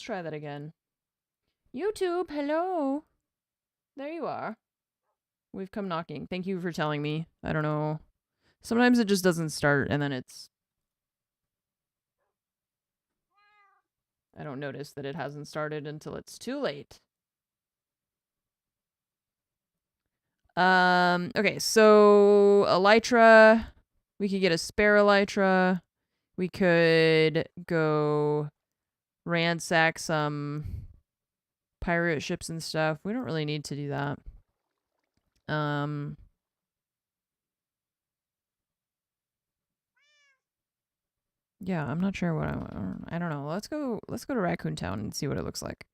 try that again. YouTube, hello. There you are. We've come knocking. Thank you for telling me. I don't know. Sometimes it just doesn't start and then it's... I don't notice that it hasn't started until it's too late. Okay, so elytra. We could get a spare elytra. We could go ransack some pirate ships and stuff. We don't really need to do that. Yeah, I'm not sure what I don't know. Let's go to Raccoon Town and see what it looks like.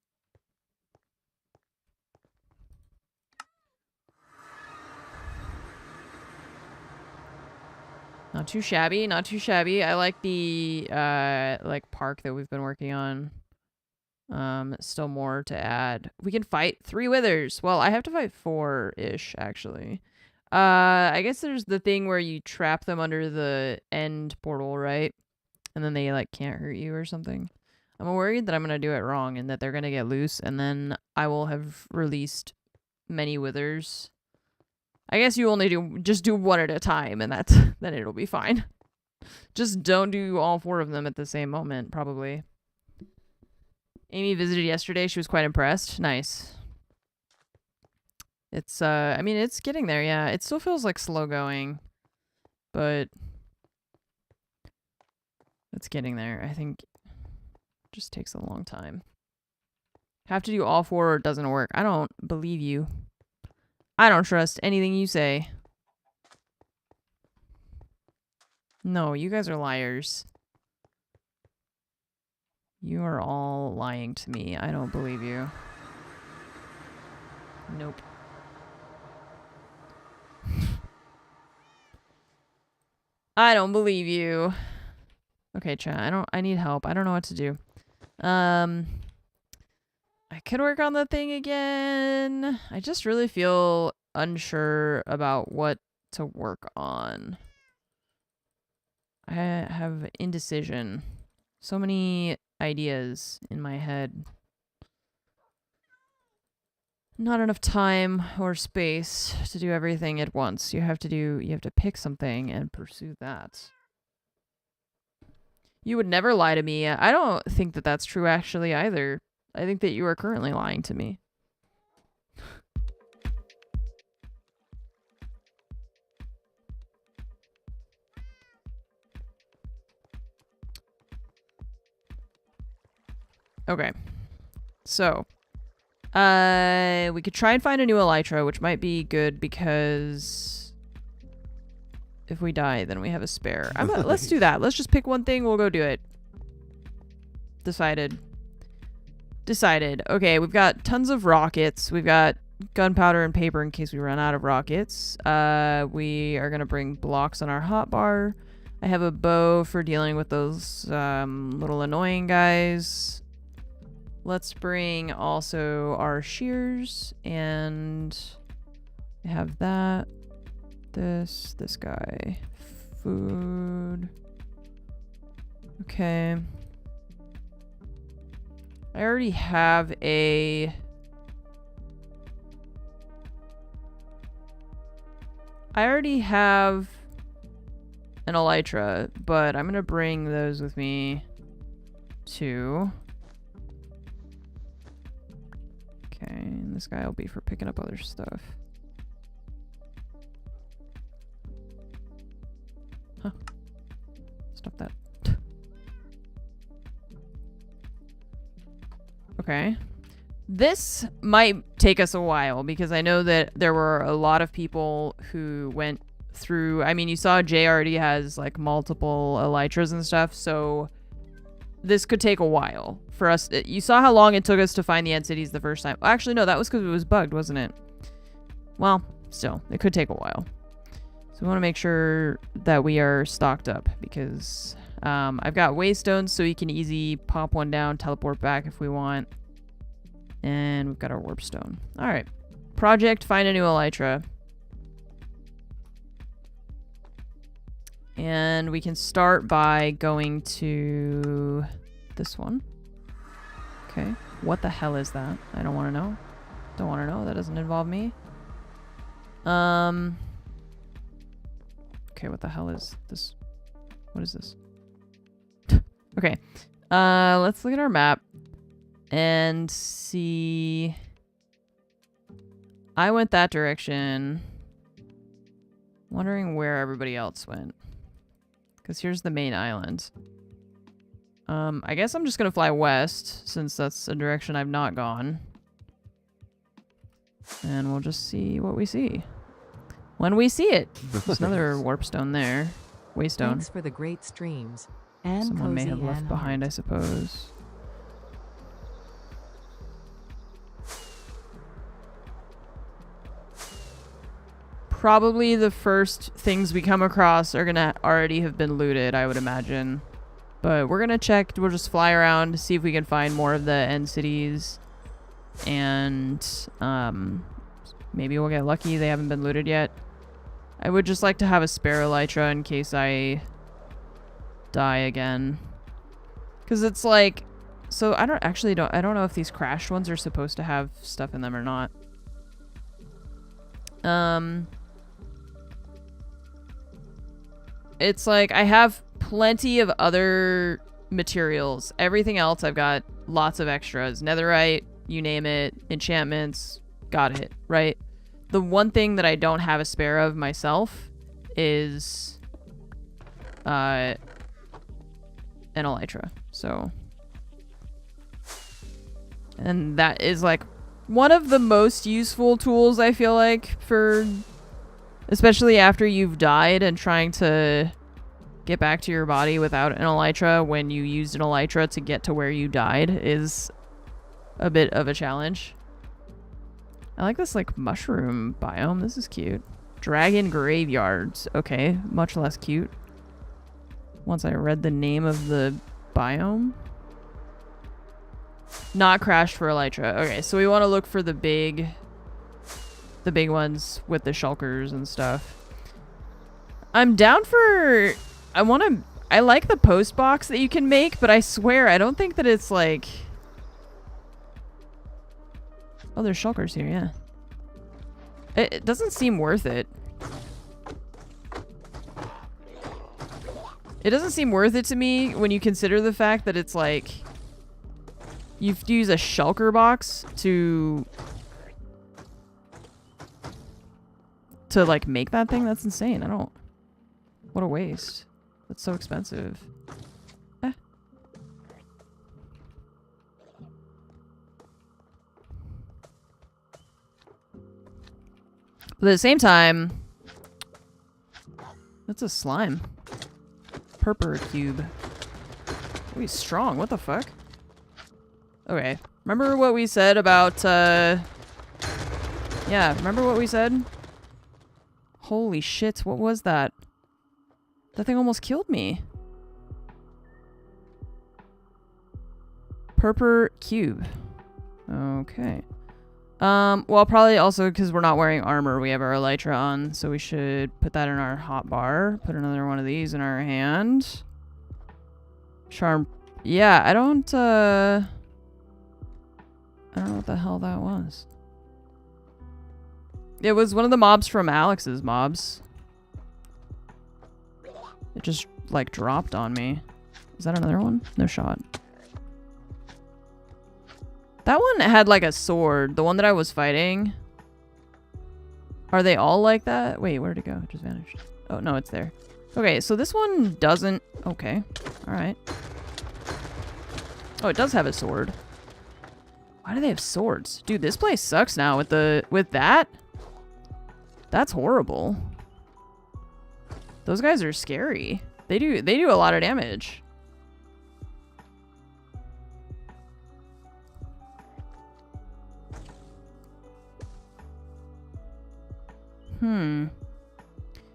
Not too shabby, not too shabby. I like the like park that we've been working on. Still more to add. We can fight 3 withers. Well, I have to fight 4-ish actually. I guess there's the thing where you trap them under the end portal, right? And then they like can't hurt you or something. I'm worried that I'm gonna do it wrong and that they're gonna get loose, and then I will have released many withers. I guess you only just do 1 at a time, and then it'll be fine. Just don't do all 4 of them at the same moment, probably. Amy visited yesterday. She was quite impressed. Nice. It's I mean, it's getting there. Yeah, it still feels like slow going, but it's getting there. I think it just takes a long time. Have to do all 4 or it doesn't work. I don't believe you. I don't trust anything you say. No, you guys are liars. You are all lying to me. I don't believe you. Nope. I don't believe you. Okay, chat. I need help. I don't know what to do. I could work on the thing again. I just really feel unsure about what to work on. I have indecision. So many ideas in my head. Not enough time or space to do everything at once. You have to pick something and pursue that. You would never lie to me. I don't think that that's true actually either. I think that you are currently lying to me. Okay. So, we could try and find a new elytra, which might be good because if we die, then we have a spare. Let's do that. Let's just pick one thing. We'll go do it. Decided. Okay, we've got tons of rockets. We've got gunpowder and paper in case we run out of rockets. We are going to bring blocks on our hotbar. I have a bow for dealing with those little annoying guys. Let's bring also our shears, and I have that. This guy. Food. Okay. I already have an elytra, but I'm gonna bring those with me too. Okay, and this guy will be for picking up other stuff. Huh. Stop that. Okay. This might take us a while because I know that there were a lot of people who went through. I mean, you saw Jay already has like multiple elytras and stuff, so this could take a while for us. You saw how long it took us to find the end cities the first time. Actually, no, that was because it was bugged, wasn't it? Well, still, it could take a while. So we want to make sure that we are stocked up because I've got waystones so we can easy pop one down, teleport back if we want. And we've got our warp stone. All right. Project, find a new elytra. And we can start by going to this one. Okay. What the hell is that? I don't want to know. Don't want to know. That doesn't involve me. Okay, what the hell is this? What is this? Okay. Let's look at our map and see. I went that direction. Wondering where everybody else went. Because here's the main island. I guess I'm just gonna fly west, since that's a direction I've not gone. And we'll just see what we see. When we see it. There's another warp stone there. Waystone. Thanks for the great streams. And someone may cozy have left and behind, I heart. suppose. Probably the first things we come across are gonna already have been looted, I would imagine. But we're gonna check. We'll just fly around to see if we can find more of the end cities. And maybe we'll get lucky. They haven't been looted yet. I would just like to have a spare elytra in case I die again. Because it's like... So I don't know if these crashed ones are supposed to have stuff in them or not. It's like I have plenty of other materials. Everything else I've got lots of extras. Netherite, you name it, enchantments, got it, right? The one thing that I don't have a spare of myself is an elytra. So, and that is like one of the most useful tools I feel like for, especially after you've died and trying to get back to your body without an elytra when you used an elytra to get to where you died is a bit of a challenge. I like this like mushroom biome. This is cute. Dragon graveyards. Okay, much less cute. Once I read the name of the biome. Not crashed for elytra. Okay, so we want to look for the big ones with the shulkers and stuff. I'm down for... I like the post box that you can make, but I swear I don't think that it's like... Oh, there's shulkers here, yeah. It doesn't seem worth it. It doesn't seem worth it to me when you consider the fact that it's like... You have to use a shulker box to like make that thing. That's insane. What a waste. That's so expensive. Eh. But at the same time, that's a slime. Purple cube. Oh, he's strong. What the fuck? Okay. Remember what we said about, yeah, remember what we said? Holy shit, what was that? That thing almost killed me. Purple cube. Okay. Well, probably also because we're not wearing armor, we have our elytra on, so we should put that in our hotbar. Put another one of these in our hand. Charm. Yeah, I don't know what the hell that was. It was one of the mobs from Alex's mobs. It just, like, dropped on me. Is that another one? No shot. That one had, like, a sword. The one that I was fighting. Are they all like that? Wait, where'd it go? It just vanished. Oh, no, it's there. Okay, so this one doesn't... Okay. Alright. Oh, it does have a sword. Why do they have swords? Dude, this place sucks now with that. That's horrible. Those guys are scary. They do a lot of damage.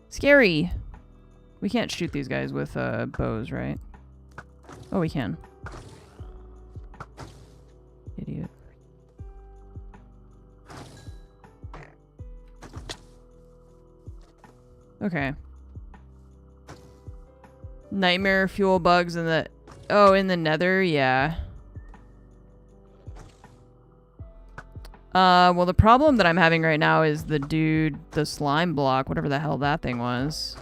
Scary. We can't shoot these guys with bows, right? Oh, we can. Idiot. Okay. Nightmare fuel bugs in the... Oh, in the nether? Yeah. Well, the problem that I'm having right now is the slime block, whatever the hell that thing was.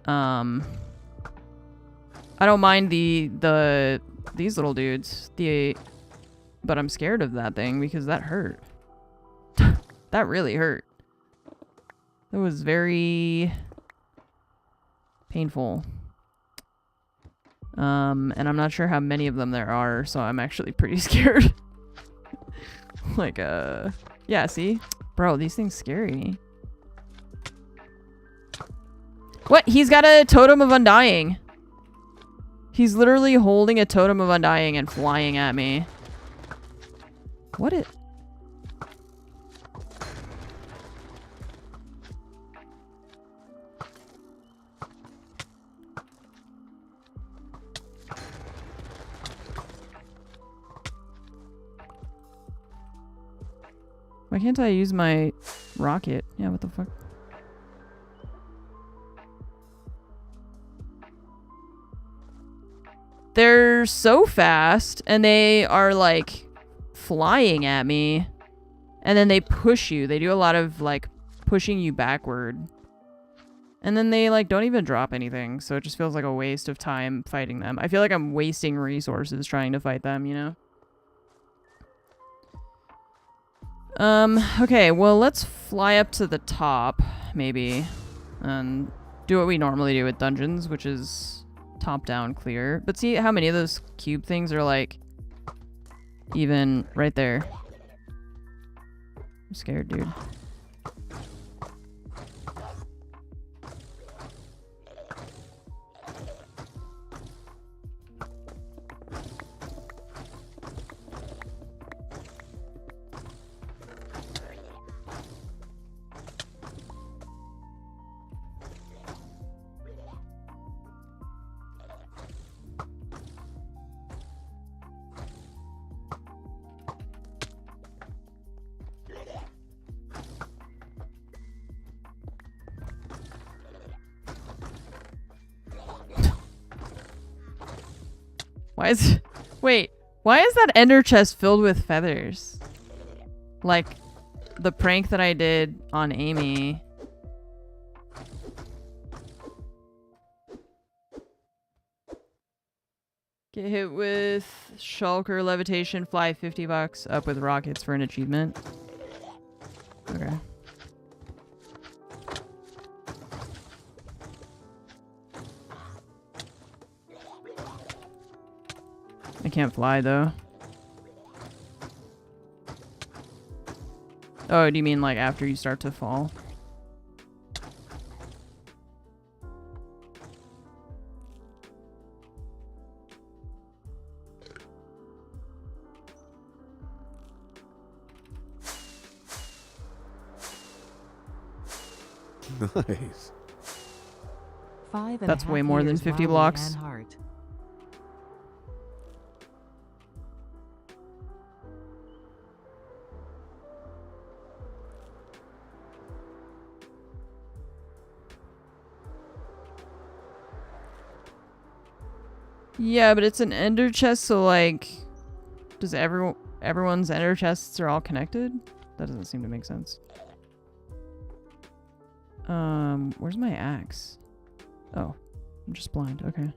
I don't mind these little dudes, but I'm scared of that thing because that hurt. That really hurt. It was very painful. And I'm not sure how many of them there are, so I'm actually pretty scared. Like, yeah, see? Bro, these things scary. What? He's got a totem of undying. He's literally holding a totem of undying and flying at me. What it? Why can't I use my rocket? Yeah, what the fuck? They're so fast, and they are, like, flying at me. And then they push you. They do a lot of, like, pushing you backward. And then they, like, don't even drop anything. So it just feels like a waste of time fighting them. I feel like I'm wasting resources trying to fight them, you know? Okay, well, let's fly up to the top, maybe. And do what we normally do with dungeons, which is top-down clear. But see how many of those cube things are, like, even right there. I'm scared, dude. Why is... Wait, why is that ender chest filled with feathers? Like, the prank that I did on Amy. Get hit with shulker, levitation, fly 50 bucks, up with rockets for an achievement. Okay. I can't fly, though. Oh, do you mean, like, after you start to fall? Nice. That's way more than 50 blocks. Yeah, but it's an ender chest, so like, does everyone's ender chests are all connected? That doesn't seem to make sense. Where's my axe? Oh, I'm just blind. Okay.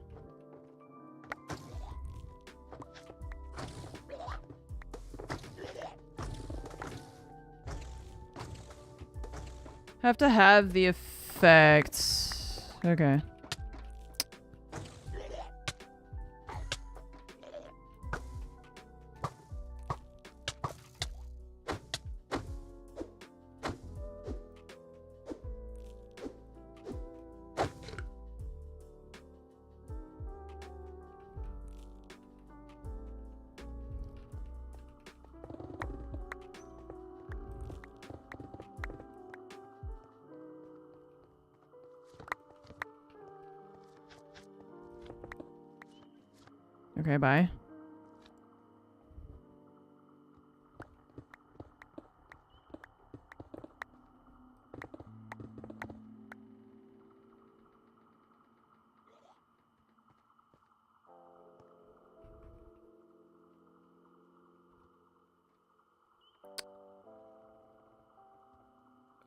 Have to have the effects. Okay. Okay, bye.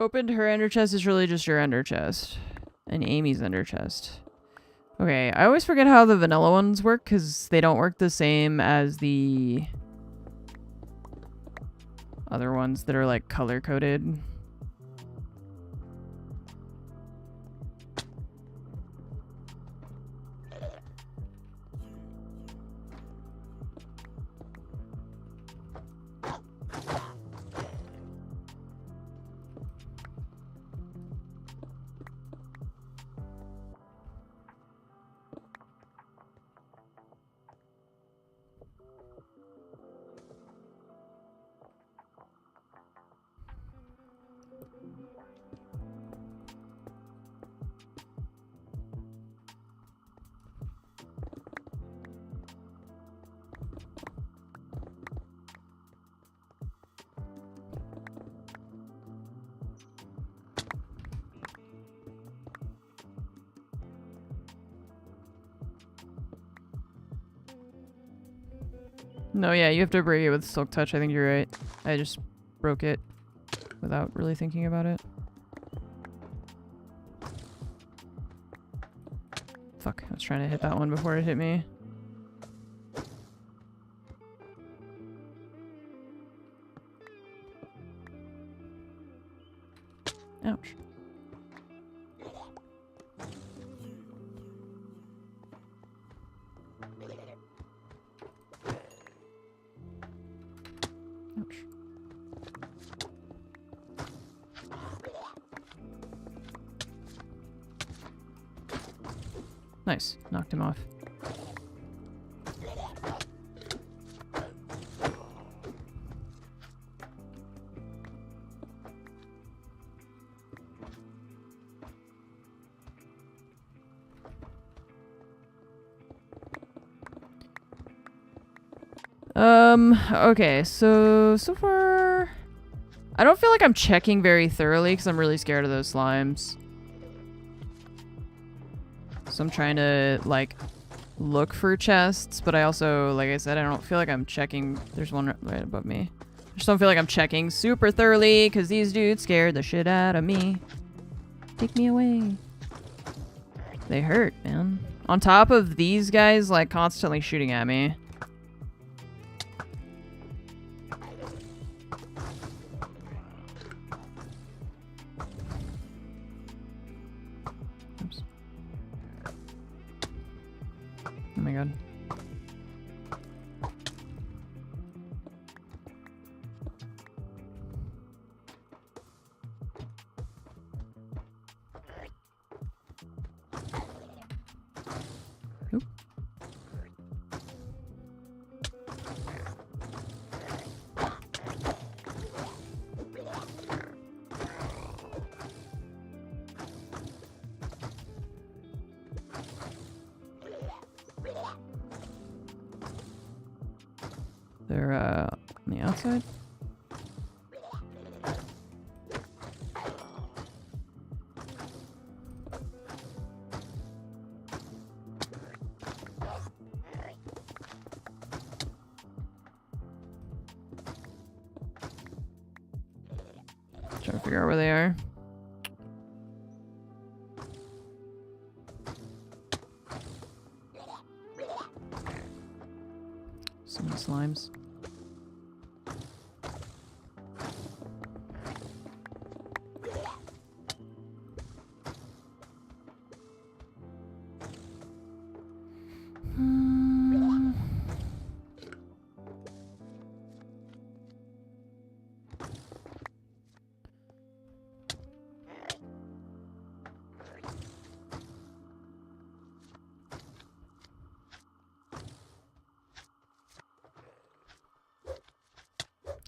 Opened her ender chest is really just your ender chest. And Amy's ender chest. Okay, I always forget how the vanilla ones work because they don't work the same as the other ones that are like color coded. No, yeah, you have to break it with Silk Touch. I think you're right. I just broke it without really thinking about it. Fuck, I was trying to hit that one before it hit me. Ouch. Ouch. Nice. Knocked him off. Okay, so far I don't feel like I'm checking very thoroughly because I'm really scared of those slimes. So I'm trying to like look for chests, but I also, like I said, I don't feel like I'm checking. There's one right above me. I just don't feel like I'm checking super thoroughly because these dudes scared the shit out of me. Take me away. They hurt, man. On top of these guys like constantly shooting at me. Oops. Oh my god. Oop. They're on the outside. Trying to figure out where they are. Some slimes.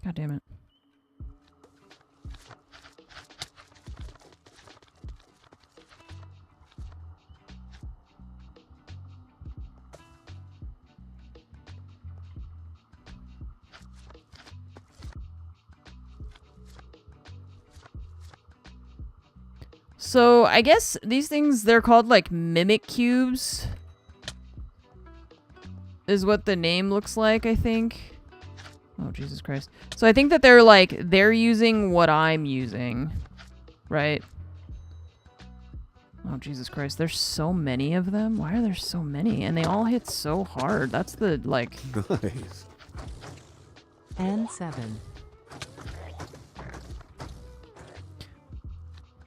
God damn it. So I guess these things, they're called like mimic cubes is what the name looks like, I think. Oh, Jesus Christ. So I think that they're like, they're using what I'm using. right? Oh, Jesus Christ. There's so many of them? Why are there so many? And they all hit so hard. That's the, like... Nice. And 7.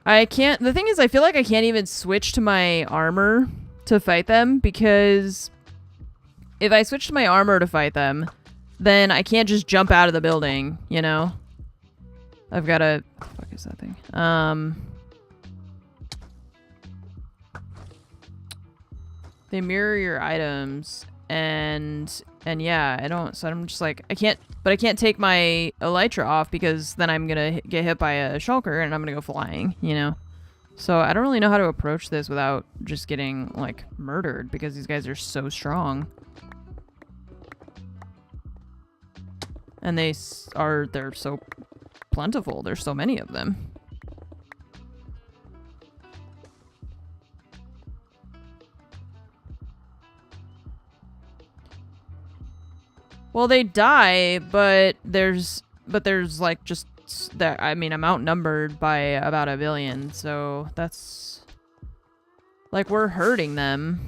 I can't... The thing is, I feel like I can't even switch to my armor to fight them, because if I switch to my armor to fight them, then I can't just jump out of the building, you know? I've got to... What the fuck is that thing? They mirror your items, and yeah, I don't... So I'm just like, I can't... But I can't take my elytra off, because then I'm gonna get hit by a shulker, and I'm gonna go flying, you know? So I don't really know how to approach this without just getting, like, murdered, because these guys are so strong. And they're so plentiful. There's so many of them. Well, they die, but there's like just that. I mean, I'm outnumbered by about 1 billion, so that's like we're hurting them.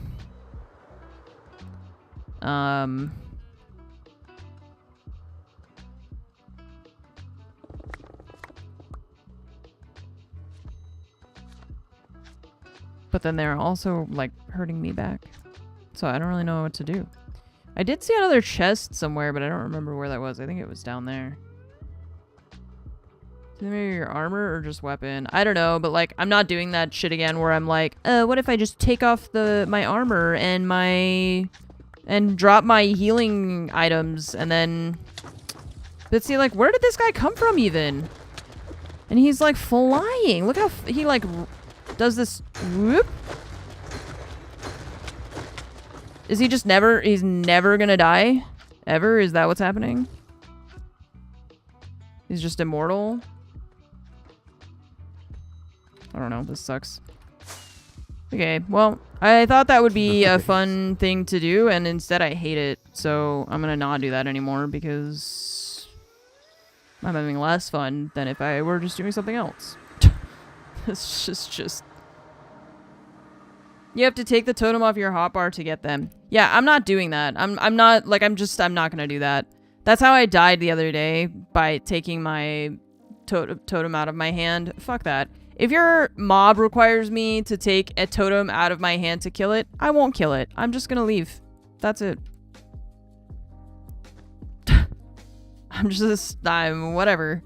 But then they're also like hurting me back, so I don't really know what to do. I did see another chest somewhere, but I don't remember where that was. I think it was down there. Maybe your armor or just weapon? I don't know, but like I'm not doing that shit again where I'm like, what if I just take off my armor and drop my healing items and then... But see, like, where did this guy come from even? And he's like flying. Look how he like does this whoop. Is he just he's never gonna die? Ever? Is that what's happening? He's just immortal? I don't know, this sucks. Okay, well, I thought that would be a fun thing to do, and instead I hate it. So I'm gonna not do that anymore because I'm having less fun than if I were just doing something else. It's just... You have to take the totem off your hotbar to get them. Yeah, I'm not doing that. I'm not gonna do that. That's how I died the other day, by taking my totem out of my hand. Fuck that. If your mob requires me to take a totem out of my hand to kill it, I won't kill it. I'm just gonna leave. That's it. I'm whatever.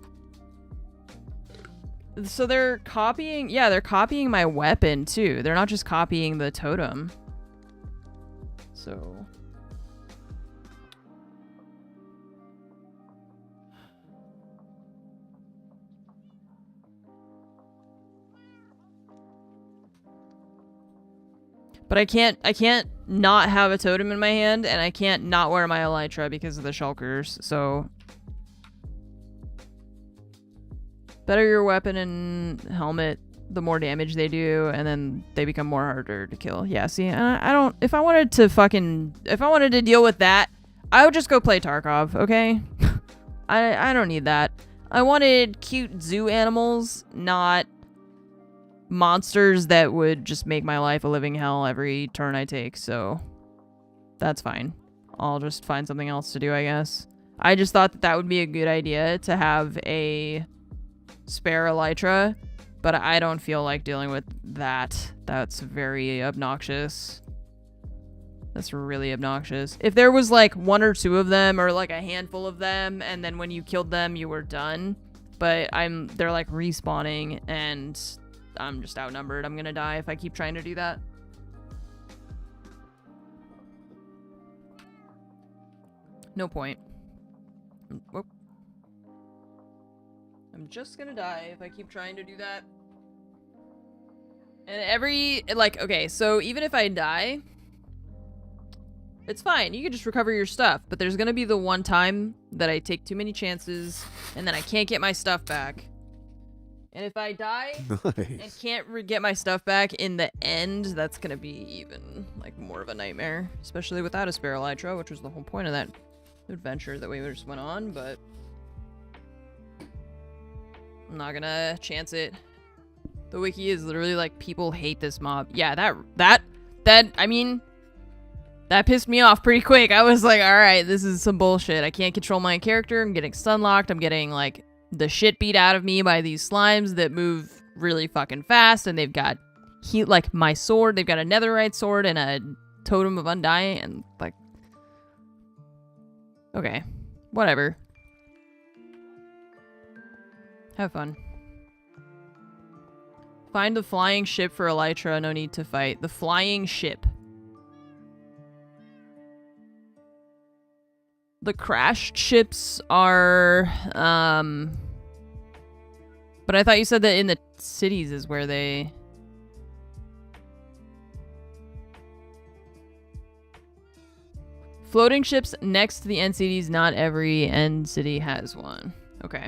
So they're copying, yeah, they're copying my weapon too. They're not just copying the totem. So... But I can't not have a totem in my hand, and I can't not wear my elytra because of the shulkers, so... Better your weapon and helmet, the more damage they do, and then they become more harder to kill. Yeah, see, I don't... If I wanted to deal with that, I would just go play Tarkov, okay? I don't need that. I wanted cute zoo animals, not monsters that would just make my life a living hell every turn I take, so that's fine. I'll just find something else to do, I guess. I just thought that would be a good idea to have a spare elytra, but I don't feel like dealing with that. That's very obnoxious. That's really obnoxious. If there was like 1 or 2 of them, or like a handful of them, and then when you killed them you were done, but they're like respawning and I'm just outnumbered. I'm gonna die if I keep trying to do that. No point. Whoop. I'm just gonna die if I keep trying to do that. And okay, so even if I die, it's fine. You can just recover your stuff, but there's gonna be the one time that I take too many chances and then I can't get my stuff back. And if I die and can't get my stuff back in the end, that's gonna be even like more of a nightmare, especially without a spare elytra, which was the whole point of that adventure that we just went on, but I'm not gonna chance it. The wiki is literally like, people hate this mob. Yeah, I mean, that pissed me off pretty quick. I was like, alright, this is some bullshit. I can't control my character. I'm getting stunlocked. I'm getting, like, the shit beat out of me by these slimes that move really fucking fast. And they've got heat, like, my sword. They've got a netherite sword and a totem of undying. And, like, okay. Whatever. Have fun. Find the flying ship for elytra. No need to fight. The flying ship. The crashed ships are, but I thought you said that in the cities is where they... Floating ships next to the end cities. Not every end city has one. Okay.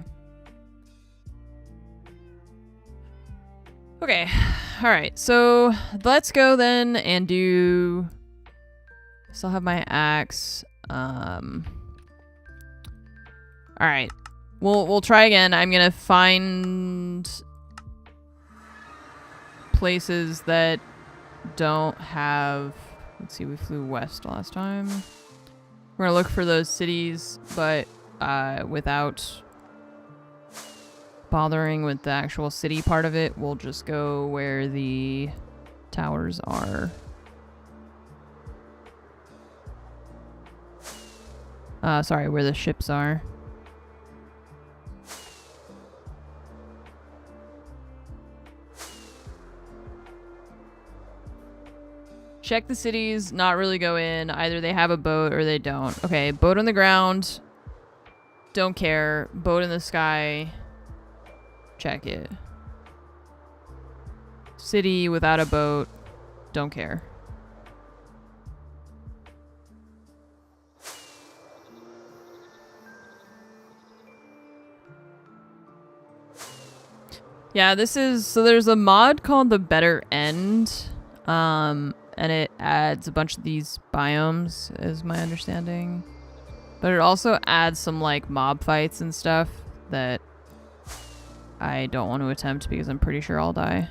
Okay. Alright, so let's go then and do... Still have my axe. Alright. We'll try again. I'm gonna find places that don't have... Let's see, we flew west last time. We're gonna look for those cities, but without bothering with the actual city part of it. We'll just go where the towers are. Sorry, where the ships are. Check the cities, not really go in. Either they have a boat or they don't. Okay, boat on the ground. Don't care. Boat in the sky. Check it. City without a boat. Don't care. Yeah, this is... So there's a mod called the Better End. And it adds a bunch of these biomes, is my understanding. But it also adds some, like, mob fights and stuff that I don't want to attempt because I'm pretty sure I'll die.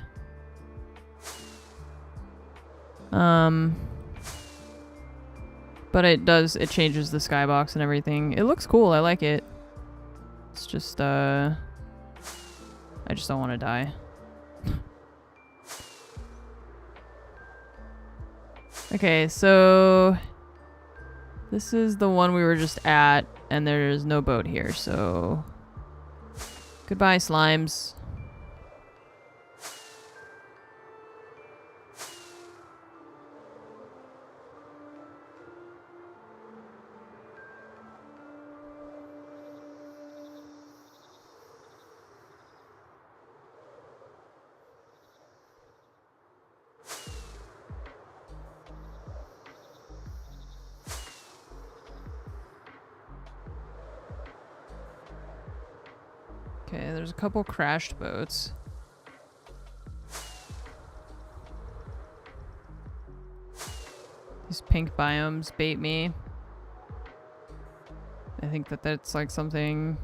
But it changes the skybox and everything. It looks cool, I like it. It's just, I just don't want to die. Okay, so this is the one we were just at, and there's no boat here, so goodbye, slimes. Okay, there's a couple crashed boats. These pink biomes bait me. I think that that's like something...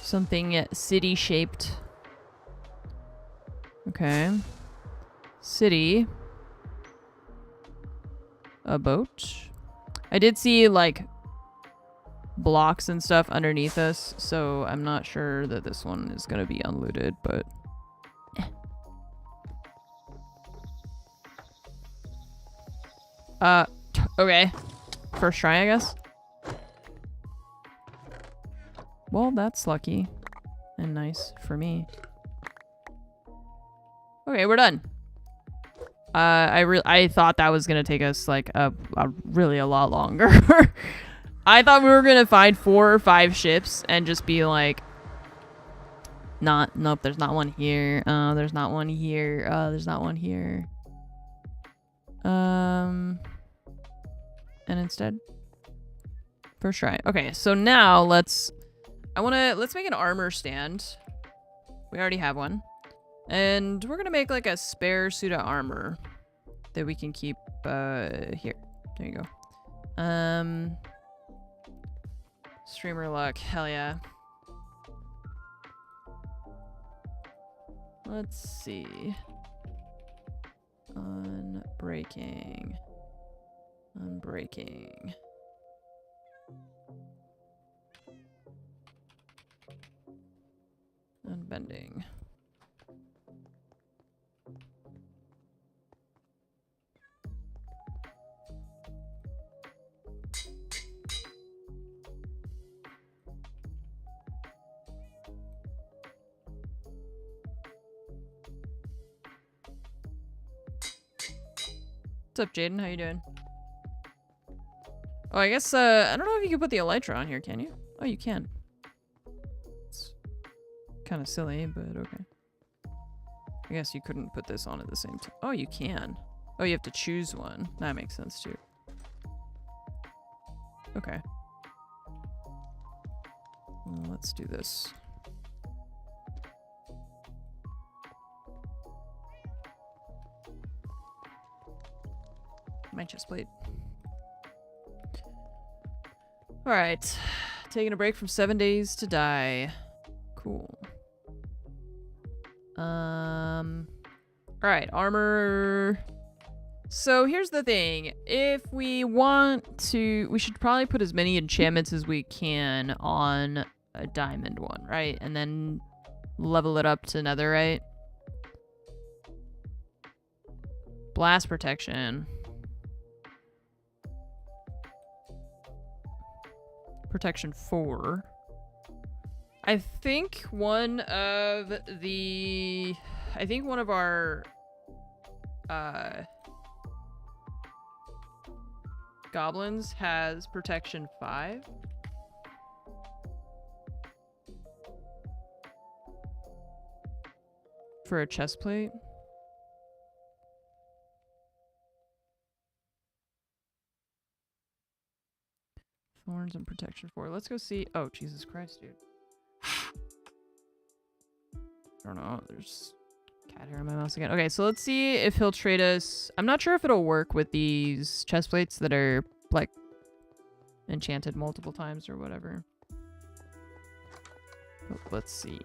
Something city-shaped. Okay. City. A boat. I did see, like, blocks and stuff underneath us, so I'm not sure that this one is going to be unlooted, but... Okay. First try, I guess. Well, that's lucky. And nice for me. Okay, we're done. I thought that was gonna take us like really a lot longer. I thought we were gonna find 4 or 5 ships and just be like, nope, there's not one here. There's not one here. There's not one here. And instead, first try. Okay, so now let's make an armor stand. We already have one. And we're gonna make like a spare suit of armor that we can keep here. There you go. Streamer luck. Hell yeah. Let's see. Unbreaking. Unbreaking. Unbending. What's up, Jaden? How you doing? Oh, I guess, I don't know if you can put the elytra on here, can you? Oh, you can. It's kind of silly, but okay. I guess you couldn't put this on at the same time. Oh, you can. Oh, you have to choose one. That makes sense, too. Okay. Well, let's do this. My chest plate. Alright. Taking a break from 7 days to die. Cool. Alright, armor. So here's the thing. If we want to, we should probably put as many enchantments as we can on a diamond one, right? And then level it up to netherite. Blast protection. Protection 4. I think one of our goblins has protection 5. For a chest plate. Thorns and protection 4. Let's go see. Oh, Jesus Christ, dude. I don't know. There's cat hair on my mouse again. Okay, so let's see if he'll trade us. I'm not sure if it'll work with these chest plates that are, like, enchanted multiple times or whatever. But let's see.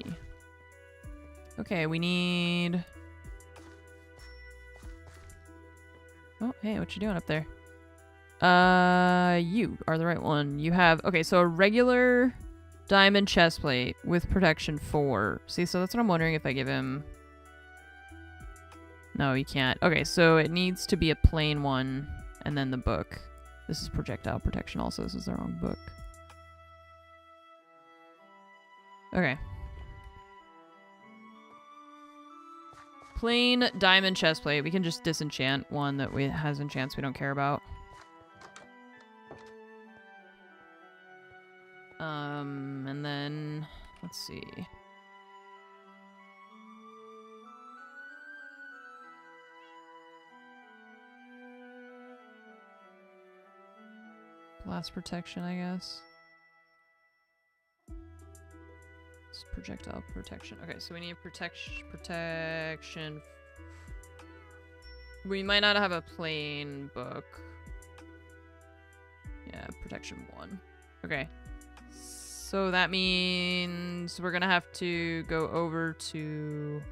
Okay, we need... Oh, hey, what you doing up there? You are the right one. You have... Okay, so a regular diamond chest plate with protection 4. See, so that's what I'm wondering if I give him... No, you can't. Okay, so it needs to be a plain one and then the book. This is projectile protection also. This is the wrong book. Okay. Plain diamond chest plate. We can just disenchant one that has enchants we don't care about. And then let's see. Blast protection, I guess. It's projectile protection. Okay, so we need protection. We might not have a plain book. Yeah, protection 1. Okay. So that means we're gonna have to go over to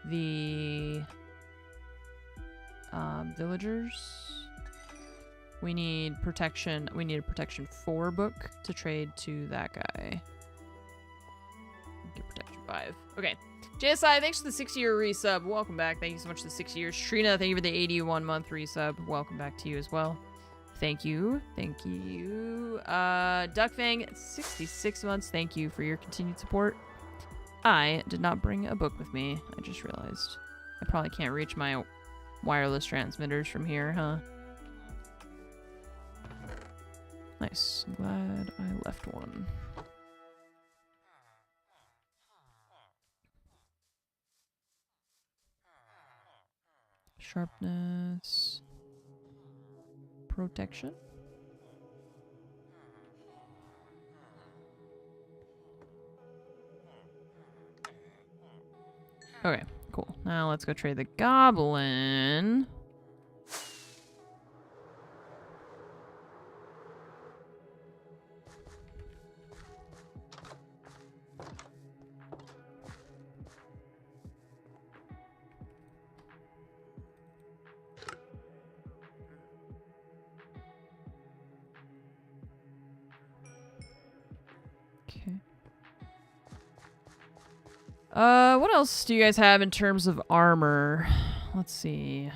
the villagers. We need protection. We need a protection 4 book to trade to that guy. Get protection 5. Okay. JSI, thanks for the 6-year resub. Welcome back. Thank you so much for the 6 years. Trina, thank you for the 81-month resub. Welcome back to you as well. Thank you. Thank you. Duckfang, 66 months. Thank you for your continued support. I did not bring a book with me. I just realized. I probably can't reach my wireless transmitters from here, huh? Nice. I'm glad I left one. Sharpness. Protection. Okay, cool. Now let's go trade the goblin. What else do you guys have in terms of armor? Let's see.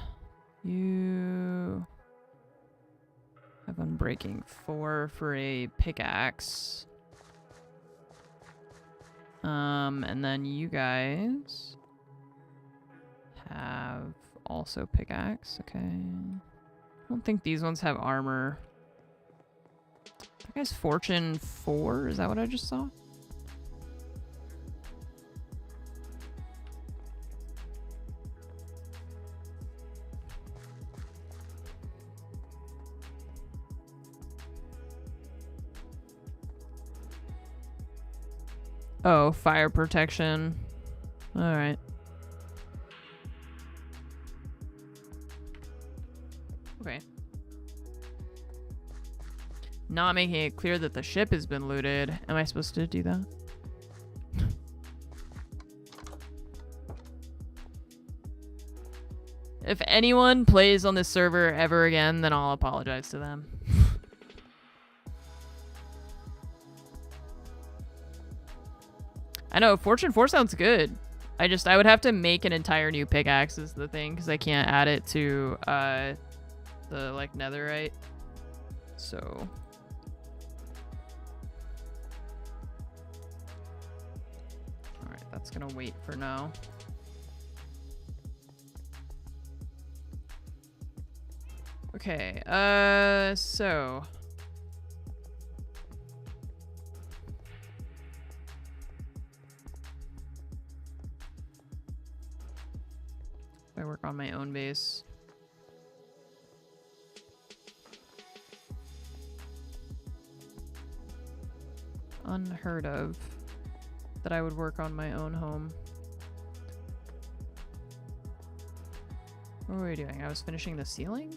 You have unbreaking 4 for a pickaxe. And then you guys have also pickaxe. Okay. I don't think these ones have armor. That guy's fortune 4. Is that what I just saw? Oh, fire protection. Alright. Okay. Not making it clear that the ship has been looted. Am I supposed to do that? If anyone plays on this server ever again, then I'll apologize to them. I know, Fortune 4 sounds good. I would have to make an entire new pickaxe is the thing, because I can't add it to, the, like, netherite. So... Alright, that's gonna wait for now. Okay, so... I work on my own base. Unheard of that I would work on my own home. What were we doing? I was finishing the ceiling?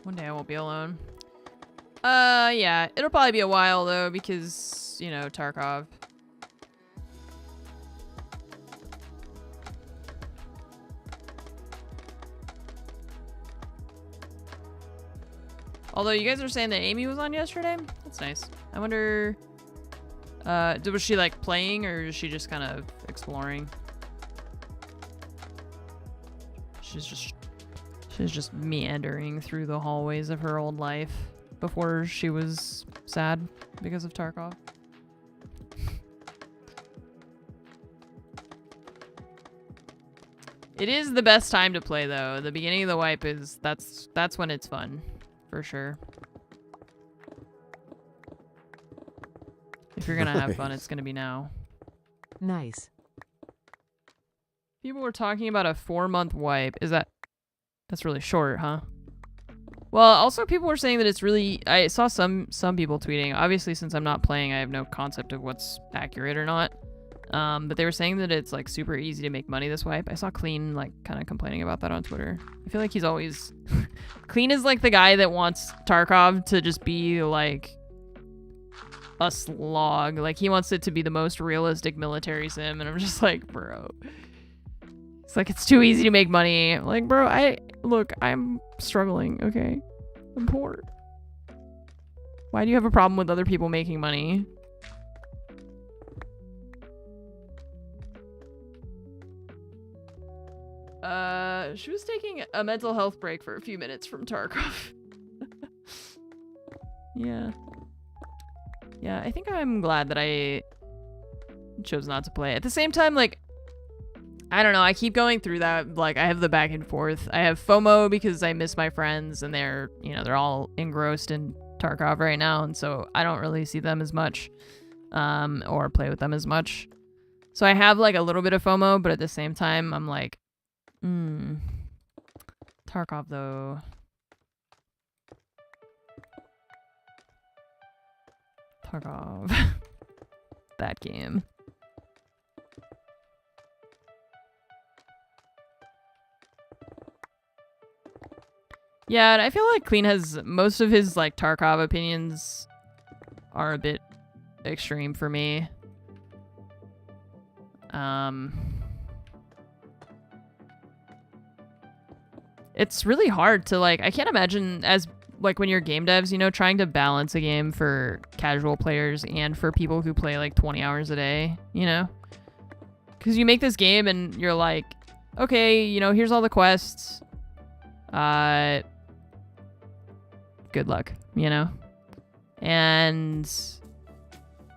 One day I won't be alone. Yeah. It'll probably be a while, though, because, you know, Tarkov. Although you guys are saying that Amy was on yesterday? That's nice. I wonder... was she, like, playing, or is she just kind of exploring? She's just meandering through the hallways of her old life before she was sad because of Tarkov. It is the best time to play, though. The beginning of the wipe is that's when it's fun, for sure. If you're gonna have fun, it's gonna be now. Nice. People were talking about a 4-month wipe. That's really short, huh? Well, also people were saying that it's really... I saw some people tweeting. Obviously, since I'm not playing, I have no concept of what's accurate or not. But they were saying that it's, like, super easy to make money this wipe. I saw Clean, like, kind of complaining about that on Twitter. I feel like he's always... Clean is, like, the guy that wants Tarkov to just be, like, a slog. Like, he wants it to be the most realistic military sim, and I'm just like, bro... It's like, it's too easy to make money. Like, bro, look, I'm struggling, okay? I'm poor. Why do you have a problem with other people making money? She was taking a mental health break for a few minutes from Tarkov. Yeah. Yeah, I think I'm glad that I chose not to play. At the same time, like, I don't know, I keep going through that, like, I have the back and forth. I have FOMO because I miss my friends, and they're, you know, they're all engrossed in Tarkov right now, and so I don't really see them as much, or play with them as much. So I have, like, a little bit of FOMO, but at the same time, I'm like, Tarkov, though. Tarkov. That game. Yeah, and I feel like Clean has most of his like Tarkov opinions are a bit extreme for me. It's really hard to like, I can't imagine as like when you're game devs, you know, trying to balance a game for casual players and for people who play like 20 hours a day, you know? Because you make this game and you're like, okay, you know, here's all the quests. Good luck, you know? And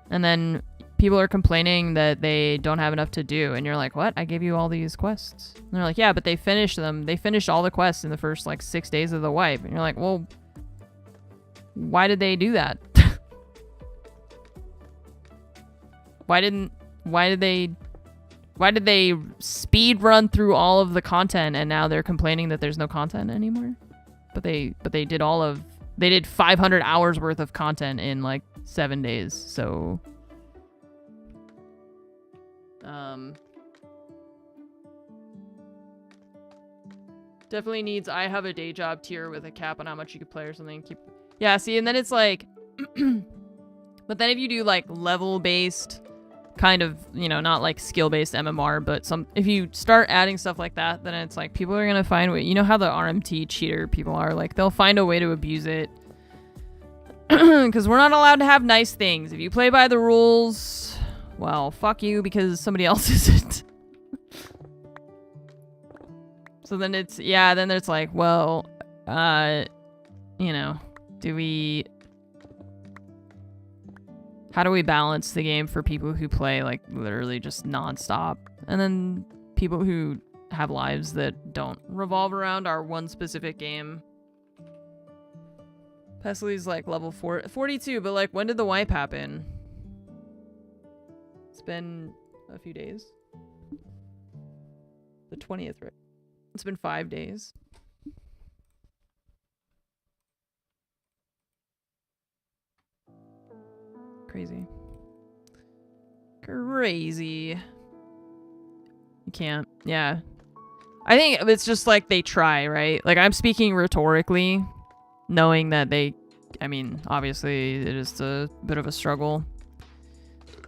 then people are complaining that they don't have enough to do. And you're like, what? I gave you all these quests. And they're like, yeah, but they finished them. They finished all the quests in the first like 6 days of the wipe. And you're like, well, why did they do that? Why did they speed run through all of the content and now they're complaining that there's no content anymore? But they did 500 hours worth of content in like 7 days. So definitely needs I have a day job tier with a cap on how much you could play or something. Yeah, see, and then it's like but then if you do like level based kind of, you know, not like skill based MMR, but if you start adding stuff like that, then it's like people are gonna find way, you know how the RMT cheater people are, like they'll find a way to abuse it. Because we're not allowed to have nice things. If you play by the rules, well, fuck you, because somebody else isn't. So then it's, yeah, then it's like, well, you know, how do we balance the game for people who play like literally just nonstop? And then people who have lives that don't revolve around our one specific game. Pesley's like level 42, but like when did the wipe happen? It's been a few days. The 20th, right? It's been 5 days. Crazy. You can't. Yeah. I think it's just like they try, right? Like I'm speaking rhetorically, knowing that I mean, obviously it is a bit of a struggle.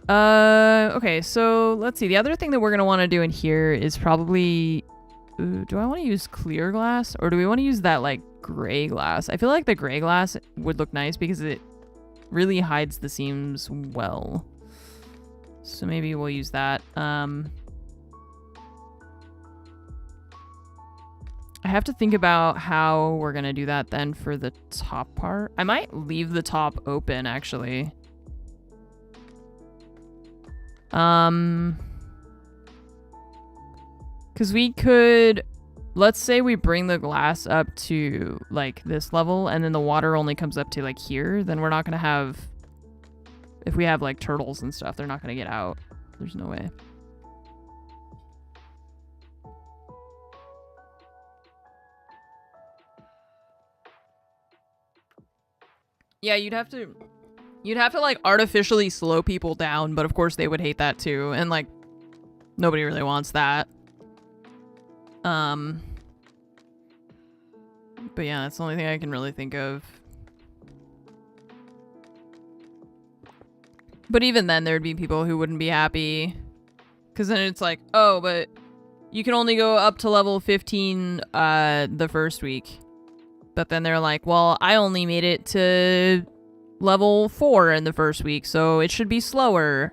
Okay, so let's see. The other thing that we're going to want to do in here is probably, do I want to use clear glass or do we want to use that like gray glass? I feel like the gray glass would look nice because it really hides the seams well. So maybe we'll use that. I have to think about how we're gonna do that then for the top part. I might leave the top open actually. Because we could, let's say we bring the glass up to like this level and then the water only comes up to like here, then we're not gonna have, if we have like turtles and stuff, they're not gonna get out. There's no way. Yeah, you'd have to like artificially slow people down, but of course they would hate that too, and like nobody really wants that. But yeah, that's the only thing I can really think of. But even then there'd be people who wouldn't be happy, because then it's like, oh, but you can only go up to level 15 the first week. But then they're like, well, I only made it to level 4 in the first week, so it should be slower.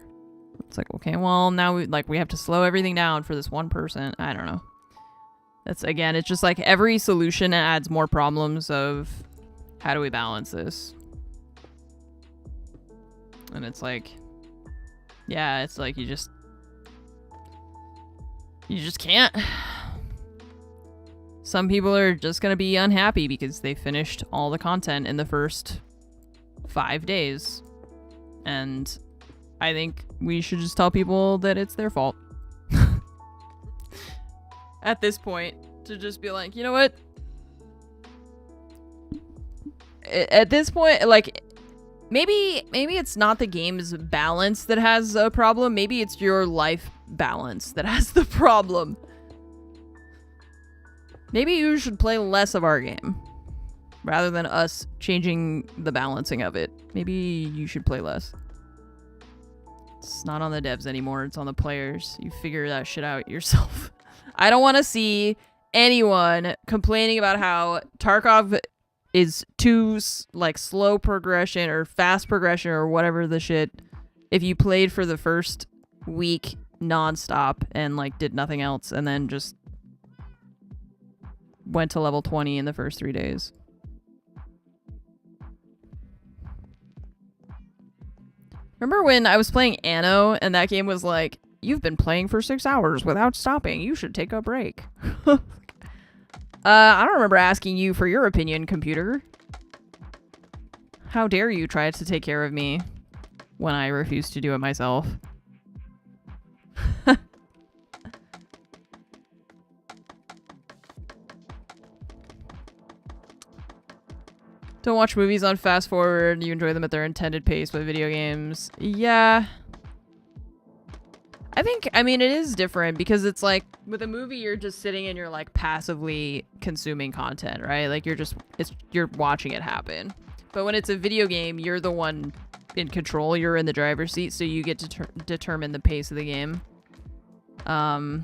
It's like, okay, well, now we have to slow everything down for this one person. I don't know. That's, again, it's just like every solution adds more problems of how do we balance this? And it's like, yeah, it's like you just can't. Some people are just going to be unhappy because they finished all the content in the first 5 days. And I think we should just tell people that it's their fault. At this point, to just be like, you know what? At this point, like, maybe it's not the game's balance that has a problem. Maybe it's your life balance that has the problem. Maybe you should play less of our game. rather than us changing the balancing of it. Maybe you should play less. It's not on the devs anymore. It's on the players. You figure that shit out yourself. I don't want to see anyone complaining about how Tarkov is too like slow progression or fast progression or whatever the shit if you played for the first week nonstop and like did nothing else and then just went to level 20 in the first 3 days. Remember when I was playing Anno and that game was like, you've been playing for 6 hours without stopping. You should take a break. I don't remember asking you for your opinion, computer. How dare you try to take care of me when I refuse to do it myself? Don't watch movies on fast forward. You enjoy them at their intended pace, but video games, yeah. I mean, it is different because it's like with a movie, you're just sitting and you're like passively consuming content, right? Like you're watching it happen. But when it's a video game, you're the one in control. You're in the driver's seat, so you get to determine the pace of the game. And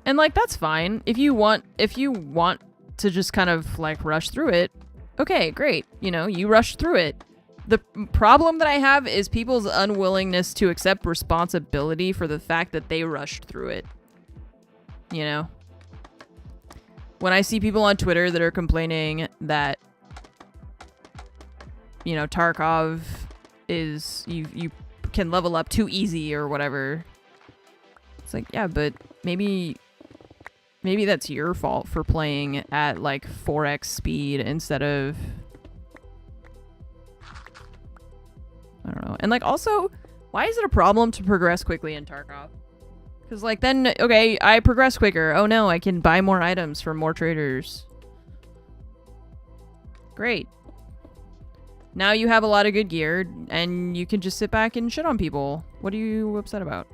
like that's fine if you want to just kind of like rush through it. Okay, great. You know, you rush through it. The problem that I have is people's unwillingness to accept responsibility for the fact that they rushed through it. You know? When I see people on Twitter that are complaining that, you know, Tarkov is, you can level up too easy or whatever. It's like, yeah, but maybe that's your fault for playing at like 4x speed instead of, I don't know. And like also, why is it a problem to progress quickly in Tarkov? Because like then, okay, I progress quicker. Oh no, I can buy more items from more traders. Great. Now you have a lot of good gear and you can just sit back and shit on people. What are you upset about?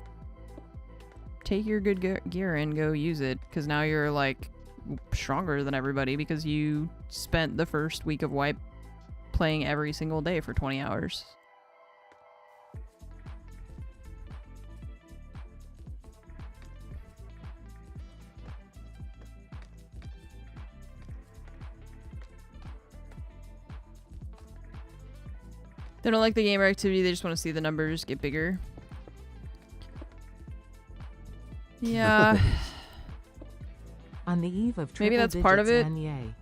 Take your good gear and go use it, because now you're like stronger than everybody because you spent the first week of wipe playing every single day for 20 hours. They don't like the gamer activity, they just want to see the numbers get bigger. Yeah. On the eve of maybe that's part of it. Yay.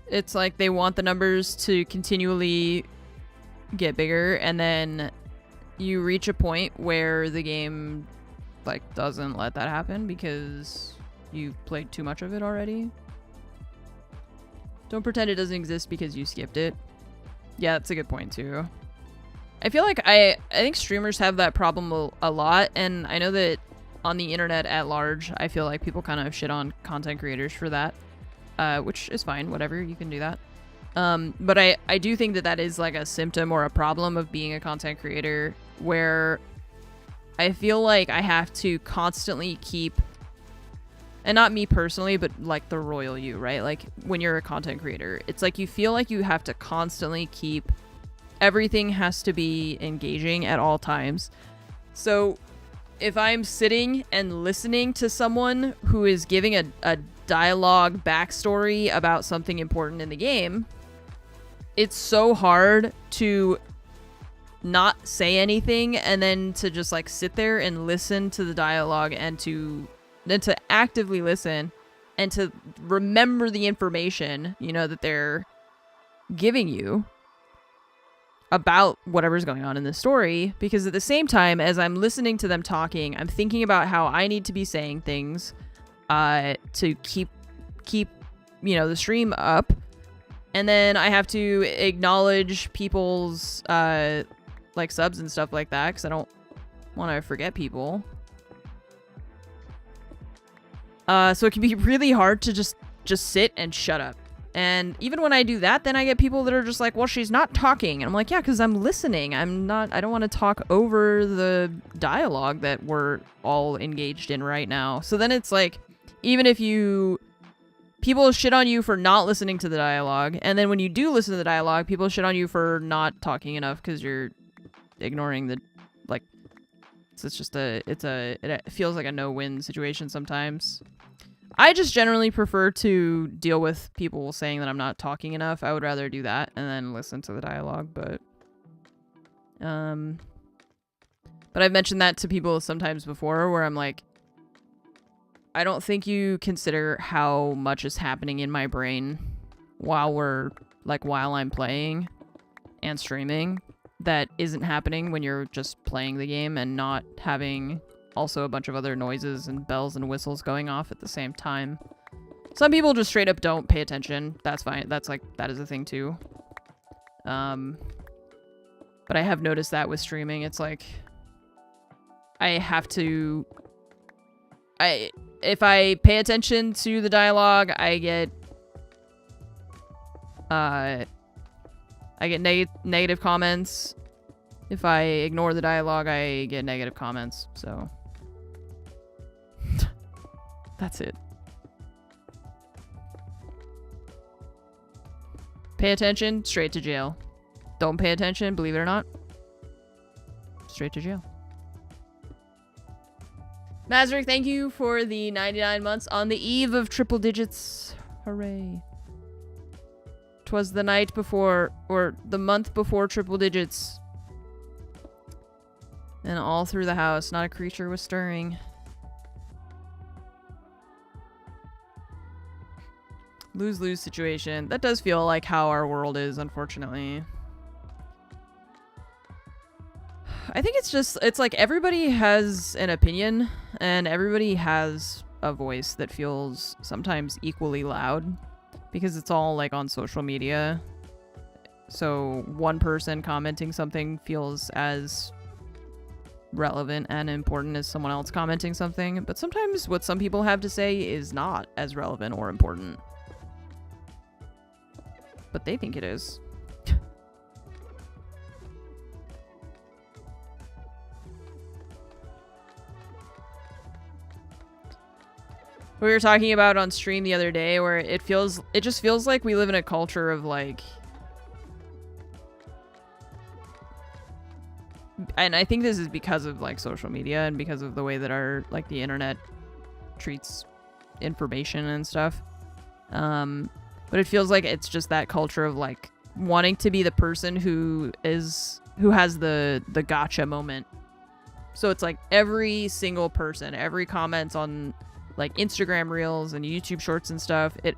It's like they want the numbers to continually get bigger, and then you reach a point where the game like doesn't let that happen because you've played too much of it already. Don't pretend it doesn't exist because you skipped it. Yeah, that's a good point too. I feel like I think streamers have that problem a lot, and I know that on the internet at large, I feel like people kind of shit on content creators for that, which is fine, whatever, you can do that. But I do think that that is like a symptom or a problem of being a content creator, where I feel like I have to constantly keep, and not me personally, but like the royal you, right? Like when you're a content creator, it's like you feel like you have to constantly keep, everything has to be engaging at all times. So if I'm sitting and listening to someone who is giving a dialogue backstory about something important in the game, it's so hard to not say anything and then to just like sit there and listen to the dialogue and to actively listen and to remember the information, you know, that they're giving you about whatever's going on in the story. Because at the same time as I'm listening to them talking, I'm thinking about how I need to be saying things to keep you know, the stream up. And then I have to acknowledge people's like subs and stuff like that, because I don't want to forget people. So it can be really hard to just sit and shut up And even when I do that, then I get people that are just like, well, she's not talking. And I'm like, yeah, because I'm listening. I don't want to talk over the dialogue that we're all engaged in right now. So then it's like, even if people shit on you for not listening to the dialogue, and then when you do listen to the dialogue, people shit on you for not talking enough because you're ignoring the, like, so it feels like a no-win situation sometimes. I just generally prefer to deal with people saying that I'm not talking enough. I would rather do that and then listen to the dialogue, but I've mentioned that to people sometimes before where I'm like, I don't think you consider how much is happening in my brain while I'm playing and streaming that isn't happening when you're just playing the game and not having also a bunch of other noises and bells and whistles going off at the same time. Some people just straight up don't pay attention. That's fine. That is a thing too. But I have noticed that with streaming, it's like if I pay attention to the dialogue, I get negative comments. If I ignore the dialogue, I get negative comments. So that's it. Pay attention, straight to jail. Don't pay attention, believe it or not, straight to jail. Mazrick, thank you for the 99 months on the eve of triple digits. Hooray. 'Twas the night before, or the month before triple digits. And all through the house, not a creature was stirring. Lose-lose situation. That does feel like how our world is, unfortunately. I think it's like everybody has an opinion and everybody has a voice that feels sometimes equally loud because it's all like on social media. So one person commenting something feels as relevant and important as someone else commenting something, but sometimes what some people have to say is not as relevant or important. But they think it is. We were talking about on stream the other day where it just feels like we live in a culture of like, and I think this is because of like social media and because of the way that our like the internet treats information and stuff. But it feels like it's just that culture of like wanting to be the person who has the gotcha moment. So it's like every single person, every comment on like Instagram reels and YouTube shorts and stuff, it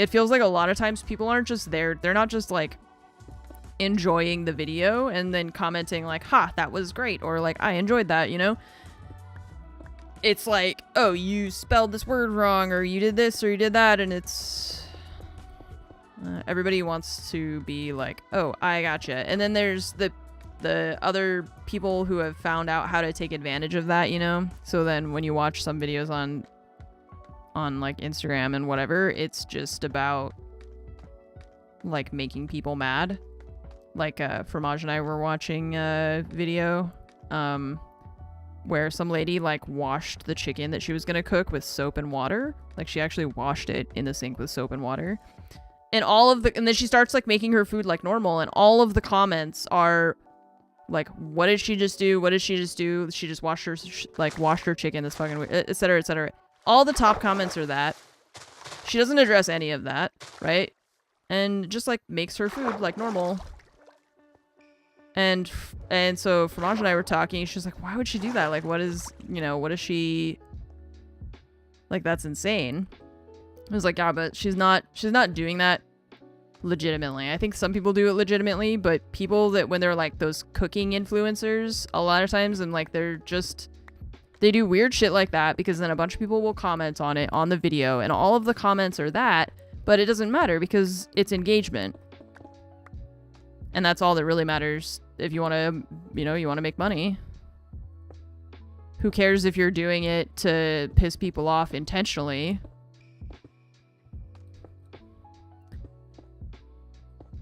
feels like a lot of times people aren't just there. They're not just like enjoying the video and then commenting like, ha, that was great, or like, I enjoyed that, you know? It's like, oh, you spelled this word wrong, or you did this, or you did that, and it's... everybody wants to be like, oh, I gotcha. And then there's the other people who have found out how to take advantage of that, you know? So then when you watch some videos on like Instagram and whatever, it's just about like making people mad. Like Fromage and I were watching a video where some lady like washed the chicken that she was gonna cook with soap and water. Like she actually washed it in the sink with soap and water. And and then she starts like making her food like normal, and all of the comments are like, what did she just do? What did she just do? She just washed her chicken. This fucking weird, etc., etc. All the top comments are that. She doesn't address any of that, right? And just like makes her food like normal. And so Fromage and I were talking. She's like, why would she do that? Like, what is she? Like, that's insane. I was like, yeah, but she's not doing that legitimately. I think some people do it legitimately, but people that when they're like those cooking influencers, a lot of times, and like they do weird shit like that because then a bunch of people will comment on it on the video, and all of the comments are that, but it doesn't matter because it's engagement. And that's all that really matters if you want to make money. Who cares if you're doing it to piss people off intentionally?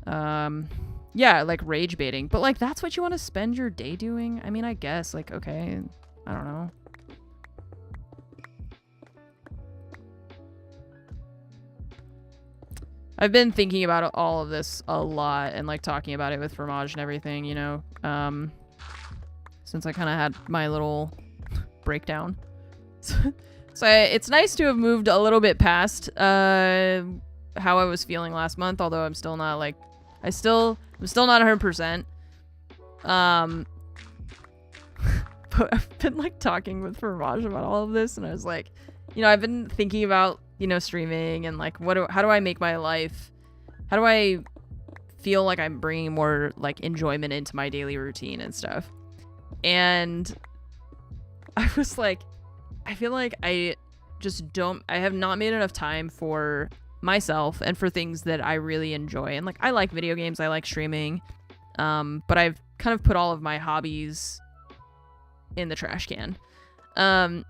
Yeah, like rage baiting. But like that's what you want to spend your day doing? I mean, I guess like okay, I don't know. I've been thinking about all of this a lot and like talking about it with Fromage and everything, you know. Since I kind of had my little breakdown. So it's nice to have moved a little bit past how I was feeling last month, although I'm still not like I'm still not 100%. But I've been like talking with Fromage about all of this, and I was like, you know, I've been thinking about, you know, streaming and like how do I make my life, how do I feel like I'm bringing more like enjoyment into my daily routine and stuff. And I was like, I feel like I have not made enough time for myself and for things that I really enjoy. And like, I like video games, I like streaming, but I've kind of put all of my hobbies in the trash can. And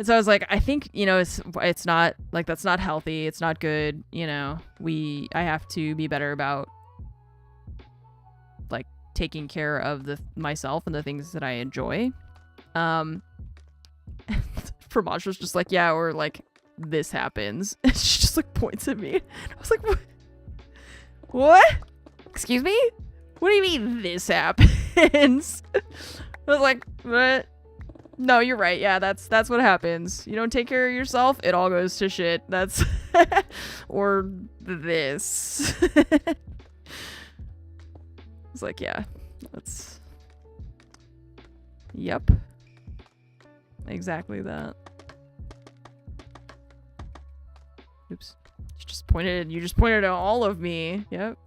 so I was like, I think, you know, it's not like, that's not healthy. It's not good. You know, I have to be better about like taking care of myself and the things that I enjoy. Fromage was just like, yeah, or like this happens. And she just like points at me. I was like, what? Excuse me? What do you mean this happens? I was like, what? No, you're right. Yeah, that's what happens. You don't take care of yourself, it all goes to shit. That's or this. It's like, yeah, that's yep. Exactly that. Oops. You just pointed at all of me. Yep.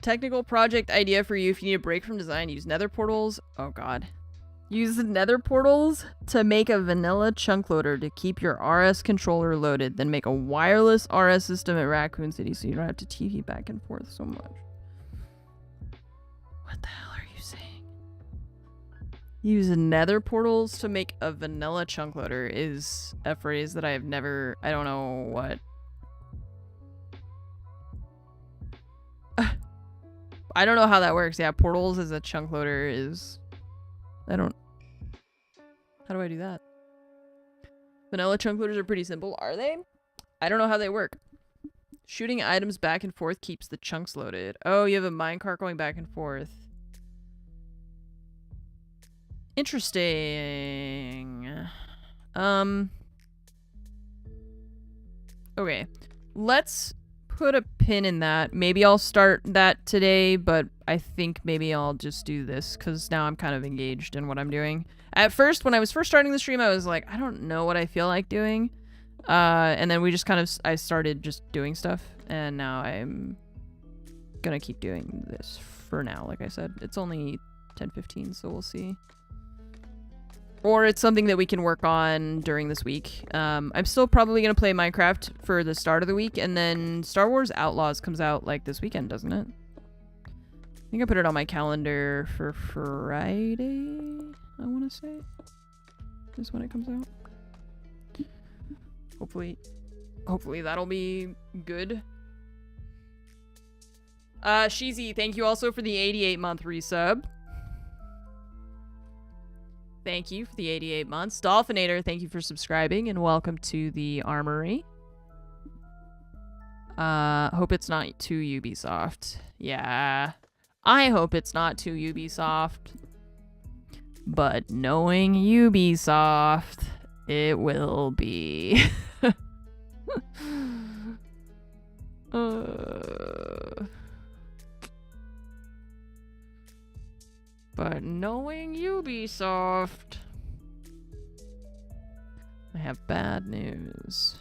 Technical project idea for you: if you need a break from design, use nether portals. Oh god. Use the nether portals to make a vanilla chunk loader to keep your RS controller loaded. Then make a wireless RS system at Raccoon City so you don't have to TV back and forth so much. What the hell are you saying? Use nether portals to make a vanilla chunk loader is a phrase that I have never... I don't know what... I don't know how that works. Yeah, portals as a chunk loader is... I don't... How do I do that? Vanilla chunk loaders are pretty simple, are they? I don't know how they work. Shooting items back and forth keeps the chunks loaded. Oh, you have a minecart going back and forth. Interesting. Okay. Let's put a pin in that. Maybe I'll start that today, but I think maybe I'll just do this because now I'm kind of engaged in what I'm doing. At first, when I was first starting the stream, I was like, I don't know what I feel like doing. And then I started just doing stuff, and now I'm gonna keep doing this for now. Like I said, it's only 10:15, so we'll see. Or it's something that we can work on during this week. I'm still probably going to play Minecraft for the start of the week, and then Star Wars Outlaws comes out like this weekend, doesn't it? I think I put it on my calendar for Friday, I want to say. Is when it comes out. Hopefully that'll be good. Sheezy, thank you also for the 88-month resub. Thank you for the 88 months. Dolphinator, thank you for subscribing and welcome to the armory. Hope it's not too Ubisoft. Yeah. I hope it's not too Ubisoft. But knowing Ubisoft, it will be. But knowing Ubisoft, I have bad news.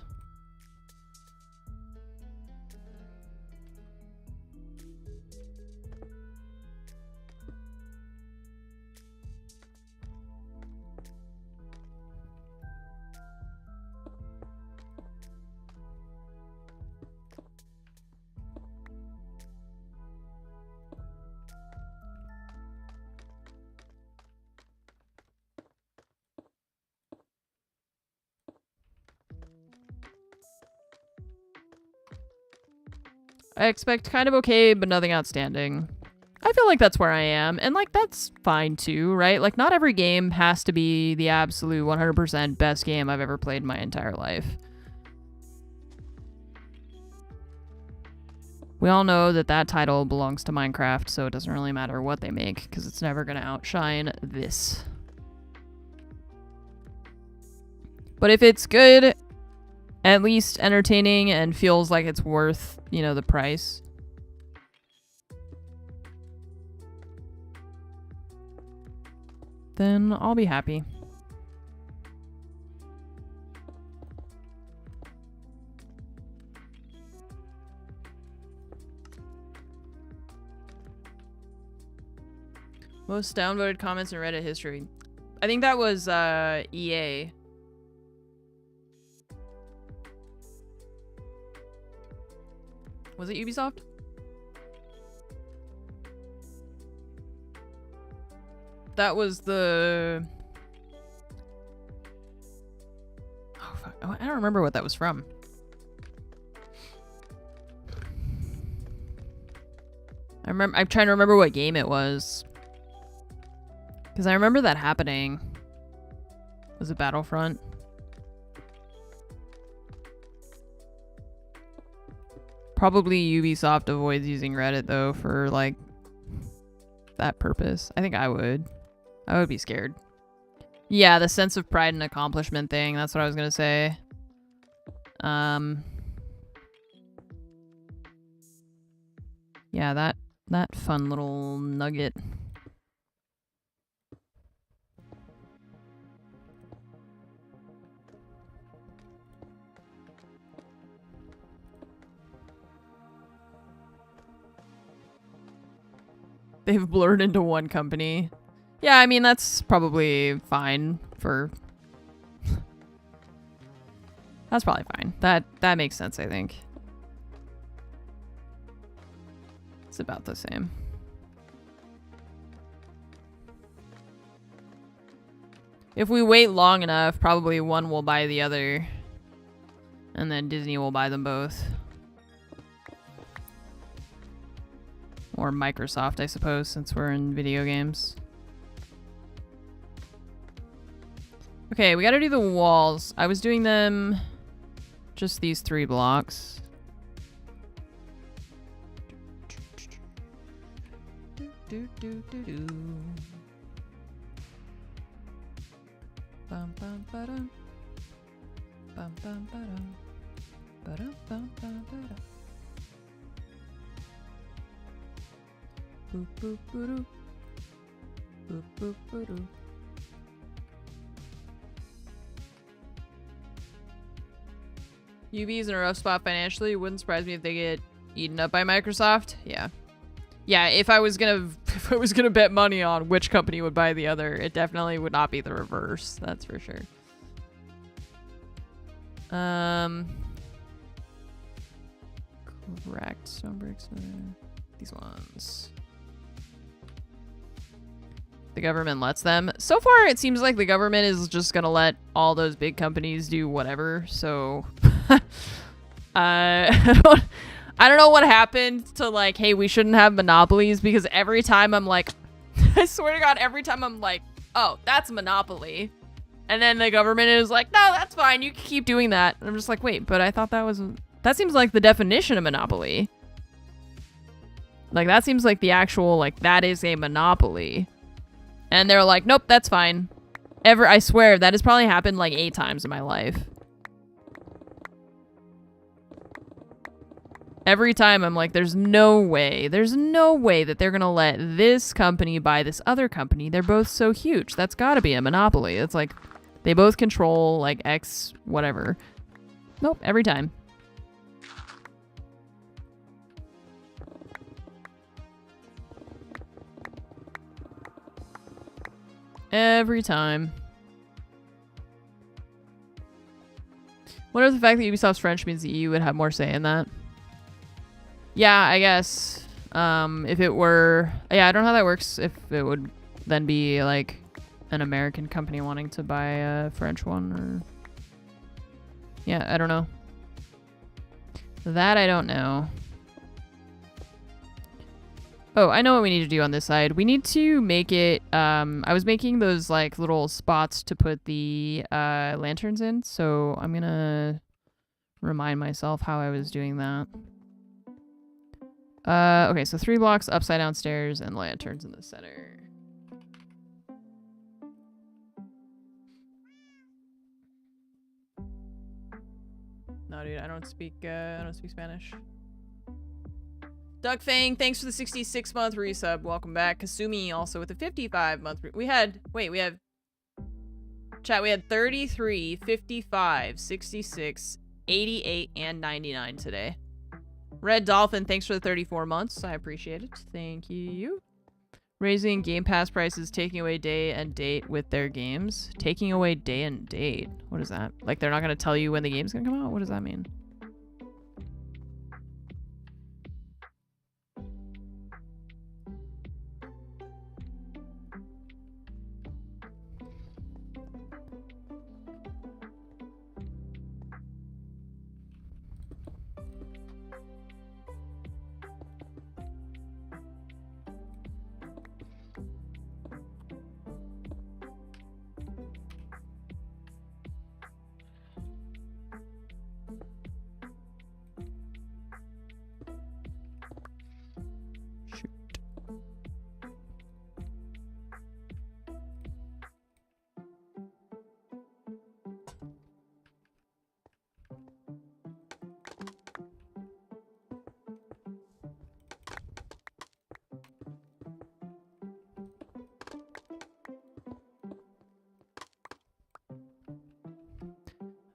I expect kind of okay, but nothing outstanding. I feel like that's where I am, and like that's fine too, right? Like not every game has to be the absolute 100% best game I've ever played in my entire life. We all know that that title belongs to Minecraft, so it doesn't really matter what they make, because it's never going to outshine this. But if it's good, at least entertaining, and feels like it's worth, you know, the price, then I'll be happy. Most downvoted comments in Reddit history. I think that was EA. Was it Ubisoft? That was the... Oh, fuck. Oh, I don't remember what that was from. I'm trying to remember what game it was. Because I remember that happening. Was it Battlefront? Probably Ubisoft avoids using Reddit, though, for, like, that purpose. I think I would. I would be scared. Yeah, the sense of pride and accomplishment thing. That's what I was gonna say. Yeah, that fun little nugget. They've blurred into one company. Yeah, I mean, that's probably fine for... That's probably fine. That makes sense, I think. It's about the same. If we wait long enough, probably one will buy the other. And then Disney will buy them both. Or Microsoft, I suppose, since we're in video games. Okay, we gotta do the walls. I was doing them just these 3 blocks. Bum bum ba-dum. Bum bum ba-dum. Ba-dum bum bum ba-dum. Boop boop boop boop boop boop boop. UB's in a rough spot financially. Wouldn't surprise me if they get eaten up by Microsoft. Yeah. Yeah, if I was gonna bet money on which company would buy the other, it definitely would not be the reverse. That's for sure. Correct. Stone bricks. These ones. The government lets them. So far, it seems like the government is just gonna let all those big companies do whatever. So, I don't know what happened to like, hey, we shouldn't have monopolies, because every time I'm like, I swear to God, every time I'm like, oh, that's monopoly, and then the government is like, no, that's fine, you can keep doing that. And I'm just like, wait, but I thought that seems like the definition of monopoly. Like that seems like the actual, like that is a monopoly. And they're like, nope, that's fine. I swear, that has probably happened like 8 times in my life. Every time I'm like, there's no way that they're gonna let this company buy this other company. They're both so huge. That's gotta be a monopoly. It's like, they both control like X whatever. Nope, every time. Every time. What if the fact that Ubisoft's French means the EU would have more say in that? Yeah, I guess. If it were... Yeah, I don't know how that works. If it would then be, like, an American company wanting to buy a French one, or... Yeah, I don't know. That I don't know. Oh, I know what we need to do on this side. We need to make it, I was making those like little spots to put the lanterns in, so I'm gonna remind myself how I was doing that. Okay, so 3 blocks upside down stairs and lanterns in the center. No, dude, I don't speak Spanish. Duck Fang, thanks for the 66-month resub. Welcome back. Kasumi also with a 55-month. We had 33, 55, 66, 88, and 99 today. Red Dolphin, thanks for the 34 months. I appreciate it. Thank you. Raising Game Pass prices, taking away day and date with their games. Taking away day and date. What is that? Like they're not going to tell you when the game's going to come out? What does that mean?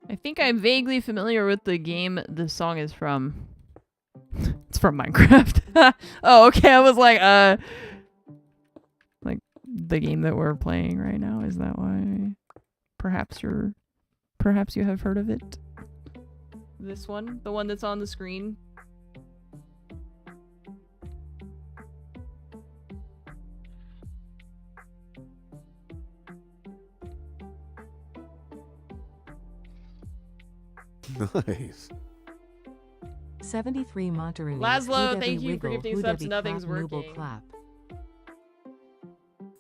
I think I'm vaguely familiar with the game the song is from. It's from Minecraft. Oh, okay. I was like the game that we're playing right now. Is that why? Perhaps you have heard of it. This one, the one that's on the screen. Nice. 73 Monterey. Laszlo, thank you for gifting subs. Nothing's working.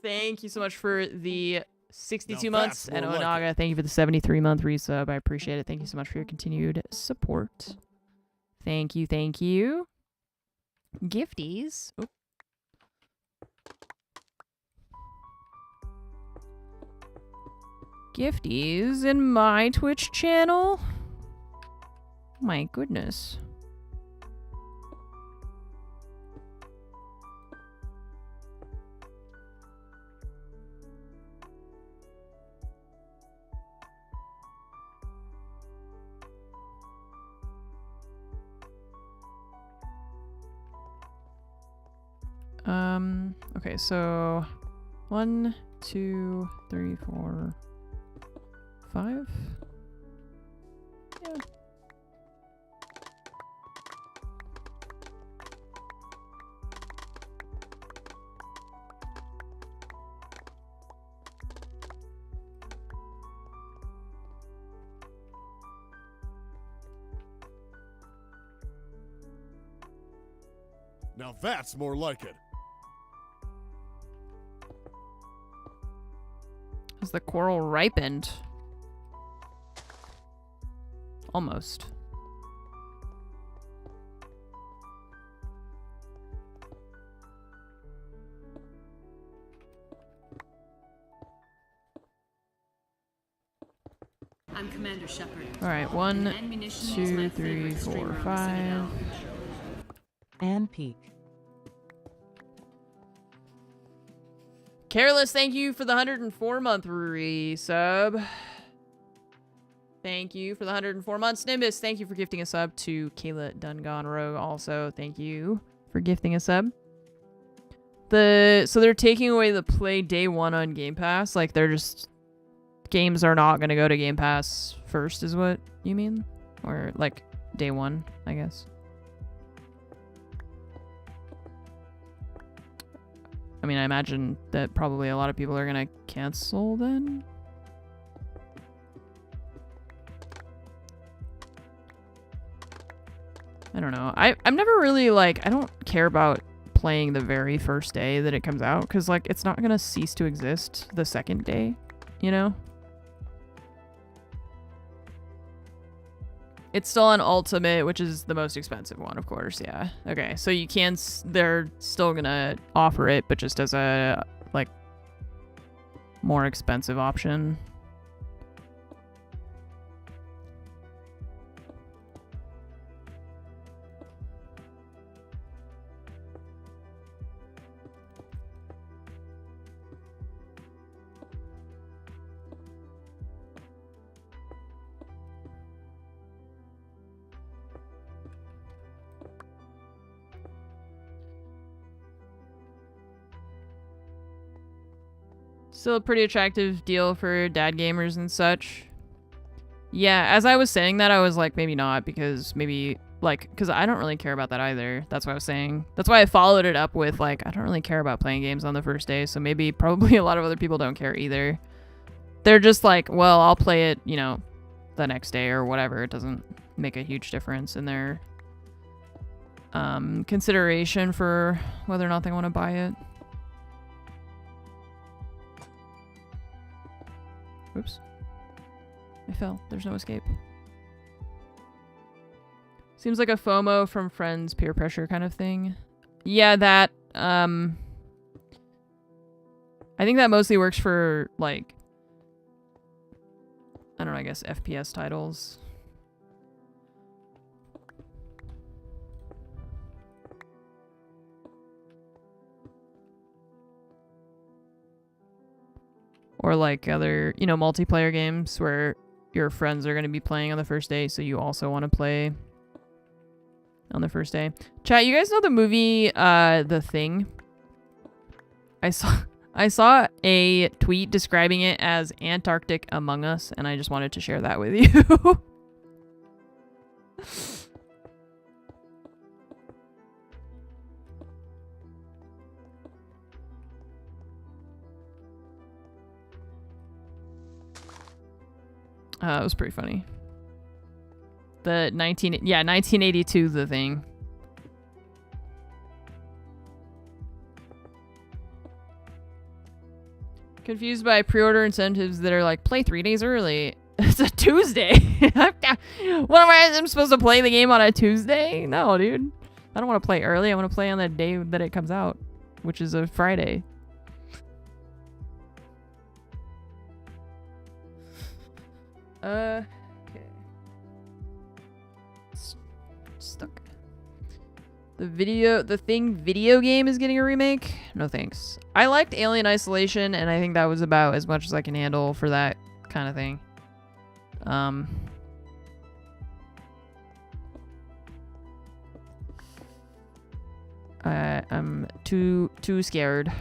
Thank you so much for the 62 months. And Onaga, thank you for the 73-month resub. I appreciate it. Thank you so much for your continued support. Thank you, thank you. Gifties. Oh. Gifties in my Twitch channel. My goodness. Okay, so 1, 2, 3, 4, 5. Yeah. Now that's more like it. Has the coral ripened? Almost. I'm Commander Shepard. All right, 1, 2, 3, 4, 5. And peak. Careless, thank you for the 104-month resub. Thank you for the 104 months. Nimbus, thank you for gifting a sub. To Kayla Dungon Rogue also, thank you for gifting a sub. So they're taking away the play day 1 on Game Pass. Like they're just, games are not going to go to Game Pass first is what you mean? Or like day 1, I guess. I mean, I imagine that probably a lot of people are gonna cancel then. I don't know. I'm never really like, I don't care about playing the very first day that it comes out, because like it's not gonna cease to exist the second day, you know? It's still on Ultimate, which is the most expensive one, of course. Yeah. Okay, so you can. They're still gonna offer it, but just as a like more expensive option. Still a pretty attractive deal for dad gamers and such. Yeah, as I was saying that, I was like, maybe not, because maybe, like, because I don't really care about that either. That's what I was saying. That's why I followed it up with, like, I don't really care about playing games on the first day, so maybe probably a lot of other people don't care either. They're just like, well, I'll play it, you know, the next day or whatever. It doesn't make a huge difference in their consideration for whether or not they want to buy it. Oops. I fell. There's no escape. Seems like a FOMO from friends, peer pressure kind of thing. Yeah, that, I think that mostly works for, like, I don't know, I guess FPS titles. Or like other, you know, multiplayer games where your friends are going to be playing on the first day, so you also want to play on the first day. Chat, you guys know the movie The Thing? I saw a tweet describing it as Antarctic Among Us, and I just wanted to share that with you. It was pretty funny. The 1982 The Thing. Confused by pre-order incentives that are like, play 3 days early. It's a Tuesday. What am I'm supposed to play the game on a Tuesday? No, dude. I don't want to play early. I want to play on the day that it comes out, which is a Friday. Okay. Stuck. The Thing video game is getting a remake? No thanks. I liked Alien Isolation, and I think that was about as much as I can handle for that kind of thing. I'm too scared.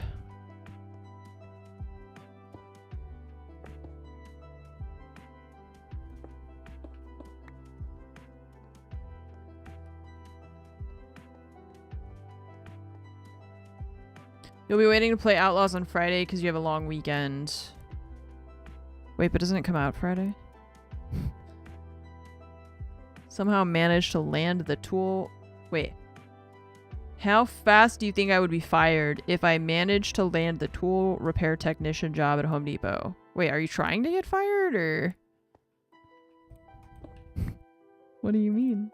You'll be waiting to play Outlaws on Friday because you have a long weekend. Wait, but doesn't it come out Friday? Somehow managed to land the tool. Wait. How fast do you think I would be fired if I managed to land the tool repair technician job at Home Depot? Wait, are you trying to get fired or? What do you mean?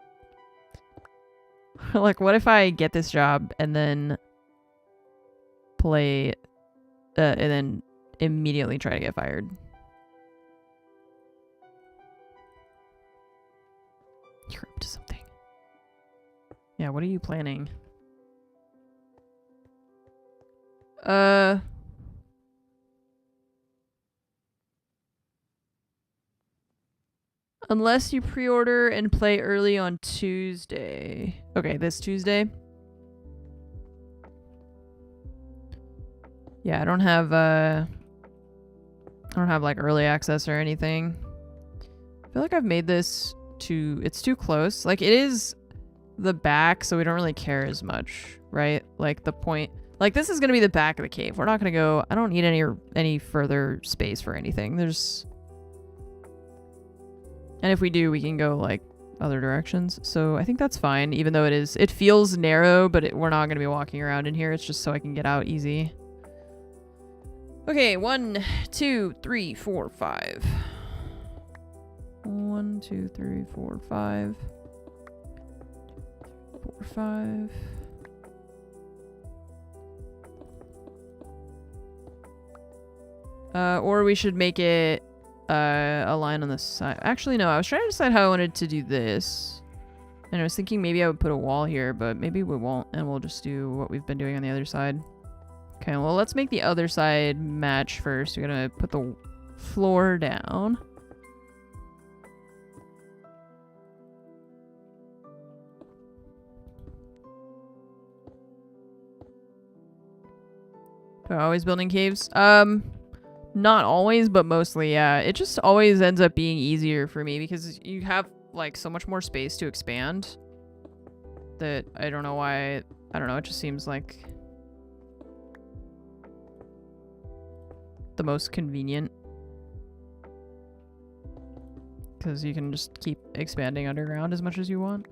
Like, what if I get this job and then play and then immediately try to get fired? You're up to something. Yeah, what are you planning? Unless you pre-order and play early on Tuesday. Okay, this Tuesday. Yeah, I don't have like early access or anything. I feel like I've made this it's too close. Like, it is the back, so we don't really care as much, right? Like, the point, like, this is gonna be the back of the cave. We're not gonna go, I don't need any further space for anything. And if we do, we can go like other directions. So I think that's fine, even though it feels narrow, but we're not going to be walking around in here. It's just so I can get out easy. Okay, 1, 2, 3, 4, 5. 1, 2, 3, 4, 5. 4, 5. Or we should make it a line on the side. Actually, no, I was trying to decide how I wanted to do this. And I was thinking maybe I would put a wall here, but maybe we won't, and we'll just do what we've been doing on the other side. Okay, well, let's make the other side match first. We're gonna put the floor down. Always building caves? Not always, but mostly, yeah. It just always ends up being easier for me because you have, like, so much more space to expand that I don't know why. I don't know, it just seems like the most convenient. Because you can just keep expanding underground as much as you want.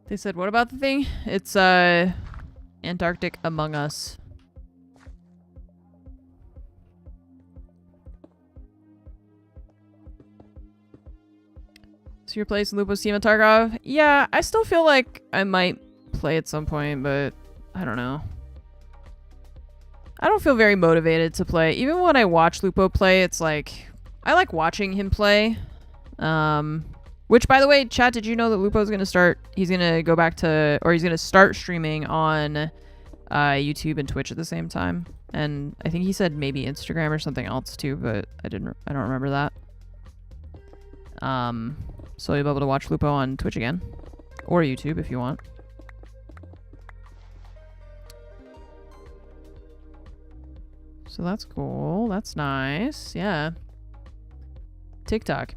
They said, what about the thing? It's, Antarctic Among Us. So your place in Lupo's team at Tarkov? Yeah, I still feel like I might play at some point, but I don't know. I don't feel very motivated to play. Even when I watch Lupo play, it's like, I like watching him play. Which, by the way, chat, did you know that Lupo's going to start, he's going to go back to, or he's going to start streaming on YouTube and Twitch at the same time. And I think he said maybe Instagram or something else too, but I don't remember that. So you'll be able to watch Lupo on Twitch again. Or YouTube if you want. So that's cool. That's nice. Yeah. TikTok.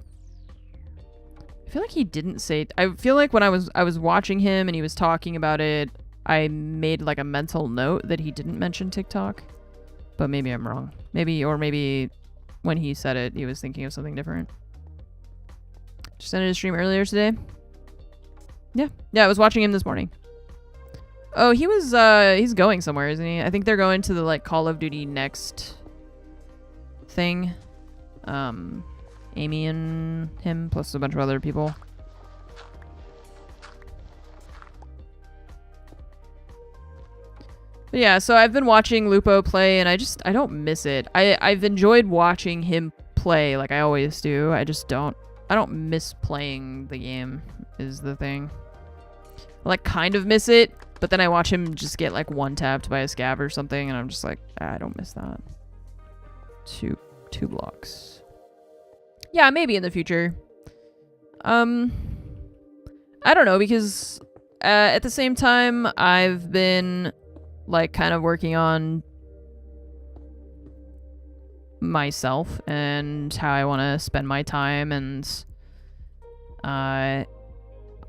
I feel like he didn't say... I feel like when I was watching him and he was talking about it, I made like a mental note that he didn't mention TikTok. But maybe I'm wrong. Maybe when he said it, he was thinking of something different. Just ended his stream earlier today. Yeah. Yeah, I was watching him this morning. Oh, he was, he's going somewhere, isn't he? I think they're going to the, like, Call of Duty Next thing. Amy and him, plus a bunch of other people. But yeah, so I've been watching Lupo play, and I don't miss it. I've enjoyed watching him play, like I always do. I don't miss playing the game, is the thing. I, like, kind of miss it, but then I watch him just get, like, one-tapped by a scav or something, and I'm just like, I don't miss that. Two blocks. Yeah, maybe in the future. I don't know, because at the same time, I've been, like, kind of working on myself and how I want to spend my time, and I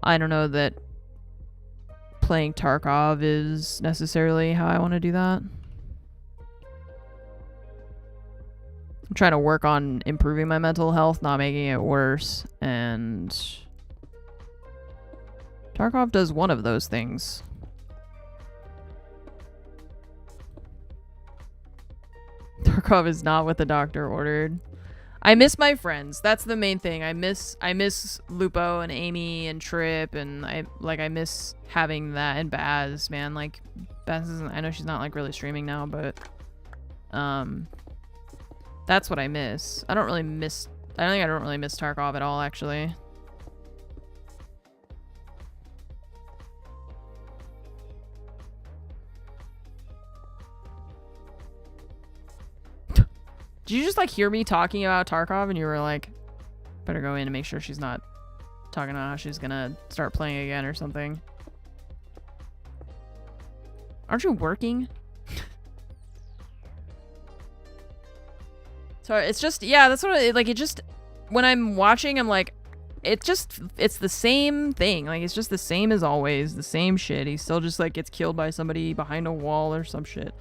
don't know that playing Tarkov is necessarily how I want to do that. I'm trying to work on improving my mental health, not making it worse, and Tarkov does one of those things. Tarkov is not what the doctor ordered. I miss my friends. That's the main thing. I miss Lupo and Amy and Trip, and I miss having that, and Baz, man. Like, Baz isn't, I know she's not like really streaming now, but that's what I miss. I don't really miss Tarkov at all, actually. Did you just like hear me talking about Tarkov and you were like, better go in and make sure she's not talking about how she's gonna start playing again or something? Aren't you working? Sorry, it's just, yeah, that's what it, like, it just, when I'm watching, I'm like, it's the same thing. Like, it's just the same as always, the same shit. He still just, like, gets killed by somebody behind a wall or some shit.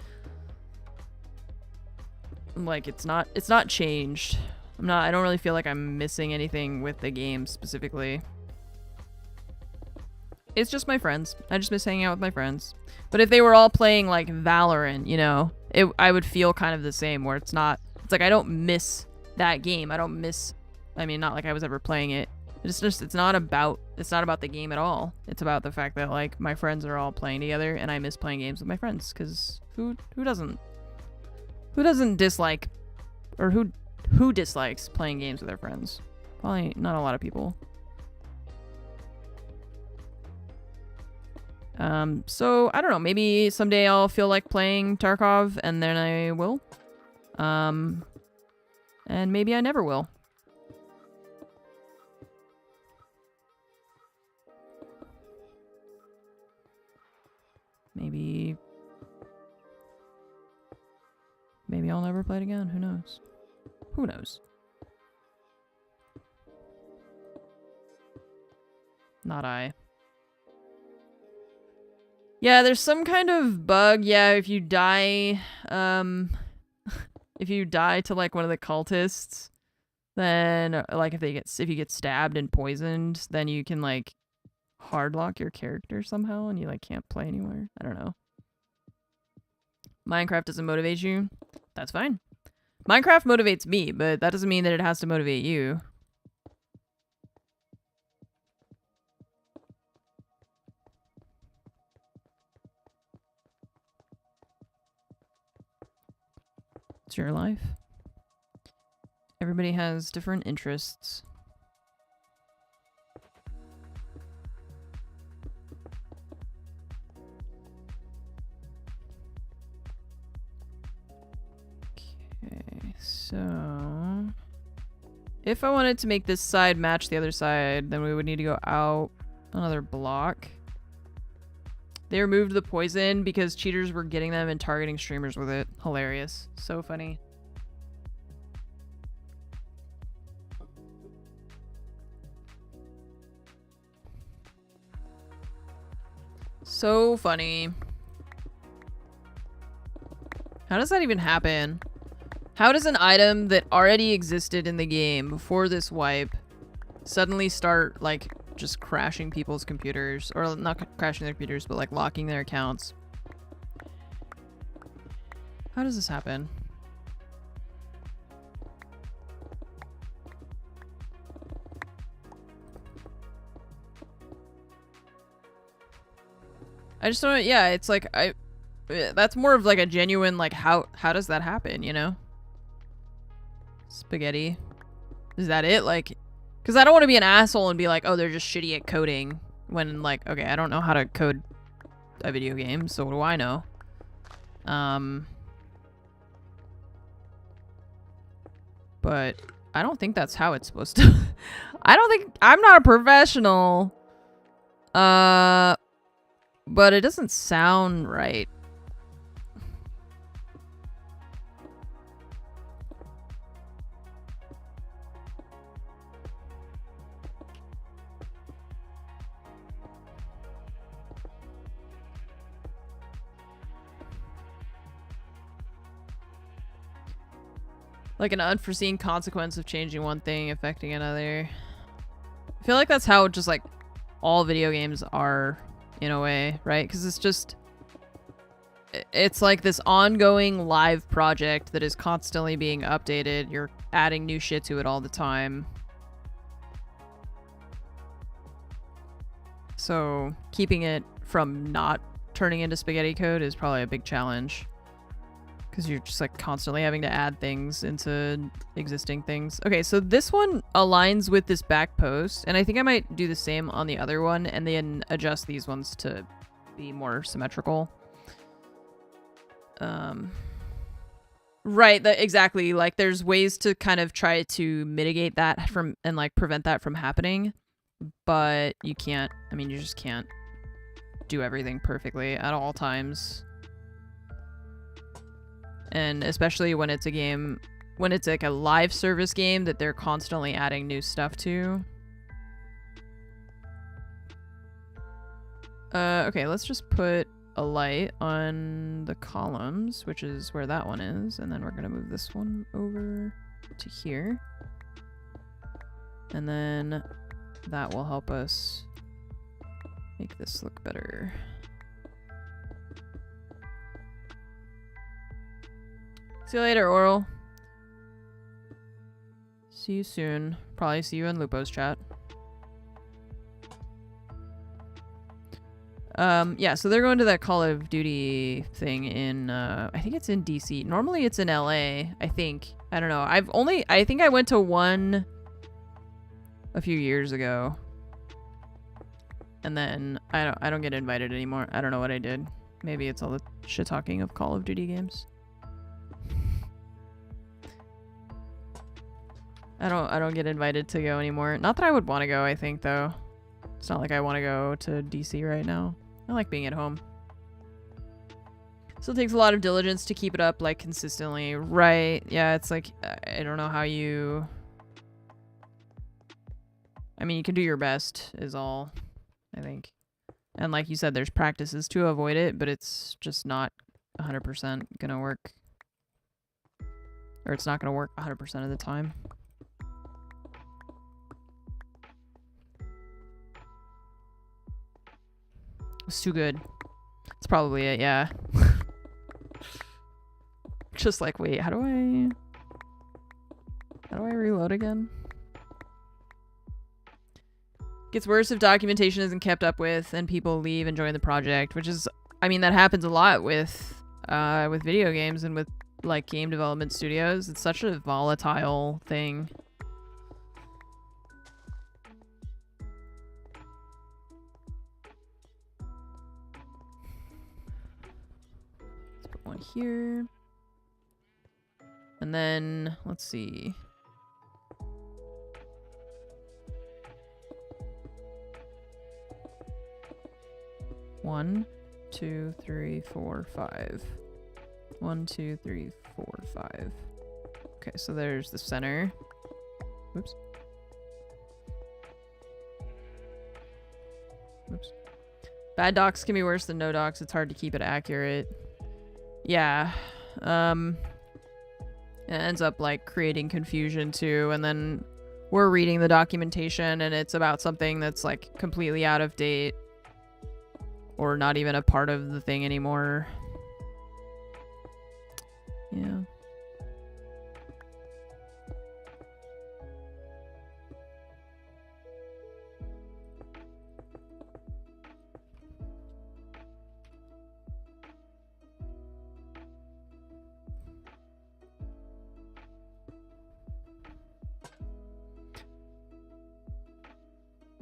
Like, it's not changed. I don't really feel like I'm missing anything with the game specifically. It's just my friends. I just miss hanging out with my friends. But if they were all playing, like, Valorant, you know, I would feel kind of the same, where it's like I don't miss that game. I don't miss, I mean, not like I was ever playing it. It's not about the game at all. It's about the fact that, like, my friends are all playing together and I miss playing games with my friends, because who doesn't dislike, or who dislikes playing games with their friends? Probably not a lot of people. So I don't know, maybe someday I'll feel like playing Tarkov and then I will. And maybe I never will. Maybe I'll never play it again. Who knows? Who knows? Not I. Yeah, there's some kind of bug. Yeah, if you die, if you die to, like, one of the cultists, then, like, if you get stabbed and poisoned, then you can, like, hard lock your character somehow and you, like, can't play anymore. I don't know. Minecraft doesn't motivate you? That's fine. Minecraft motivates me, but that doesn't mean that it has to motivate you. It's your life. Everybody has different interests. Okay, so if I wanted to make this side match the other side, then we would need to go out another block. They removed the poison because cheaters were getting them and targeting streamers with it. Hilarious. So funny. So funny. How does that even happen? How does an item that already existed in the game before this wipe suddenly start, like, just crashing people's computers? Or not crashing their computers, but, like, locking their accounts? How does this happen? I just don't, yeah, it's like, that's more of like a genuine, like, how does that happen, you know? Spaghetti. Is that it? Like, because I don't want to be an asshole and be like, oh, they're just shitty at coding, when, like, okay, I don't know how to code a video game, so what do I know? But I don't think that's how it's supposed to. I'm not a professional. But it doesn't sound right. Like an unforeseen consequence of changing one thing affecting another. I feel like that's how just, like, all video games are, in a way, right? Because it's like this ongoing live project that is constantly being updated. You're adding new shit to it all the time. So keeping it from not turning into spaghetti code is probably a big challenge. Because you're just, like, constantly having to add things into existing things. Okay, so this one aligns with this back post, and I think I might do the same on the other one and then adjust these ones to be more symmetrical. Right, exactly. Like there's ways to kind of try to mitigate that from and like prevent that from happening, but you can't. I mean, you just can't do everything perfectly at all times. And especially when it's a game, when it's like a live service game that they're constantly adding new stuff to. Okay, let's just put a light on the columns, which is where that one is, and then we're gonna move this one over to here. And then that will help us make this look better. See you later, Oral. See you soon. Probably see you in Lupo's chat. Yeah, so they're going to that Call of Duty thing in, I think it's in DC. Normally it's in LA, I think. I don't know. I think I went to one a few years ago. And then I don't get invited anymore. I don't know what I did. Maybe it's all the shit talking of Call of Duty games. I don't get invited to go anymore. Not that I would want to go, I think, though. It's not like I want to go to DC right now. I like being at home. Still takes a lot of diligence to keep it up, like, consistently. Right. Yeah, it's like, I don't know how you... I mean, you can do your best, is all, I think. And like you said, there's practices to avoid it, but it's just not 100% gonna work. Or it's not gonna work 100% of the time. It's too good. That's probably it, yeah. Just like, wait, how do I reload again? Gets worse if documentation isn't kept up with and people leave and join the project, which is, I mean, that happens a lot with video games and with like game development studios. It's such a volatile thing. One here. And then, let's see. One, two, three, four, five. 1, 2, 3, 4, 5. Okay, so there's the center. Oops. Oops. Bad docs can be worse than no docs. It's hard to keep it accurate. Yeah. It ends up like creating confusion too, and then we're reading the documentation and it's about something that's like completely out of date or not even a part of the thing anymore. Yeah.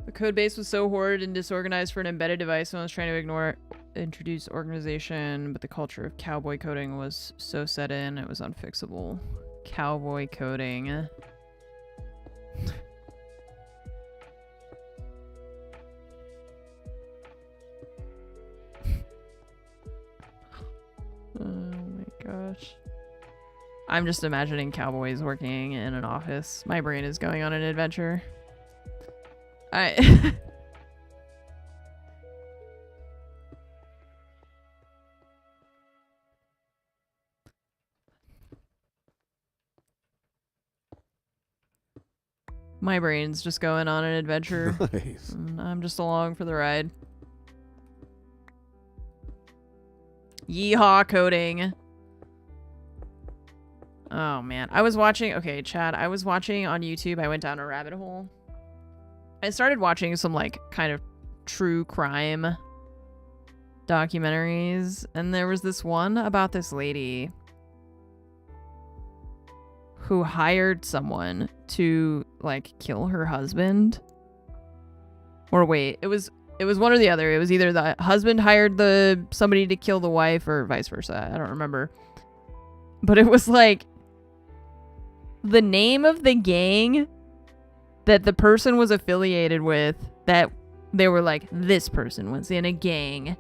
The code base was so horrid and disorganized for an embedded device when I was trying to introduce organization, but the culture of cowboy coding was so set in, it was unfixable. Cowboy coding. Oh my gosh. I'm just imagining cowboys working in an office. My brain is going on an adventure. My brain's just going on an adventure. Nice. And I'm just along for the ride. Yeehaw coding. Oh man. I was watching, okay, Chad, I was watching on YouTube. I went down a rabbit hole. I started watching some like kind of true crime documentaries, and there was this one about this lady who hired someone to like kill her husband. Or wait, it was one or the other. It was either the husband hired somebody to kill the wife or vice versa. I don't remember. but it was like the name of the gang that the person was affiliated with, that they were like, this person was in a gang.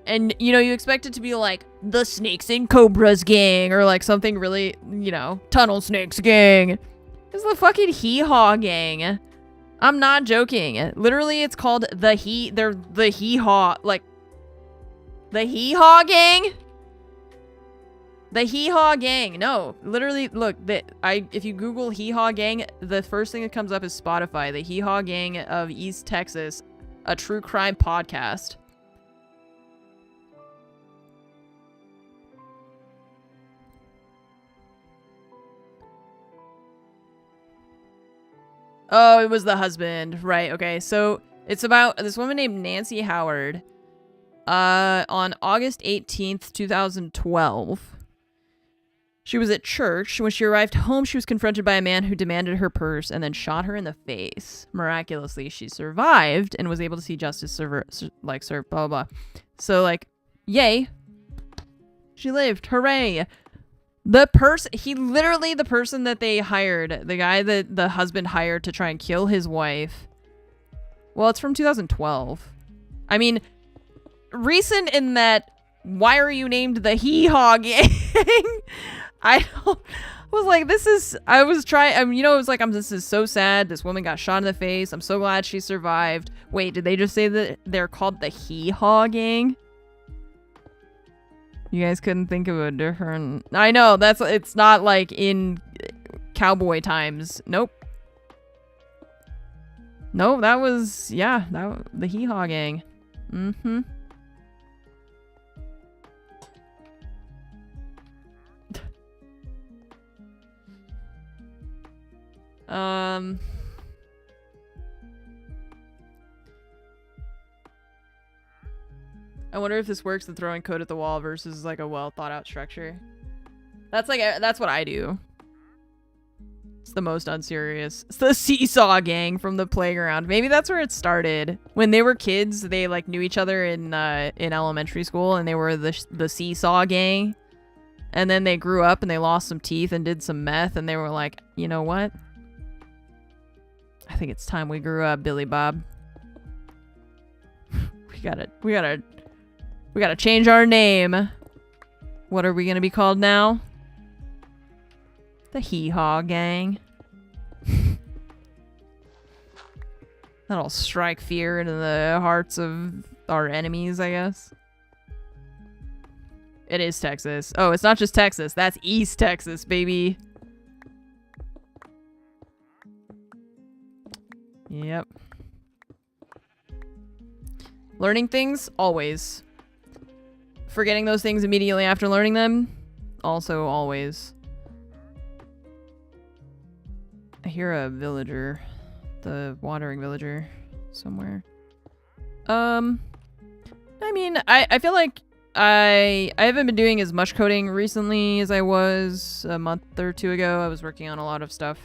And, you know, you expect it to be like the Snakes and Cobras gang or like something really, you know, Tunnel Snakes gang. It's the fucking Hee Haw gang. I'm not joking. Literally, it's called they're the Hee Haw, like the Hee Haw gang. The Hee Haw gang. No, literally, look, if you Google Hee Haw gang, the first thing that comes up is Spotify. The Hee Haw gang of East Texas, a true crime podcast. Oh, it was the husband. Right, okay. So it's about this woman named Nancy Howard. On August 18th, 2012. She was at church. When she arrived home, she was confronted by a man who demanded her purse and then shot her in the face. Miraculously, she survived and was able to see justice served, blah, blah, blah. So, like, yay. She lived. Hooray. The person that they hired, the guy that the husband hired to try and kill his wife. Well, it's from 2012. I mean, recent in that, why are you named the Hee Haw gang? This is so sad. This woman got shot in the face. I'm so glad she survived. Wait, did they just say that they're called the Hee Haw gang? You guys couldn't think of a different... I know, it's not like in cowboy times. Nope. No, that was, the Hee Haw gang. Mm-hmm. I wonder if this works, the throwing code at the wall versus like a well thought out structure. That's what I do. It's the most unserious. It's the Seesaw gang from the playground. Maybe that's where it started. When they were kids, they like knew each other in elementary school, and they were the Seesaw gang. And then they grew up and they lost some teeth and did some meth, and they were like, you know what? I think it's time we grew up, Billy Bob. We gotta change our name. What are we gonna be called now? The Hee Haw gang. That'll strike fear into the hearts of our enemies, I guess. It is Texas. Oh, it's not just Texas. That's East Texas, baby. Yep. Learning things? Always. Forgetting those things immediately after learning them? Also always. I hear a villager. The wandering villager. Somewhere. I mean, I feel like I haven't been doing as much coding recently as I was a month or two ago. I was working on a lot of stuff.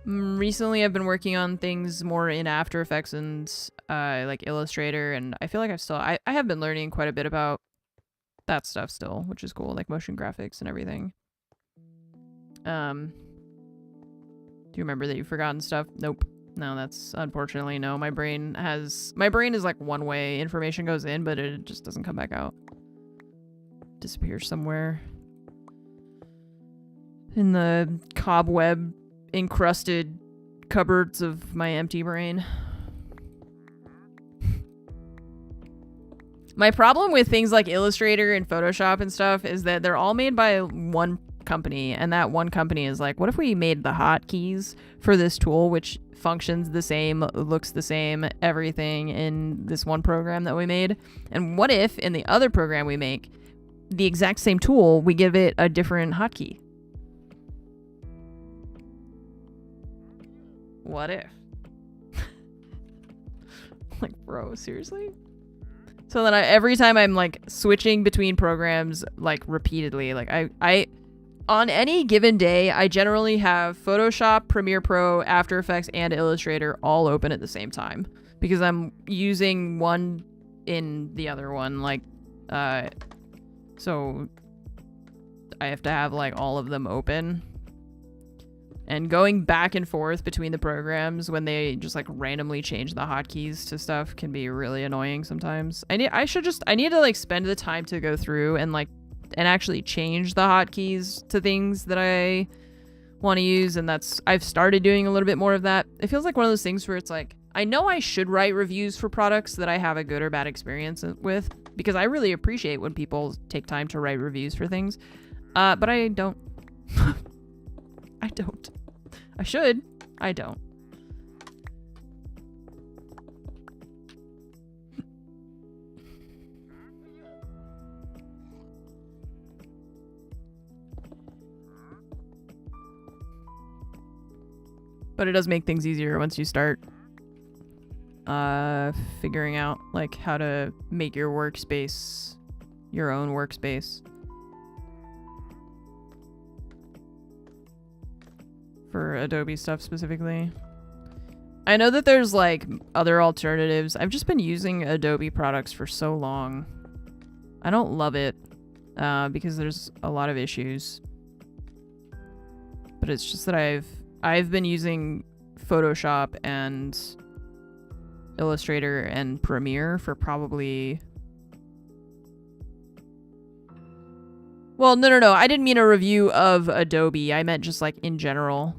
Recently I've been working on things more in After Effects and like Illustrator, and I feel like I have been learning quite a bit about that stuff still, which is cool, like motion graphics and everything. Do you remember that you've forgotten stuff? Nope. No, that's unfortunately no. My brain is like one way. Information goes in, but it just doesn't come back out. Disappears somewhere in the cobweb encrusted cupboards of my empty brain. My problem with things like Illustrator and Photoshop and stuff is that they're all made by one company, and that one company is like, what if we made the hotkeys for this tool, which functions the same, looks the same, everything in this one program that we made? And what if in the other program we make the exact same tool, we give it a different hotkey? What if? Like, bro, seriously? So then every time I'm like switching between programs like repeatedly, like I on any given day, I generally have Photoshop, Premiere Pro, After Effects, and Illustrator all open at the same time because I'm using one in the other one. Like, so I have to have like all of them open. And going back and forth between the programs when they just like randomly change the hotkeys to stuff can be really annoying sometimes. I need to like spend the time to go through and actually change the hotkeys to things that I want to use, and I've started doing a little bit more of that. It feels like one of those things where it's like, I know I should write reviews for products that I have a good or bad experience with, because I really appreciate when people take time to write reviews for things. But I don't. I don't. I should. I don't. But it does make things easier once you start figuring out like how to make your workspace your own workspace for Adobe stuff specifically. I know that there's like other alternatives. I've just been using Adobe products for so long. I don't love it because there's a lot of issues. But it's just that I've been using Photoshop and Illustrator and Premiere for probably... Well, no. I didn't mean a review of Adobe. I meant just like in general.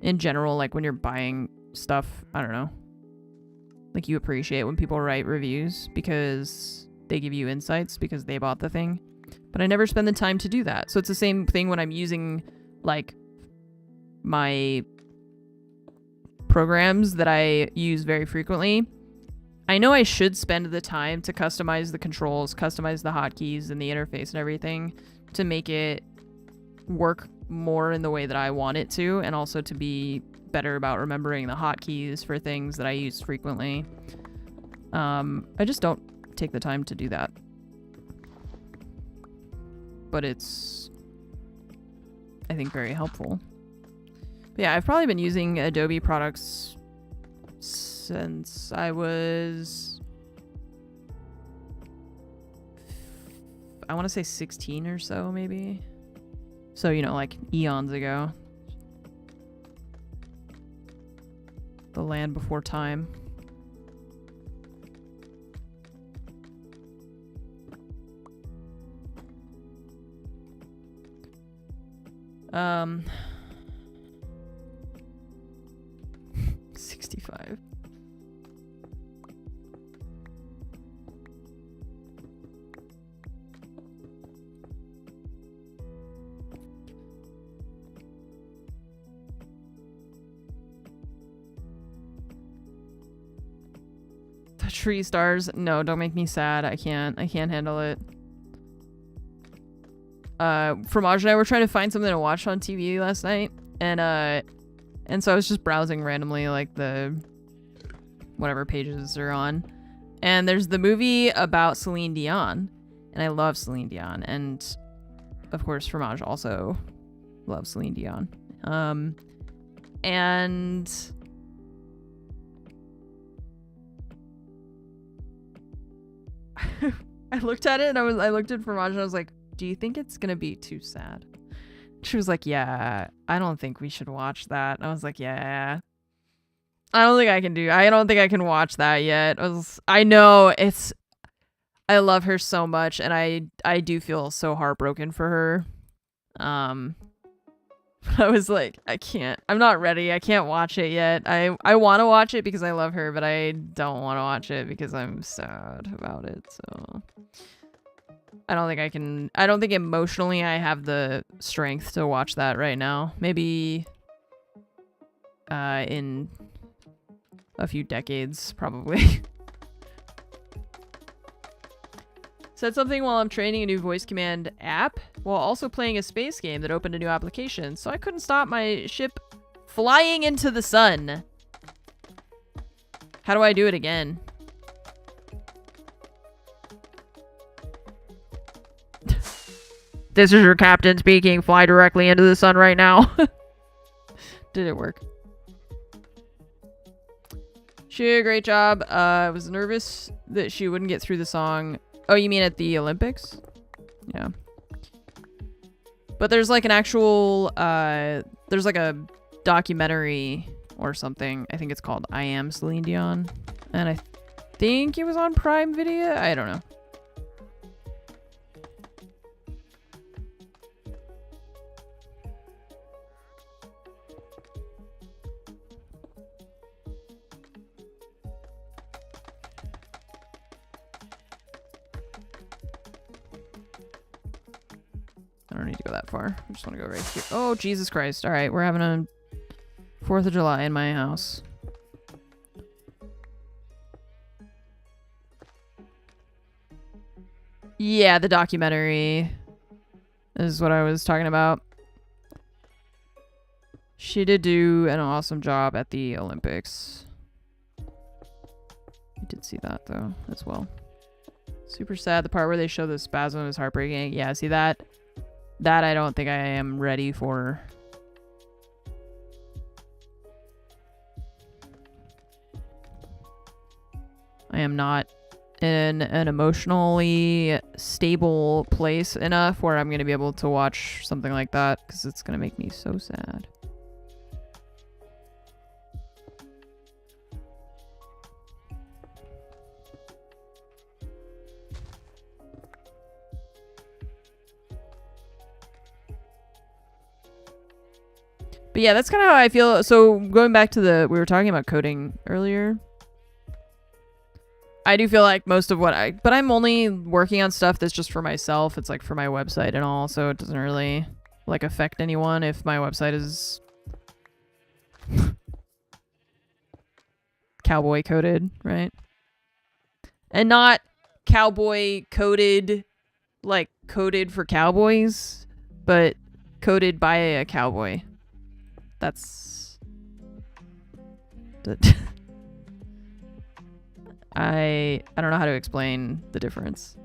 In general, like when you're buying stuff, I don't know. Like you appreciate when people write reviews because they give you insights because they bought the thing. But I never spend the time to do that. So it's the same thing when I'm using like my programs that I use very frequently. I know I should spend the time to customize the controls, customize the hotkeys and the interface and everything to make it work more in the way that I want it to, and also to be better about remembering the hotkeys for things that I use frequently. I just don't take the time to do that. But it's, I think, very helpful. But yeah, I've probably been using Adobe products since I was, I want to say 16 or so, maybe. So, you know, like eons ago. The land before time. Um... 65. The tree stars. No, don't make me sad. I can't handle it. Fromage and I were trying to find something to watch on TV last night, and so I was just browsing randomly, like the whatever pages are on. And there's the movie about Celine Dion. And I love Celine Dion. And of course, Fromage also loves Celine Dion. And I looked at it and I looked at Fromage and I was like, do you think it's gonna be too sad? She was like, yeah, I don't think we should watch that. And I was like, yeah, I don't think I can watch that yet. I know I love her so much, and I do feel so heartbroken for her. I was like, I'm not ready. I can't watch it yet. I want to watch it because I love her, but I don't want to watch it because I'm sad about it. So I don't think emotionally I have the strength to watch that right now. Maybe in a few decades, probably. Said something while I'm training a new voice command app while also playing a space game that opened a new application, so I couldn't stop my ship flying into the sun. How do I do it again? This is your captain speaking. Fly directly into the sun right now. Did it work? She did a great job. I was nervous that she wouldn't get through the song. Oh, you mean at the Olympics? Yeah. But there's like an actual, there's like a documentary or something. I think it's called I Am Celine Dion. And I think it was on Prime Video. I don't know. I don't need to go that far. I just want to go right here. Oh, Jesus Christ. All right, we're having a 4th of July in my house. Yeah, the documentary is what I was talking about. She did do an awesome job at the Olympics. I did see that, though, as well. Super sad. The part where they show the spasm is heartbreaking. Yeah, see that? That I don't think I am ready for. I am not in an emotionally stable place enough where I'm going to be able to watch something like that because it's going to make me so sad. But yeah, that's kind of how I feel. So going back to we were talking about coding earlier. I do feel like most of but I'm only working on stuff that's just for myself. It's like for my website and all, so it doesn't really like affect anyone if my website is cowboy coded, right? And not cowboy coded, like coded for cowboys, but coded by a cowboy. That's I don't know how to explain the difference.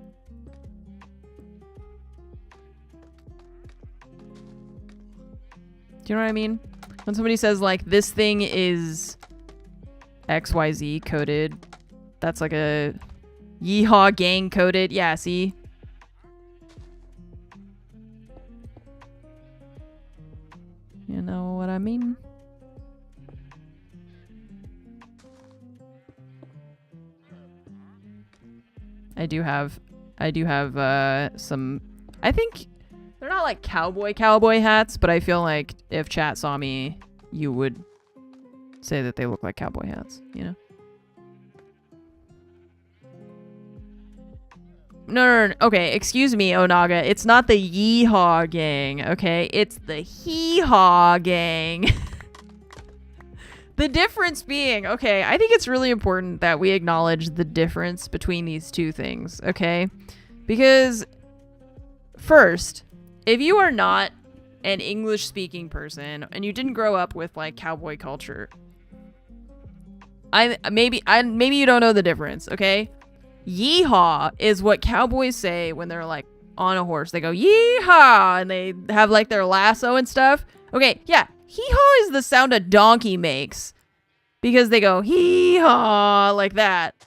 Do you know what I mean? When somebody says like this thing is XYZ coded, that's like a yeehaw gang coded. Yeah, see? You know what I mean? I do have some, I think they're not like cowboy hats, but I feel like if chat saw me, you would say that they look like cowboy hats, you know? No. Okay, excuse me, Onaga. It's not the Yeehaw Gang, okay? It's the Hee-Haw Gang. The difference being, okay, I think it's really important that we acknowledge the difference between these two things, okay? Because, first, if you are not an English-speaking person and you didn't grow up with, like, cowboy culture, maybe you don't know the difference, okay? Yeehaw is what cowboys say when they're, like, on a horse. They go, yeehaw, and they have, like, their lasso and stuff. Okay, yeah. Hee-haw is the sound a donkey makes because they go hee-haw like that.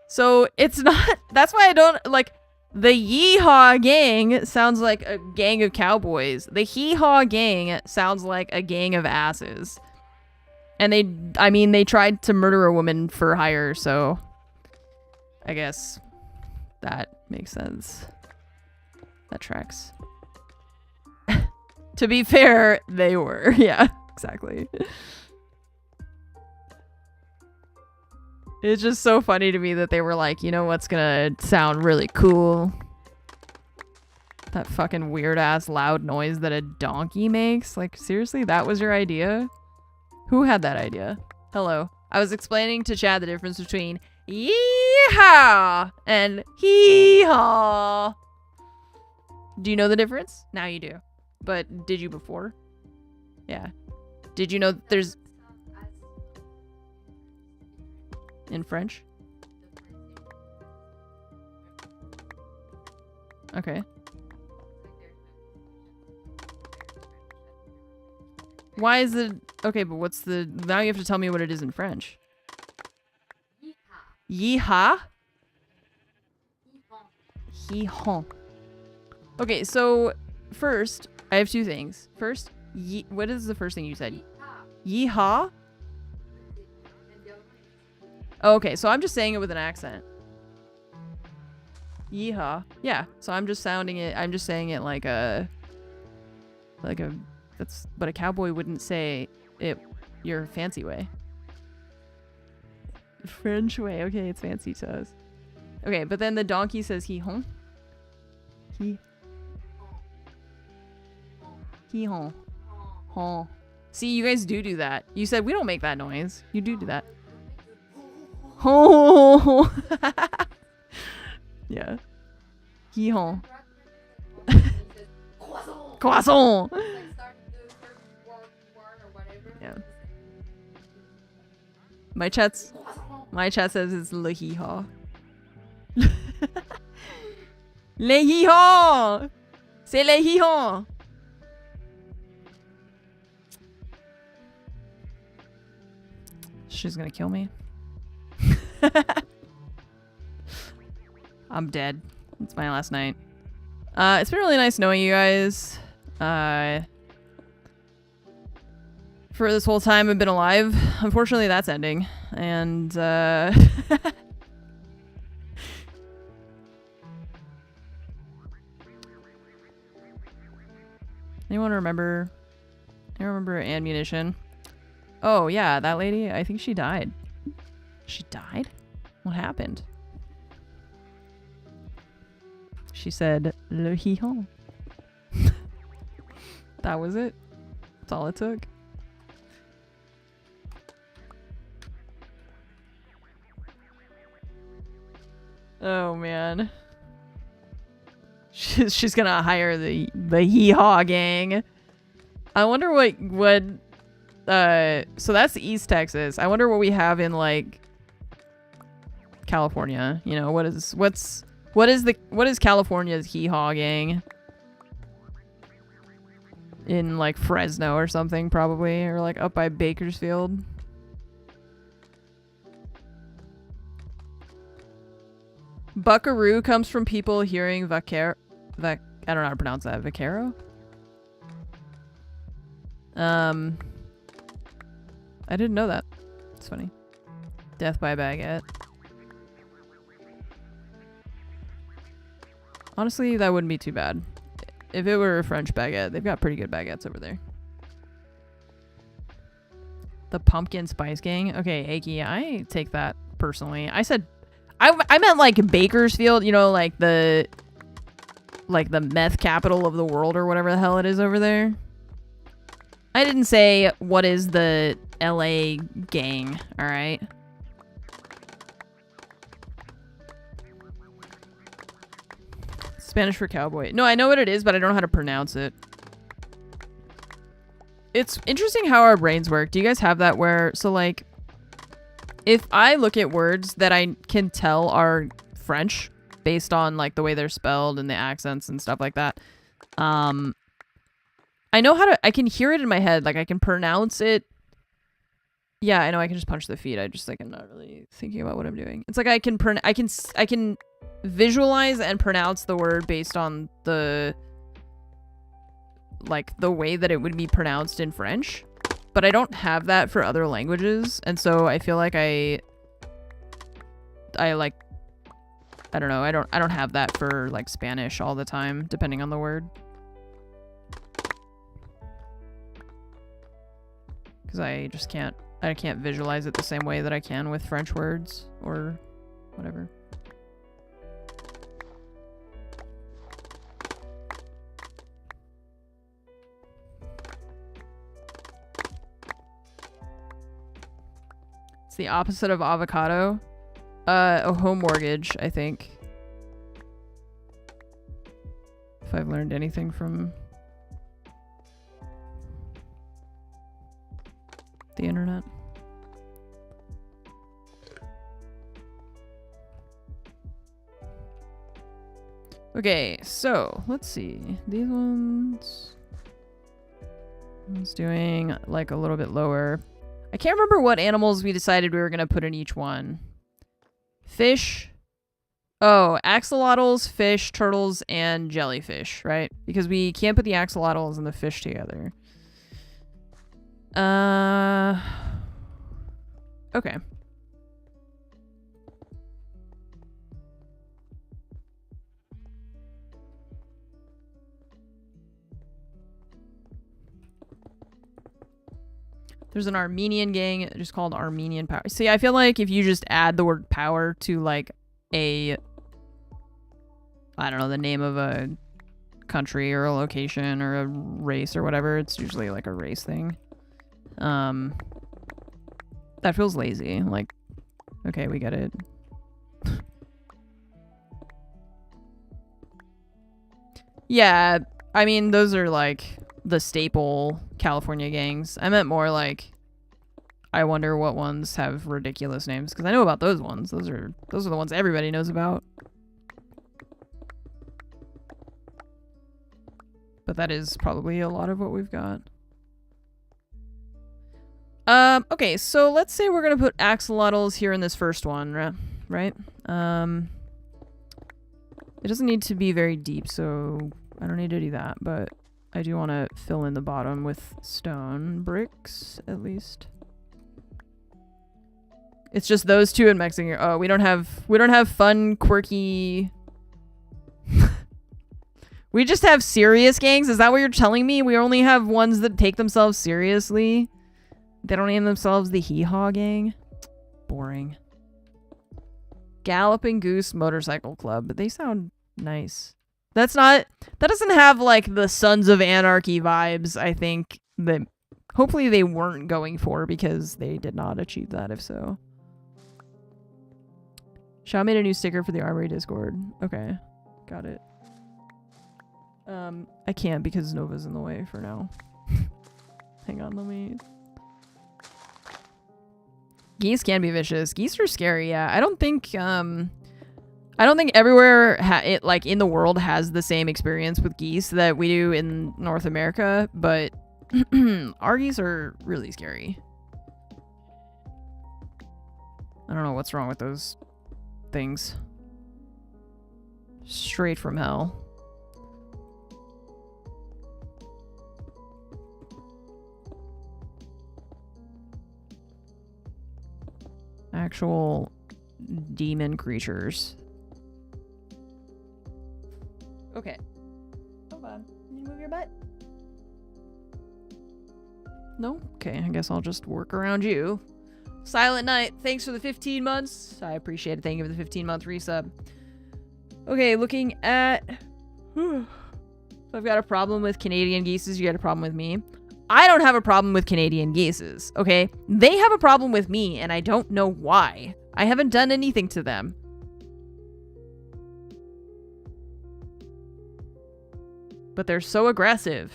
So it's not, that's why I don't, like, the Yeehaw Gang sounds like a gang of cowboys. The Hee-haw Gang sounds like a gang of asses. And they tried to murder a woman for hire, so I guess that makes sense. That tracks. To be fair, they were. Yeah, exactly. It's just so funny to me that they were like, you know what's gonna sound really cool? That fucking weird ass loud noise that a donkey makes. Like, seriously, that was your idea? Who had that idea? Hello. I was explaining to Chad the difference between yeehaw and hee-haw. Do you know the difference? Now you do. But did you before? Yeah. Did you know there's... In French? Okay. Why is it... Okay, but what's the... Now you have to tell me what it is in French. Yeehaw? Hee-haw. Okay, so... First, I have two things. First, what is the first thing you said? Yeehaw? Oh, okay, so I'm just saying it with an accent. Yeehaw. Yeah, so I'm just saying it like a that's but a cowboy wouldn't say it your fancy way. French way. Okay, it's fancy to us. Okay, but then the donkey says he hon. He hon. Hon. See, you guys do that. You said we don't make that noise. You do that. Oh. Yeah. He hon. Croissant. Yeah. My chat says it's le hee haw. Le hee haw. C'est le hee haw. She's gonna kill me. I'm dead. It's my last night. It's been really nice knowing you guys. For this whole time I've been alive. Unfortunately, that's ending. And, anyone remember? I remember Munition. Oh, yeah, that lady. I think she died. She died? What happened? She said, le hee haw. That was it. That's all it took. Oh, man. She's gonna hire the hee haw gang. I wonder what so that's East Texas. I wonder what we have in like California. You know, what is California's hee haw gang? In like Fresno or something, probably, or like up by Bakersfield. Buckaroo comes from people hearing vaquero. I don't know how to pronounce that. Vaquero? I didn't know that. It's funny. Death by baguette. Honestly, that wouldn't be too bad. If it were a French baguette, they've got pretty good baguettes over there. The pumpkin spice gang. Okay, Aki, I take that personally. I said, I meant like Bakersfield, you know, like the meth capital of the world or whatever the hell it is over there. I didn't say what is the LA gang, all right? Spanish for cowboy. No, I know what it is, but I don't know how to pronounce it. It's interesting how our brains work. Do you guys have that where, so like, if I look at words that I can tell are French based on like the way they're spelled and the accents and stuff like that, I know how to, I can hear it in my head. Like I can pronounce it. Yeah, I know I can just punch the feet. I just like, I'm not really thinking about what I'm doing. It's like I can visualize and pronounce the word based on the way that it would be pronounced in French, but I don't have that for other languages, and so I feel like I like, I don't know, I don't have that for like Spanish all the time, depending on the word, because I can't visualize it the same way that I can with French words or whatever. It's the opposite of avocado. A home mortgage, I think. If I've learned anything from the internet. Okay, so let's see. These ones. It's doing like a little bit lower. I can't remember what animals we decided we were going to put in each one. Fish. Oh, axolotls, fish, turtles, and jellyfish, right? Because we can't put the axolotls and the fish together. Okay. There's an Armenian gang just called Armenian Power. See, I feel like if you just add the word power to like I don't know, the name of a country or a location or a race or whatever, it's usually like a race thing. That feels lazy. Like, okay, we get it. Yeah, I mean, those are like the staple California gangs. I meant more like, I wonder what ones have ridiculous names, because I know about those ones. Those are the ones everybody knows about. But that is probably a lot of what we've got. Okay, so let's say we're gonna put axolotls here in this first one, right? It doesn't need to be very deep, so I don't need to do that, but I do want to fill in the bottom with stone bricks, at least. It's just those two and Mexican. Oh, we don't have fun, quirky... We just have serious gangs? Is that what you're telling me? We only have ones that take themselves seriously? They don't name themselves the Hee Haw Gang? Boring. Galloping Goose Motorcycle Club, but they sound nice. That doesn't have like the Sons of Anarchy vibes, I think, that hopefully they weren't going for, because they did not achieve that if so. Shao made a new sticker for the Armory Discord. Okay, got it. I can't because Nova's in the way for now. Hang on, let me... Geese can be vicious. Geese are scary, yeah. I don't think everywhere like in the world has the same experience with geese that we do in North America, but our geese are really scary. I don't know what's wrong with those things. Straight from hell. Actual demon creatures. Okay. Hold on. Can you move your butt? No? Okay, I guess I'll just work around you. Silent Night, thanks for the 15 months. I appreciate it. Thank you for the 15-month resub. Okay, looking at... So I've got a problem with Canadian geeses. You got a problem with me. I don't have a problem with Canadian geeses, okay? They have a problem with me, and I don't know why. I haven't done anything to them. But they're so aggressive.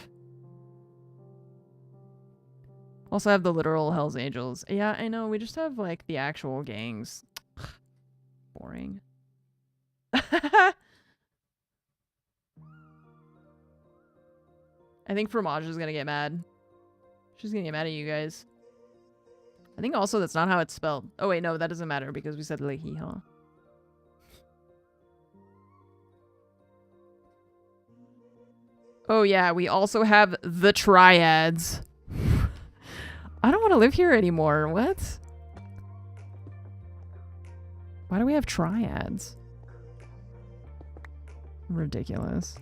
Also have the literal Hells Angels. Yeah, I know. We just have, like, the actual gangs. Boring. I think Fromage is gonna get mad. She's gonna get mad at you guys. I think also that's not how it's spelled. Oh wait, no, that doesn't matter because we said like hee-haw. Oh yeah, we also have the Triads. I don't want to live here anymore. What? Why do we have Triads? Ridiculous.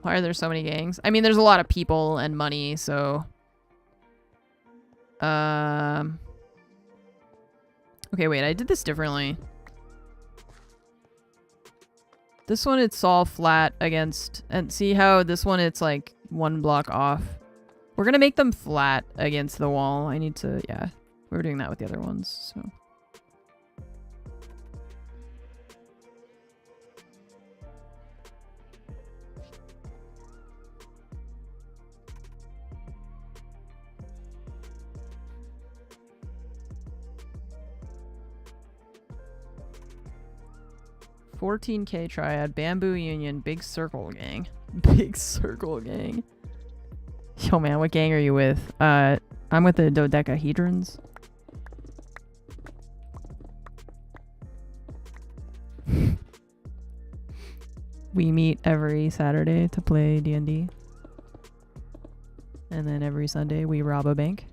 Why are there so many gangs? I mean, there's a lot of people and money, so... Okay, wait, I did this differently. This one, it's all flat against... And see how this one, it's like one block off? We're gonna make them flat against the wall. I need to... Yeah, we were doing that with the other ones, so... 14K triad, bamboo union, big circle gang. Big circle gang. Yo man, what gang are you with? I'm with the dodecahedrons. We meet every Saturday to play D&D. And then every Sunday we rob a bank.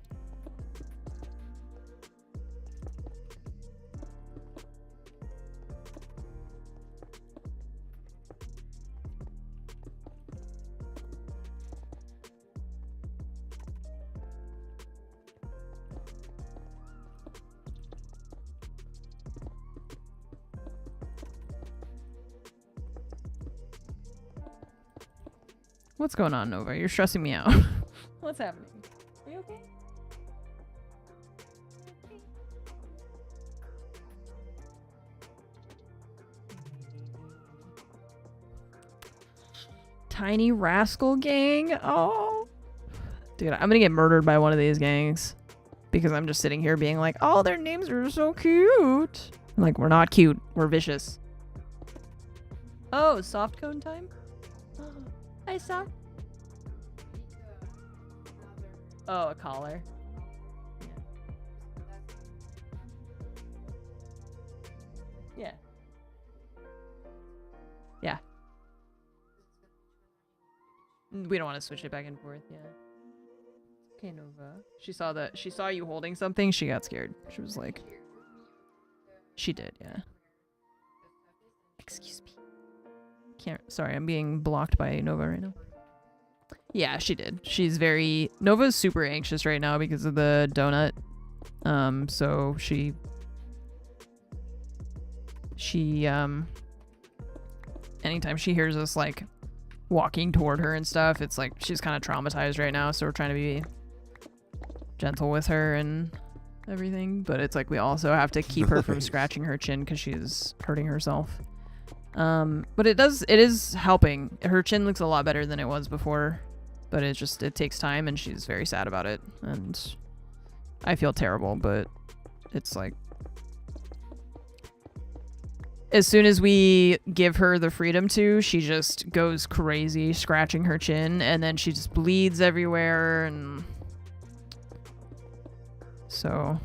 What's going on, Nova? You're stressing me out. What's happening? Are you okay? Tiny rascal gang. Oh, dude, I'm gonna get murdered by one of these gangs because I'm just sitting here being like, oh, their names are so cute. I'm like, we're not cute. We're vicious. Oh, soft cone time. I saw. Oh, a collar. Yeah. Yeah. We don't want to switch it back and forth, yeah. Okay, Nova. She saw you holding something, she got scared. She was like, she did, yeah. Excuse me. Sorry, I'm being blocked by Nova right now. Yeah, she did. Nova's super anxious right now because of the donut. So she anytime she hears us like walking toward her and stuff, it's like she's kind of traumatized right now, so we're trying to be gentle with her and everything, but it's like we also have to keep her from scratching her chin because she's hurting herself. But it is helping. Her chin looks a lot better than it was before, but it takes time and she's very sad about it, and I feel terrible, but it's like as soon as we give her the freedom to, she just goes crazy scratching her chin, and then she just bleeds everywhere, and so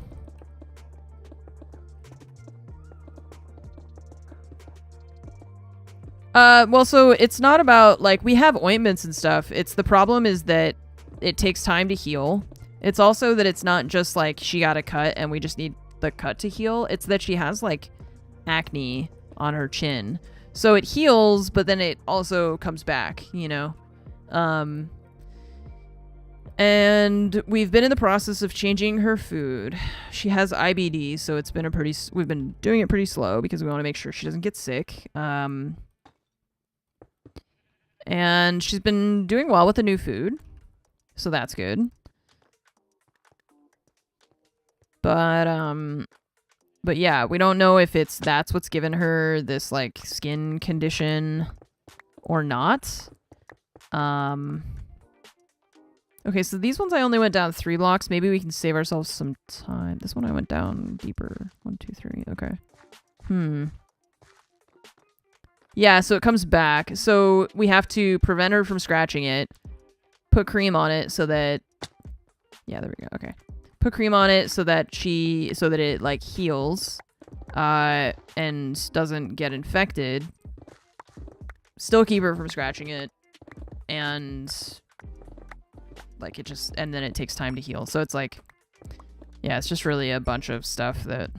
well, so it's not about, like, we have ointments and stuff. The problem is that it takes time to heal. It's also that it's not just, like, she got a cut and we just need the cut to heal. It's that she has, like, acne on her chin. So it heals, but then it also comes back, you know? And we've been in the process of changing her food. She has IBD, so we've been doing it pretty slow because we want to make sure she doesn't get sick. And she's been doing well with the new food, so that's good. But yeah, we don't know if that's what's given her this, like, skin condition or not. Okay, so these ones I only went down 3 blocks. Maybe we can save ourselves some time. This one I went down deeper. 1, 2, 3. Okay. Yeah, so it comes back. So we have to prevent her from scratching it. Put cream on it so that... Yeah, there we go. Okay. Put cream on it so that it, like, heals. And doesn't get infected. Still keep her from scratching it. And... like, and then it takes time to heal. So it's like... Yeah, it's just really a bunch of stuff that...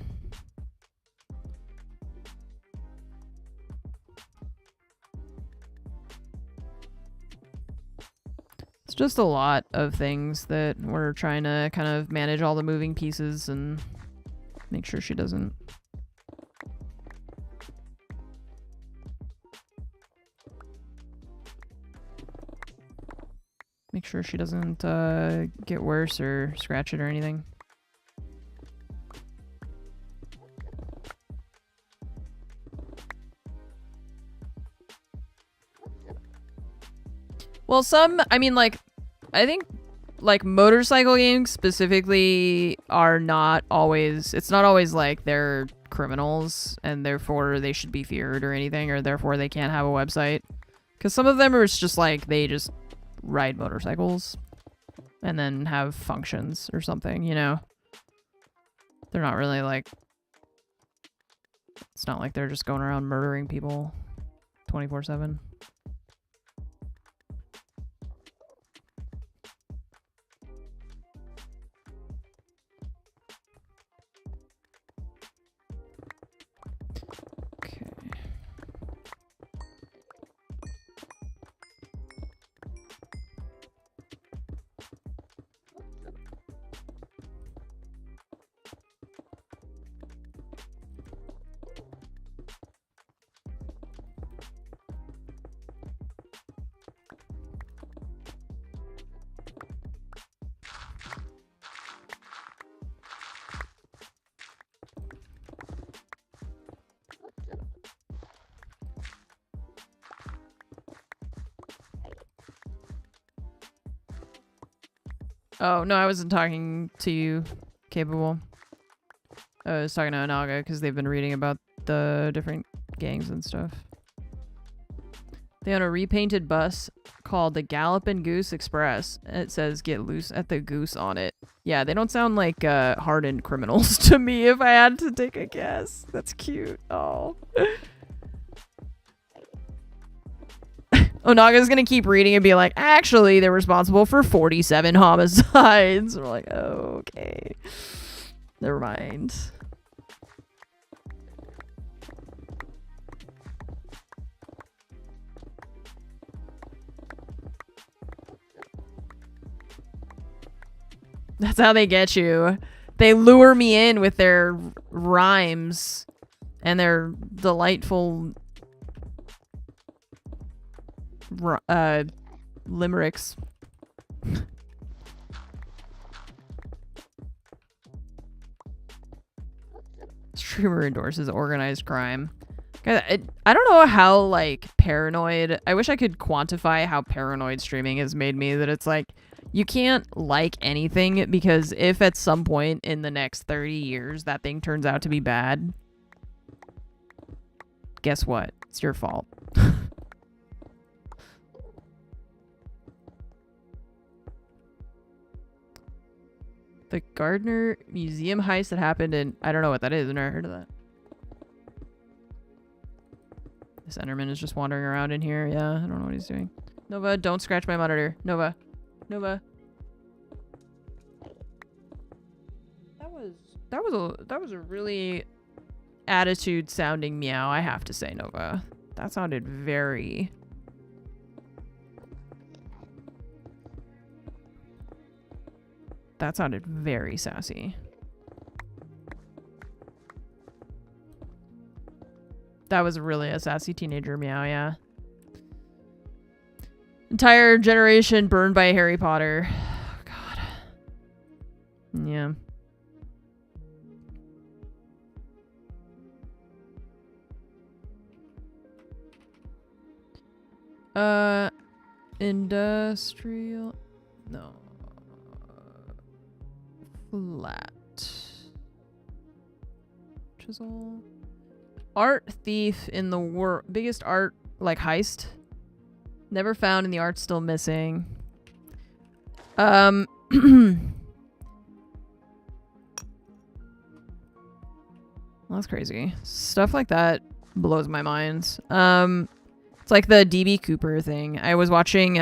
It's just a lot of things that we're trying to kind of manage all the moving pieces and make sure she doesn't... Make sure she doesn't get worse or scratch it or anything. Well, I mean, like, I think, like, motorcycle games specifically are not always, it's not always, like, they're criminals and therefore they should be feared or anything, or therefore they can't have a website. Because some of them are just like they just ride motorcycles and then have functions or something, you know? They're not really like... It's not like they're just going around murdering people 24/7. Okay. Oh, no, I wasn't talking to you, Capable. I was talking to Anaga because they've been reading about the different gangs and stuff. They own a repainted bus called the Gallopin' Goose Express. It says "Get loose at the goose" on it. Yeah, they don't sound like hardened criminals to me if I had to take a guess. That's cute. Oh. Onaga's gonna keep reading and be like, actually, they're responsible for 47 homicides. We're like, oh, okay. Never mind. That's how they get you. They lure me in with their rhymes and their delightful limericks. Streamer endorses organized crime. I don't know how, like, paranoid... I wish I could quantify how paranoid streaming has made me, that it's like, you can't like anything because if at some point in the next 30 years that thing turns out to be bad, guess what? It's your fault. The Gardner Museum heist that happened in... I don't know what that is. I've never heard of that. This Enderman is just wandering around in here. Yeah, I don't know what he's doing. Nova, don't scratch my monitor. Nova. Nova. That was a really attitude sounding meow, I have to say, Nova. That sounded very... That sounded very sassy. That was really a sassy teenager meow, yeah. Entire generation burned by Harry Potter. Oh, God. Yeah. Industrial... No. Flat. Chisel. Art thief in the world. Biggest art, like, heist. Never found and the art's still missing. That's crazy. Stuff like that blows my mind. It's like the DB Cooper thing. I was watching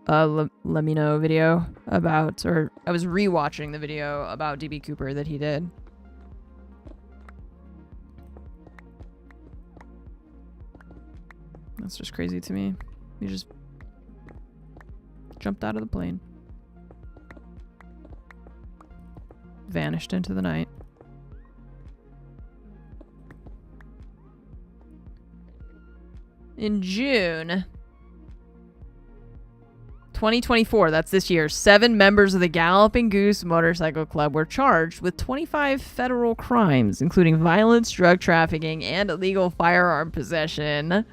let me know video about, or I was rewatching the video about DB Cooper that he did. That's just crazy to me. He just jumped out of the plane. Vanished into the night. In June 2024, that's this year, 7 members of the Galloping Goose Motorcycle Club were charged with 25 federal crimes, including violence, drug trafficking, and illegal firearm possession.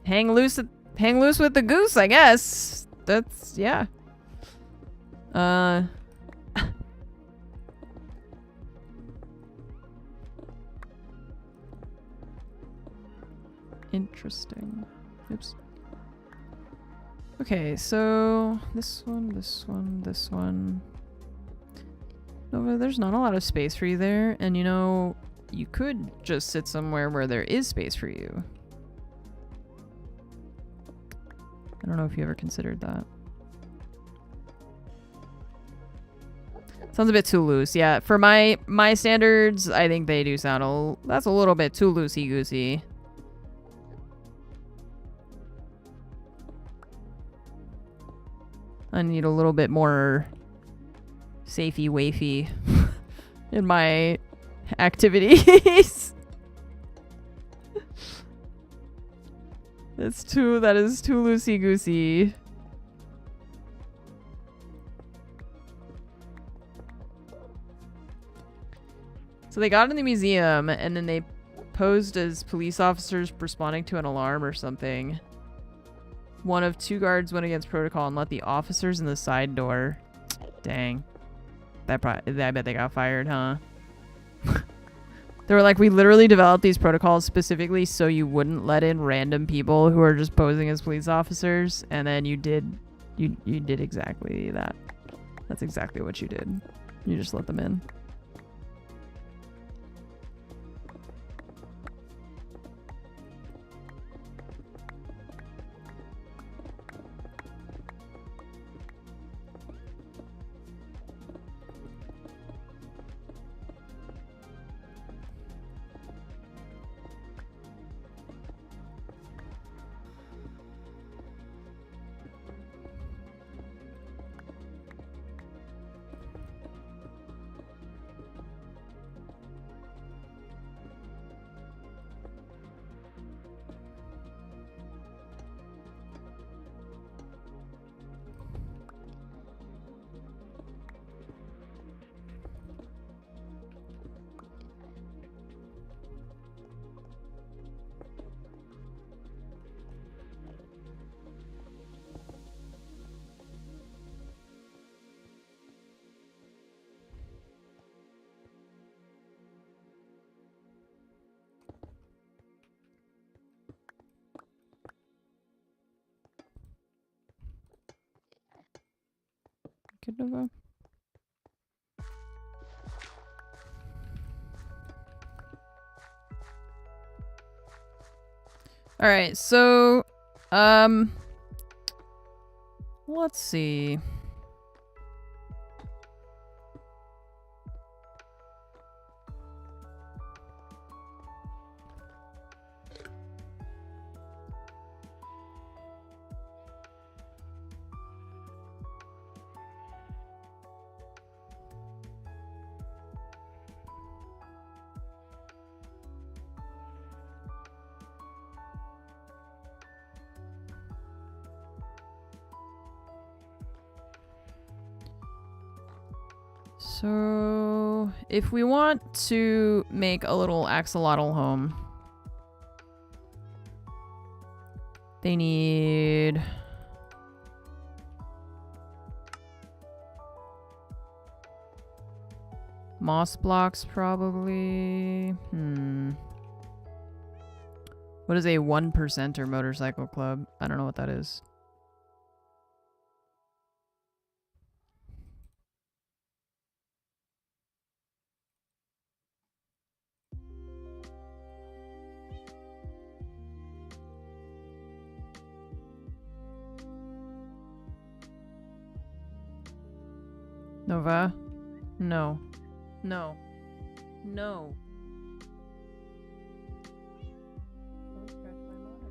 hang loose with the goose, I guess. That's yeah. Interesting. Oops. Okay, so this one, this one, this one. Nova, there's not a lot of space for you there, and you know, you could just sit somewhere where there is space for you. I don't know if you ever considered that. Sounds a bit too loose. Yeah, for my standards, I think they do sound that's a little bit too loosey-goosey. I need a little bit more safety wafy in my activities. That is too loosey goosey. So they got in the museum and then they posed as police officers responding to an alarm or something. One of 2 guards went against protocol and let the officers in the side door. Dang. I bet they got fired, huh? They were like, we literally developed these protocols specifically so you wouldn't let in random people who are just posing as police officers, and then you did exactly that. That's exactly what you did. You just let them in. Good Nova. All right, so let's see. So, if we want to make a little axolotl home, they need moss blocks, probably. What is a 1%er motorcycle club? I don't know what that is. Nova? No. No. No. Don't scratch my monitor.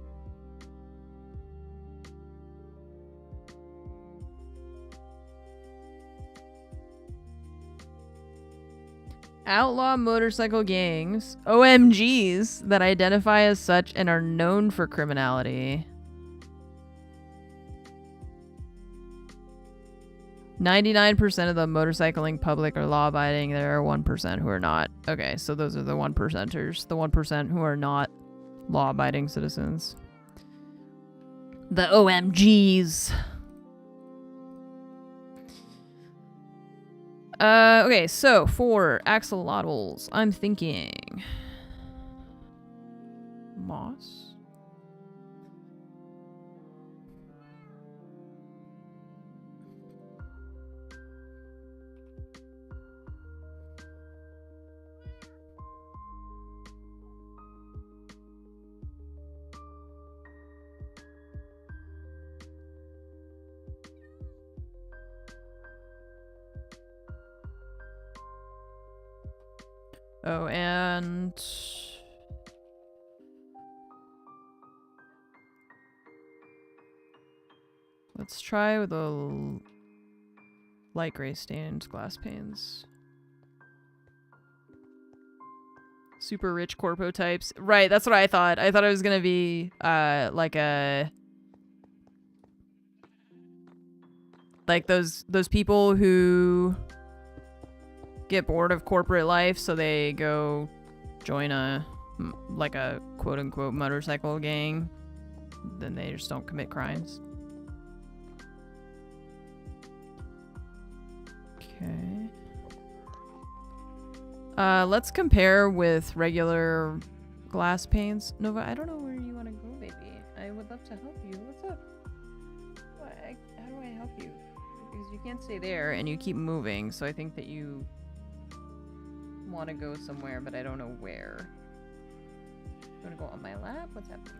Outlaw motorcycle gangs, OMGs, that identify as such and are known for criminality. 99% of the motorcycling public are law-abiding. There are 1% who are not. Okay, so those are the 1%ers. The 1% who are not law-abiding citizens. The OMGs. Okay, so for axolotls, I'm thinking moss. Oh, and let's try with the light gray stained glass panes. Super rich corpo types. Right, that's what I thought. I thought it was gonna be like those people who get bored of corporate life, so they go join a quote unquote motorcycle gang. Then they just don't commit crimes. Okay. Let's compare with regular glass panes. Nova, I don't know where you want to go, baby. I would love to help you. What's up? How do I help you? Because you can't stay there and you keep moving, so I think that you want to go somewhere, but I don't know where. You want to go on my lap? What's happening?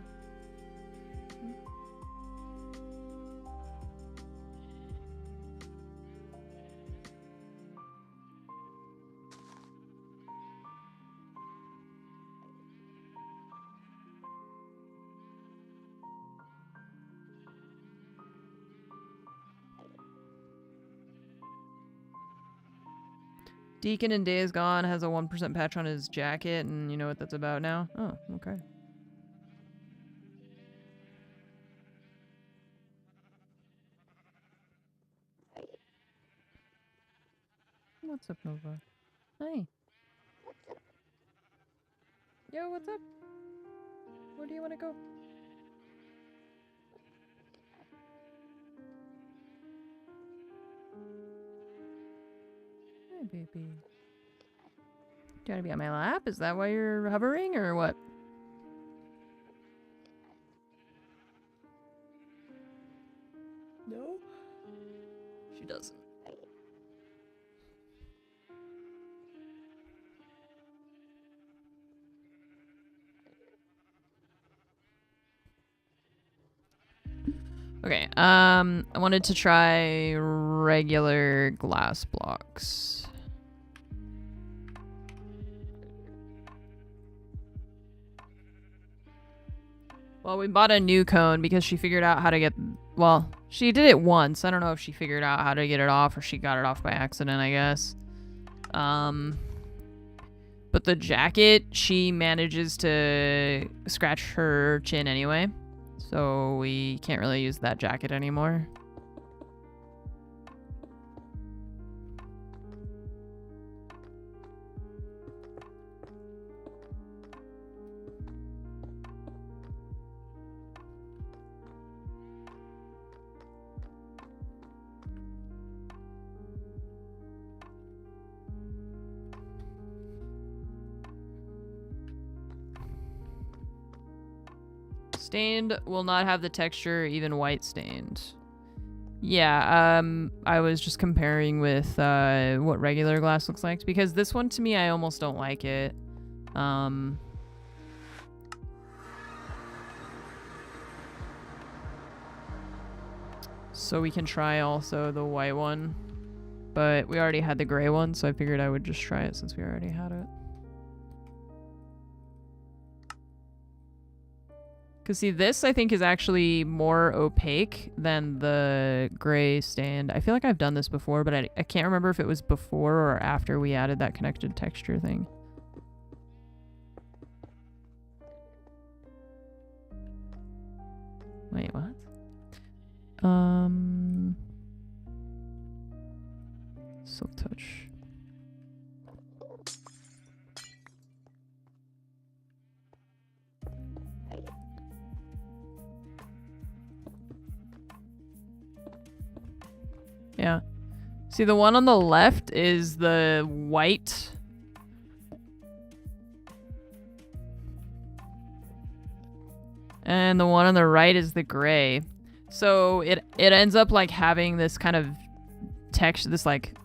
Deacon in Days Gone has a 1% patch on his jacket, and you know what that's about now? Oh, okay. What's up, Nova? Hi. Yo, what's up? Where do you want to go? Hi, baby. Do you want to be on my lap? Is that why you're hovering, or what? No? She doesn't. Okay, I wanted to try regular glass blocks. Well, we bought a new cone because she figured out how to get... Well, she did it once. I don't know if she figured out how to get it off or she got it off by accident, I guess. But the jacket, she manages to scratch her chin anyway. So we can't really use that jacket anymore. Stained will not have the texture, even white stained. Yeah, I was just comparing with what regular glass looks like, because this one to me, I almost don't like it. So we can try also the white one, but we already had the gray one, so I figured I would just try it since we already had it. Because see, this I think is actually more opaque than the gray stained. I feel like I've done this before, but I can't remember if it was before or after we added that connected texture thing. Wait, what? Silk touch. Yeah. See, the one on the left is the white. And the one on the right is the gray. So it ends up like having this kind of texture, this like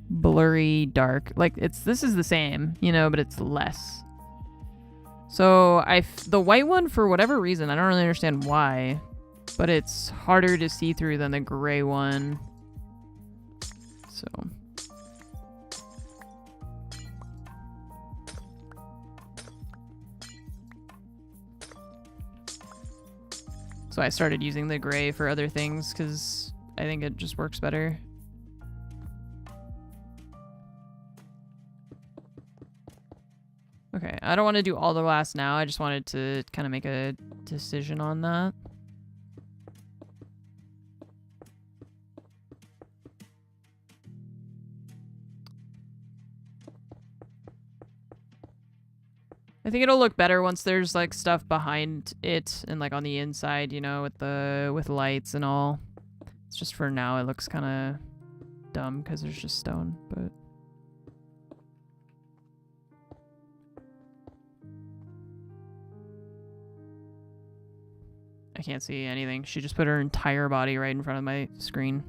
blurry dark. Like this is the same, you know, but it's less. So the white one, for whatever reason, I don't really understand why, but it's harder to see through than the gray one. So I started using the gray for other things because I think it just works better. Okay, I don't want to do all the glass now. I just wanted to kind of make a decision on that. I think it'll look better once there's like stuff behind it and like on the inside, you know, with lights and all. It's just for now it looks kind of dumb because there's just stone, but I can't see anything. She just put her entire body right in front of my screen.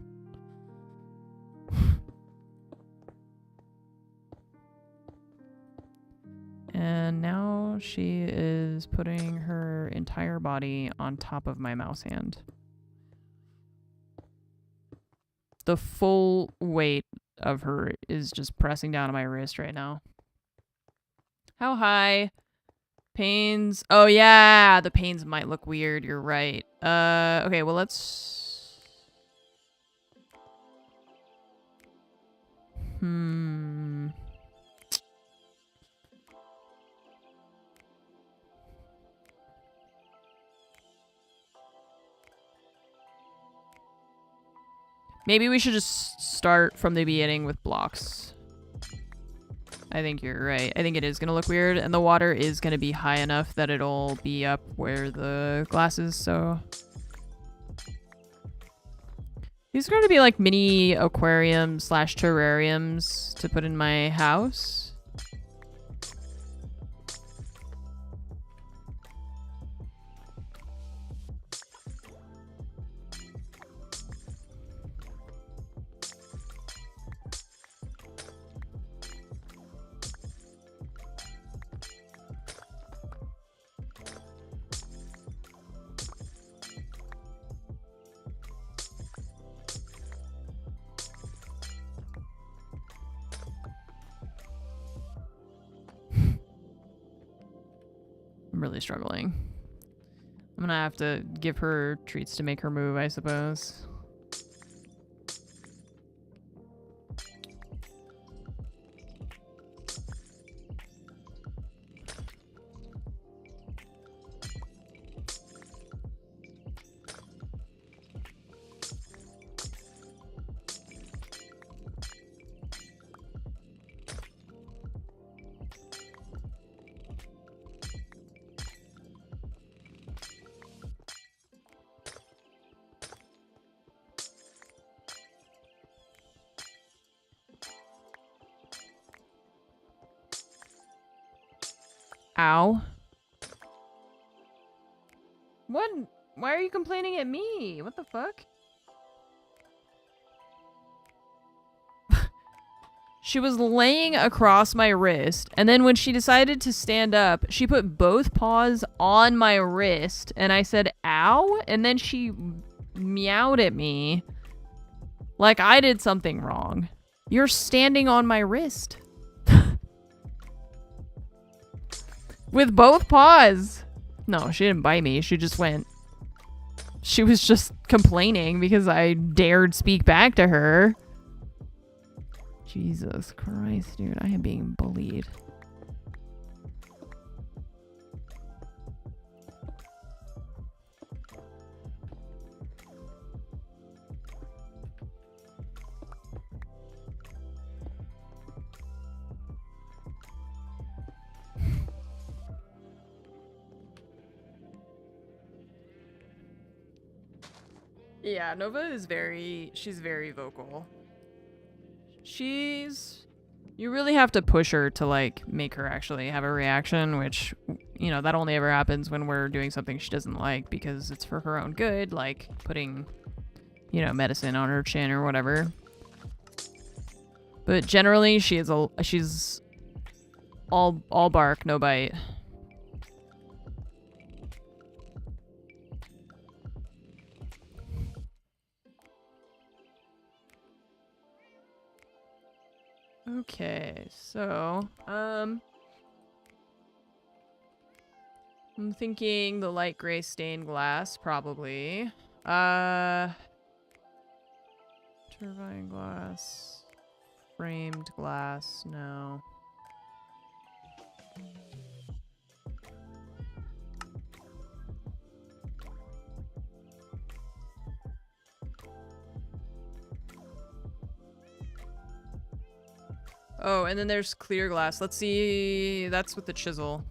And now she is putting her entire body on top of my mouse hand. The full weight of her is just pressing down on my wrist right now. How high? Panes. Oh yeah, the panes might look weird. You're right. Okay, well let's... Maybe we should just start from the beginning with blocks. I think you're right. I think it is going to look weird, and the water is going to be high enough that it'll be up where the glass is, so... These are going to be like mini aquarium / terrariums to put in my house. I'm really struggling. I'm gonna have to give her treats to make her move, I suppose. Ow. What? Why are you complaining at me? What the fuck? She was laying across my wrist, and then when she decided to stand up, she put both paws on my wrist, and I said, ow? And then she meowed at me like I did something wrong. You're standing on my wrist. With both paws. No, she didn't bite me. She just went. She was just complaining because I dared speak back to her. Jesus Christ, dude. I am being bullied. Yeah, Nova is she's very vocal. You really have to push her to, like, make her actually have a reaction, which, you know, that only ever happens when we're doing something she doesn't like because it's for her own good, like putting, you know, medicine on her chin or whatever. But generally, she's all bark, no bite. Okay, so, I'm thinking the light gray stained glass, probably. Turbine glass. Framed glass, no. Oh, and then there's clear glass. Let's see. That's with the chisel.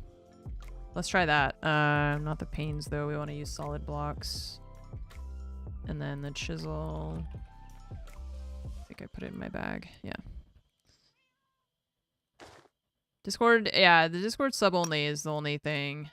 Let's try that. Not the panes, though. We want to use solid blocks. And then the chisel. I think I put it in my bag. Yeah. Discord, yeah, the Discord sub only is the only thing.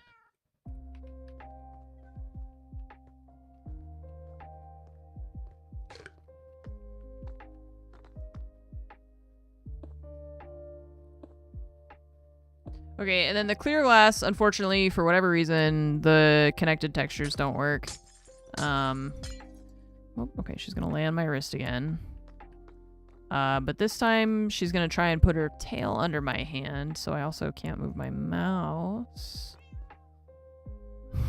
Okay, and then the clear glass, unfortunately, for whatever reason, the connected textures don't work. Oh, okay, she's gonna lay on my wrist again. But this time, she's gonna try and put her tail under my hand, so I also can't move my mouse. I'm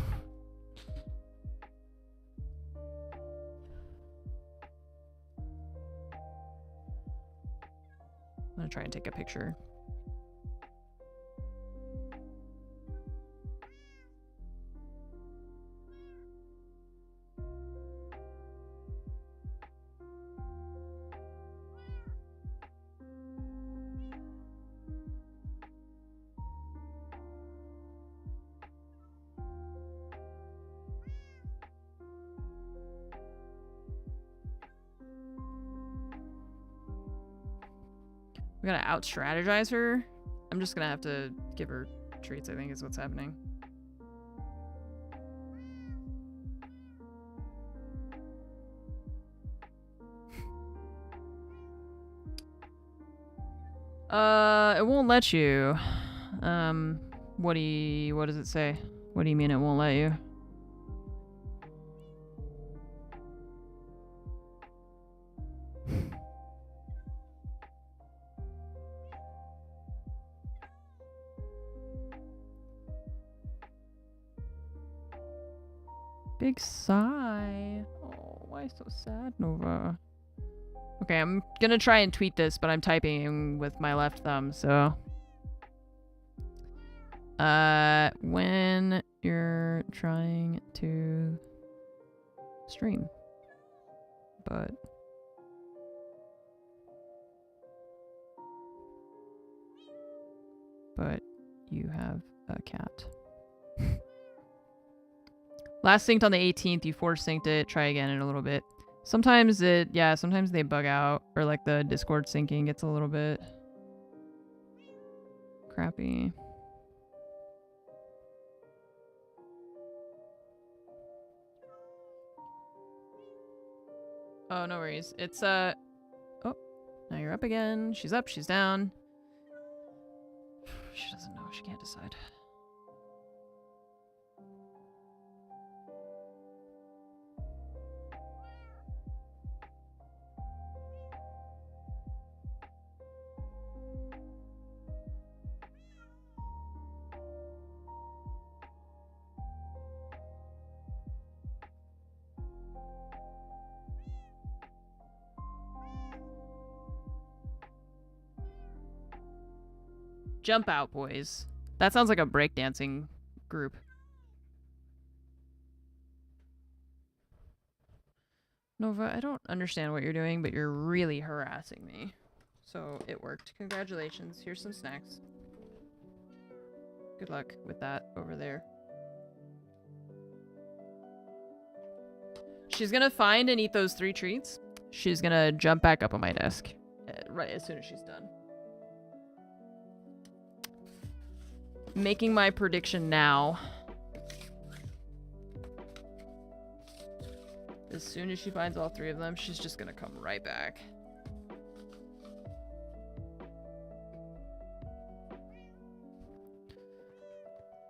gonna try and take a picture. We gotta out-strategize her. I'm just gonna have to give her treats, I think is what's happening. It won't let you. What does it say? What do you mean it won't let you? Big sigh. Oh, why so sad, Nova? Okay, I'm gonna try and tweet this, but I'm typing with my left thumb, so. When you're trying to stream. But you have a cat. Last synced on the 18th, you force synced it. Try again in a little bit. Sometimes sometimes they bug out, or like the Discord syncing gets a little bit crappy. Oh, no worries. It's, oh, now you're up again. She's up, she's down. She doesn't know, she can't decide. Jump out, boys. That sounds like a breakdancing group. Nova, I don't understand what you're doing, but you're really harassing me. So it worked. Congratulations. Here's some snacks. Good luck with that over there. she's gonna find and eat those 3 treats. She's gonna jump back up on my desk right as soon as she's done. Making my prediction now. As soon as she finds all 3 of them, she's just gonna come right back.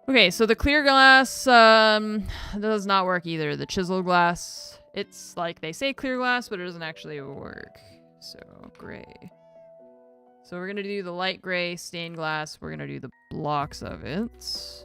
Okay, so the clear glass does not work either. The chiseled glass, it's like they say clear glass, but it doesn't actually work. So gray. So we're gonna do the light gray stained glass. We're gonna do the blocks of it.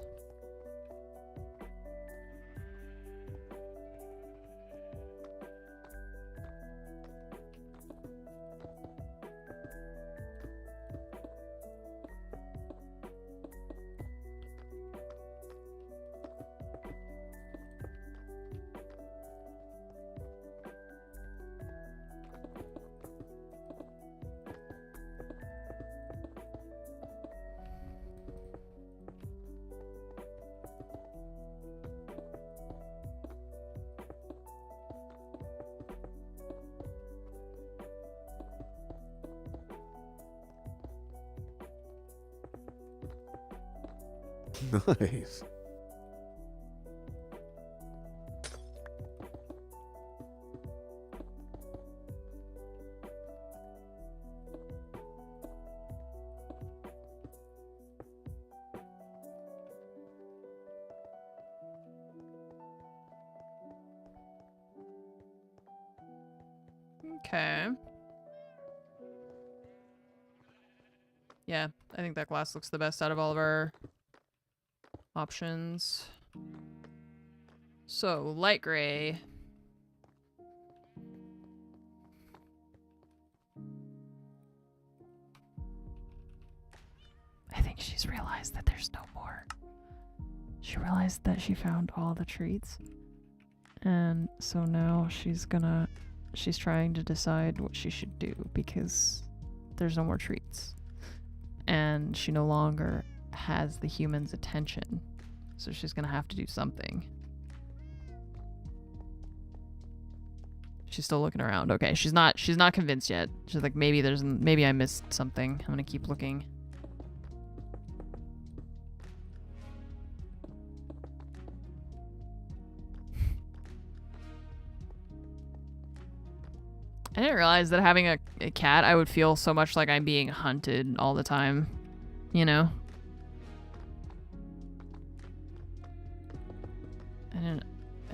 Nice. Okay. Yeah, I think that glass looks the best out of all of our options. So, light gray. I think she's realized that there's no more. She realized that she found all the treats. And so now she's trying to decide what she should do because there's no more treats. And she no longer has the human's attention. So she's gonna have to do something. She's still looking around. Okay, she's not convinced yet. She's like, maybe I missed something. I'm gonna keep looking. I didn't realize that having a cat, I would feel so much like I'm being hunted all the time. You know? I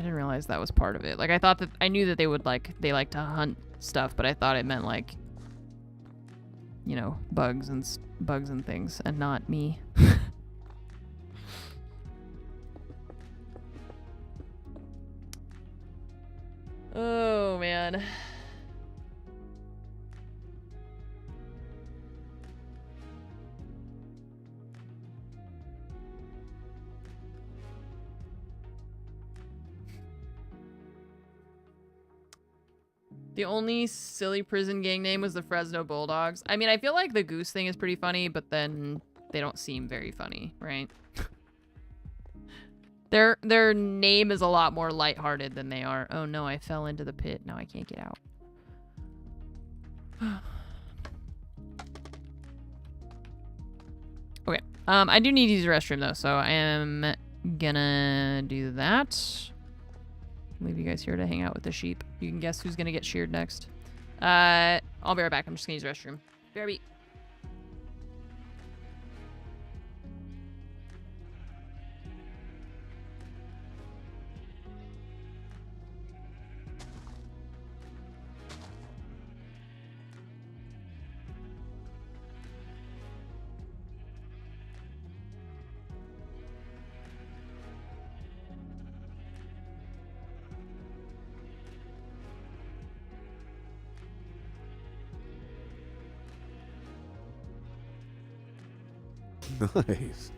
didn't realize that was part of it. Like, I knew that they like to hunt stuff, but I thought it meant like, you know, bugs and things, and not me. Oh, man. The only silly prison gang name was the Fresno Bulldogs. I mean, I feel like the goose thing is pretty funny, but then they don't seem very funny, right? Their name is a lot more lighthearted than they are. Oh no, I fell into the pit. Now I can't get out. Okay. I do need to use the restroom though, so I am gonna do that. Leave you guys here to hang out with the sheep. You can guess who's gonna get sheared next. I'll be right back. I'm just gonna use the restroom. BRB. Nice.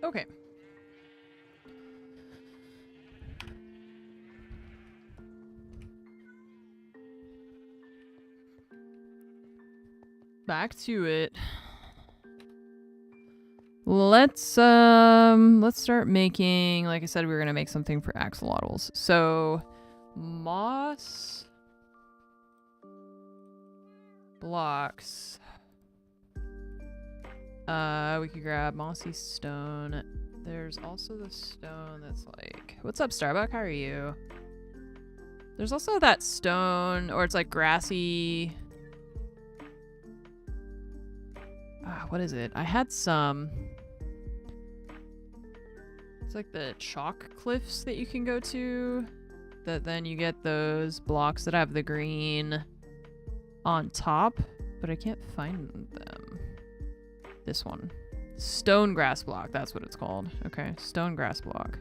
Okay. Back to it. Let's start making, like I said, we were gonna make something for axolotls. So moss blocks. We could grab mossy stone. There's also the stone that's like, what's up, Starbuck? How are you? There's also that stone, or it's like grassy. What is it? I had some. It's like the chalk cliffs that you can go to. That then you get those blocks that have the green on top, but I can't find them. This one. Stone grass block, that's what it's called. Okay, stone grass block.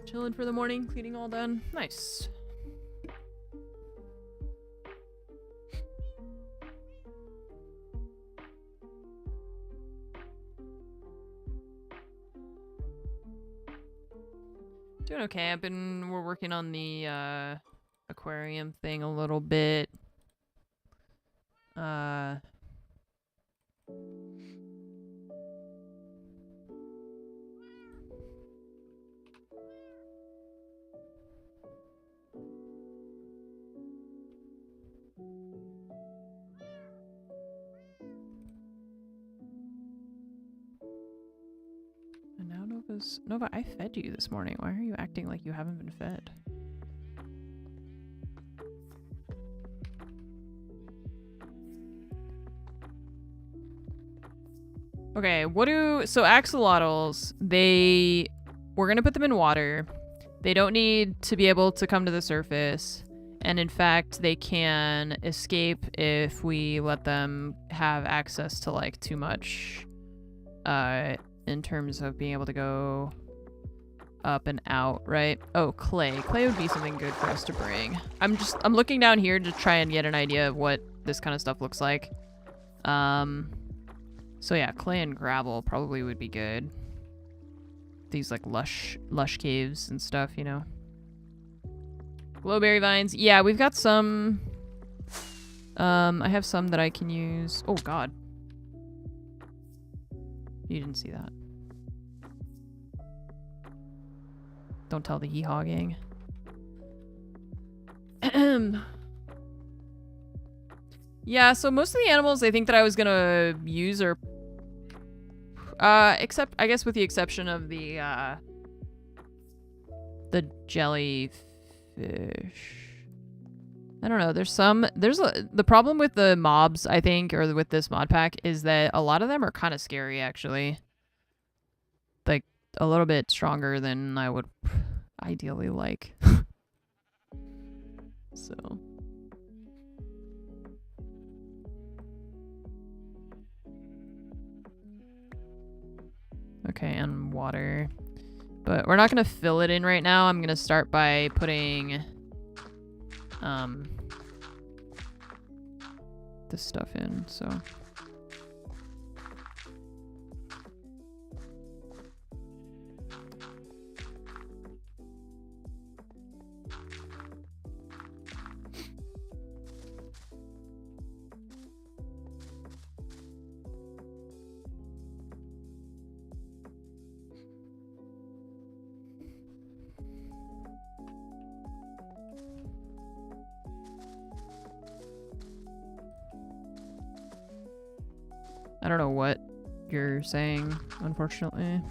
Chilling for the morning, cleaning all done. Nice. Doing okay. We're working on the aquarium thing a little bit. And now Nova, I fed you this morning. Why are you acting like you haven't been fed? Okay, so axolotls, we're gonna put them in water. They don't need to be able to come to the surface. And in fact, they can escape if we let them have access to like too much, in terms of being able to go up and out, right? Oh, clay. Clay would be something good for us to bring. I'm looking down here to try and get an idea of what this kind of stuff looks like. So yeah, clay and gravel probably would be good. These like lush caves and stuff, you know. Glowberry vines. Yeah, we've got some. I have some that I can use. Oh god. You didn't see that. Don't tell the hee-haw gang. Yeah, so most of the animals I think that I was gonna use are except I guess with the exception of the jellyfish. I don't know, the problem with the mobs, I think, or with this mod pack is that a lot of them are kind of scary actually. Like a little bit stronger than I would ideally like. So okay, and water. But we're not going to fill it in right now. I'm going to start by putting this stuff in, so. I don't know what you're saying, unfortunately.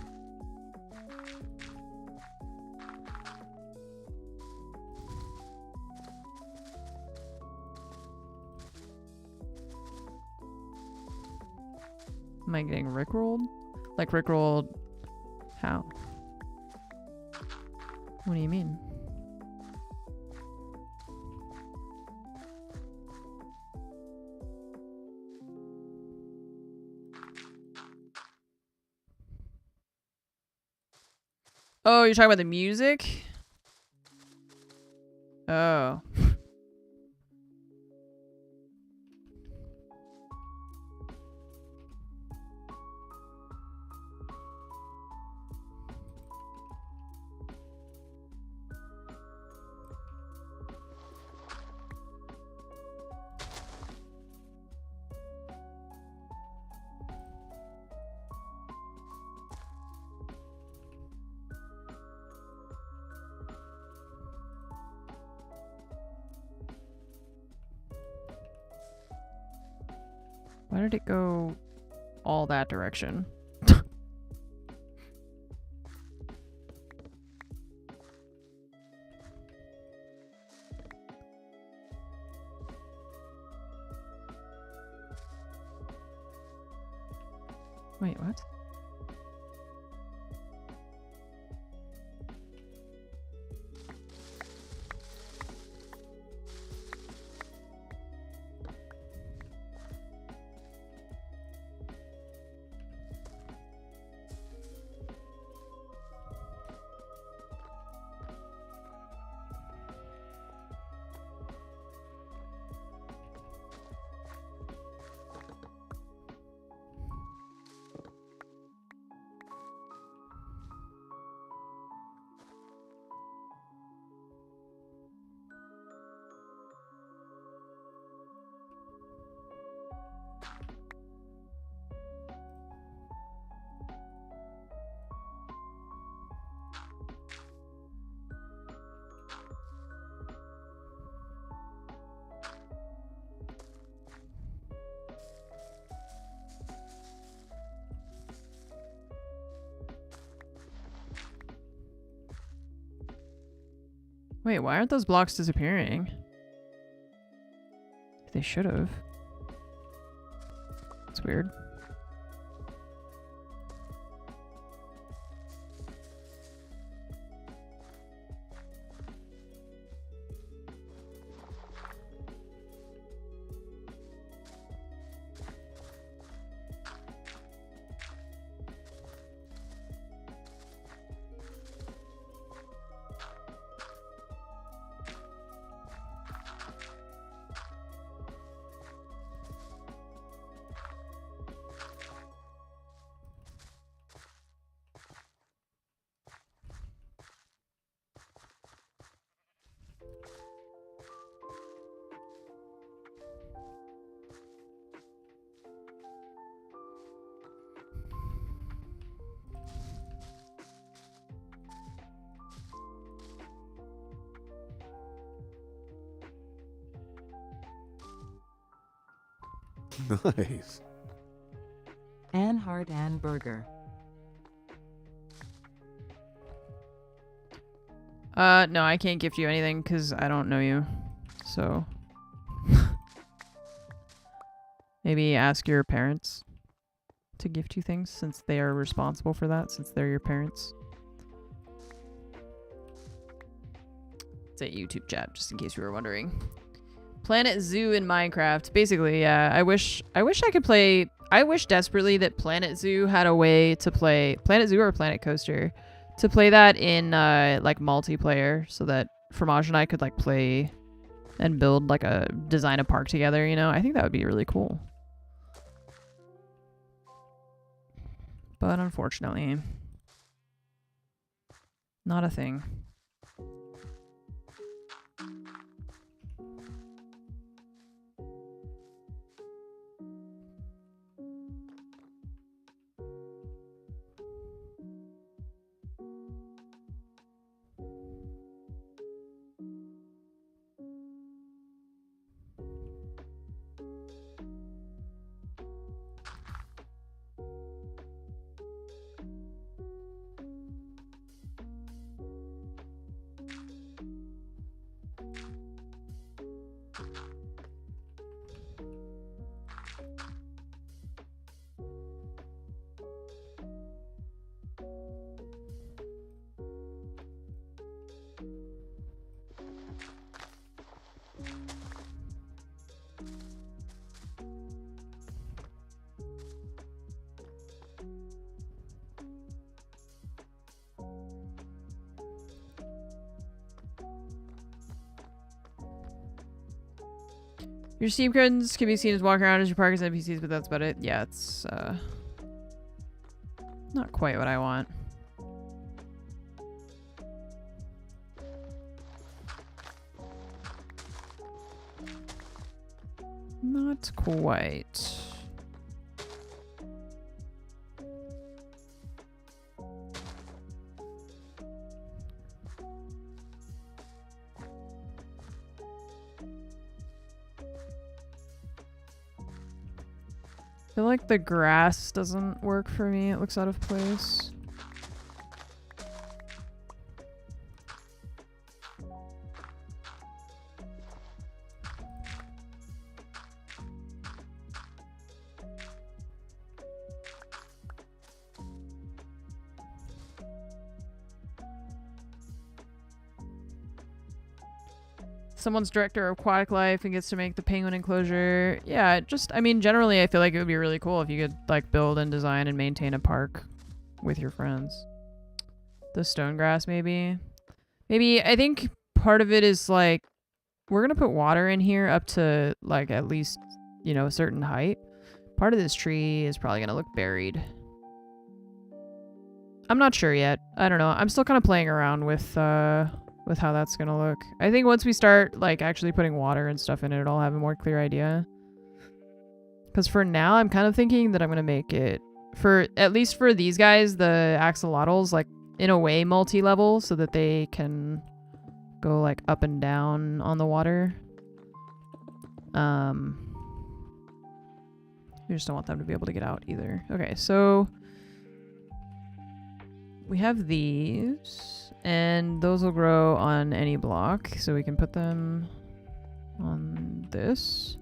Am I getting rickrolled? Like rickrolled? How? What do you mean? Oh, you're talking about the music? Oh. Why did it go all that direction? Wait, what? Wait, why aren't those blocks disappearing? They should have. It's weird. Nice. Anhart and Burger. No, I can't gift you anything because I don't know you. So maybe ask your parents to gift you things since they are responsible for that, since they're your parents. It's a YouTube chat, just in case you were wondering. Planet Zoo in Minecraft. Basically, yeah. I wish I could play. I wish desperately that Planet Zoo had a way to play Planet Zoo or Planet Coaster to play that in like multiplayer, so that Fromage and I could like play and build like design a park together. You know, I think that would be really cool. But unfortunately, not a thing. Your Steam credits can be seen as walking around as your park as NPCs, but that's about it. Yeah, it's not quite what I want. Not quite. I feel like the grass doesn't work for me. It looks out of place. Someone's director of aquatic life and gets to make the penguin enclosure. Yeah, I mean, generally, I feel like it would be really cool if you could, like, build and design and maintain a park with your friends. The stone grass, maybe. Maybe, I think part of it is, like, we're going to put water in here up to, like, at least, you know, a certain height. Part of this tree is probably going to look buried. I'm not sure yet. I don't know. I'm still kind of playing around with how that's gonna look. I think once we start like actually putting water and stuff in it, I'll have a more clear idea. Because for now, I'm kind of thinking that I'm gonna make it, for at least for these guys, the axolotls, like in a way multi-level, so that they can go like up and down on the water. We just don't want them to be able to get out either. Okay, so we have these, and those will grow on any block, so we can put them on this.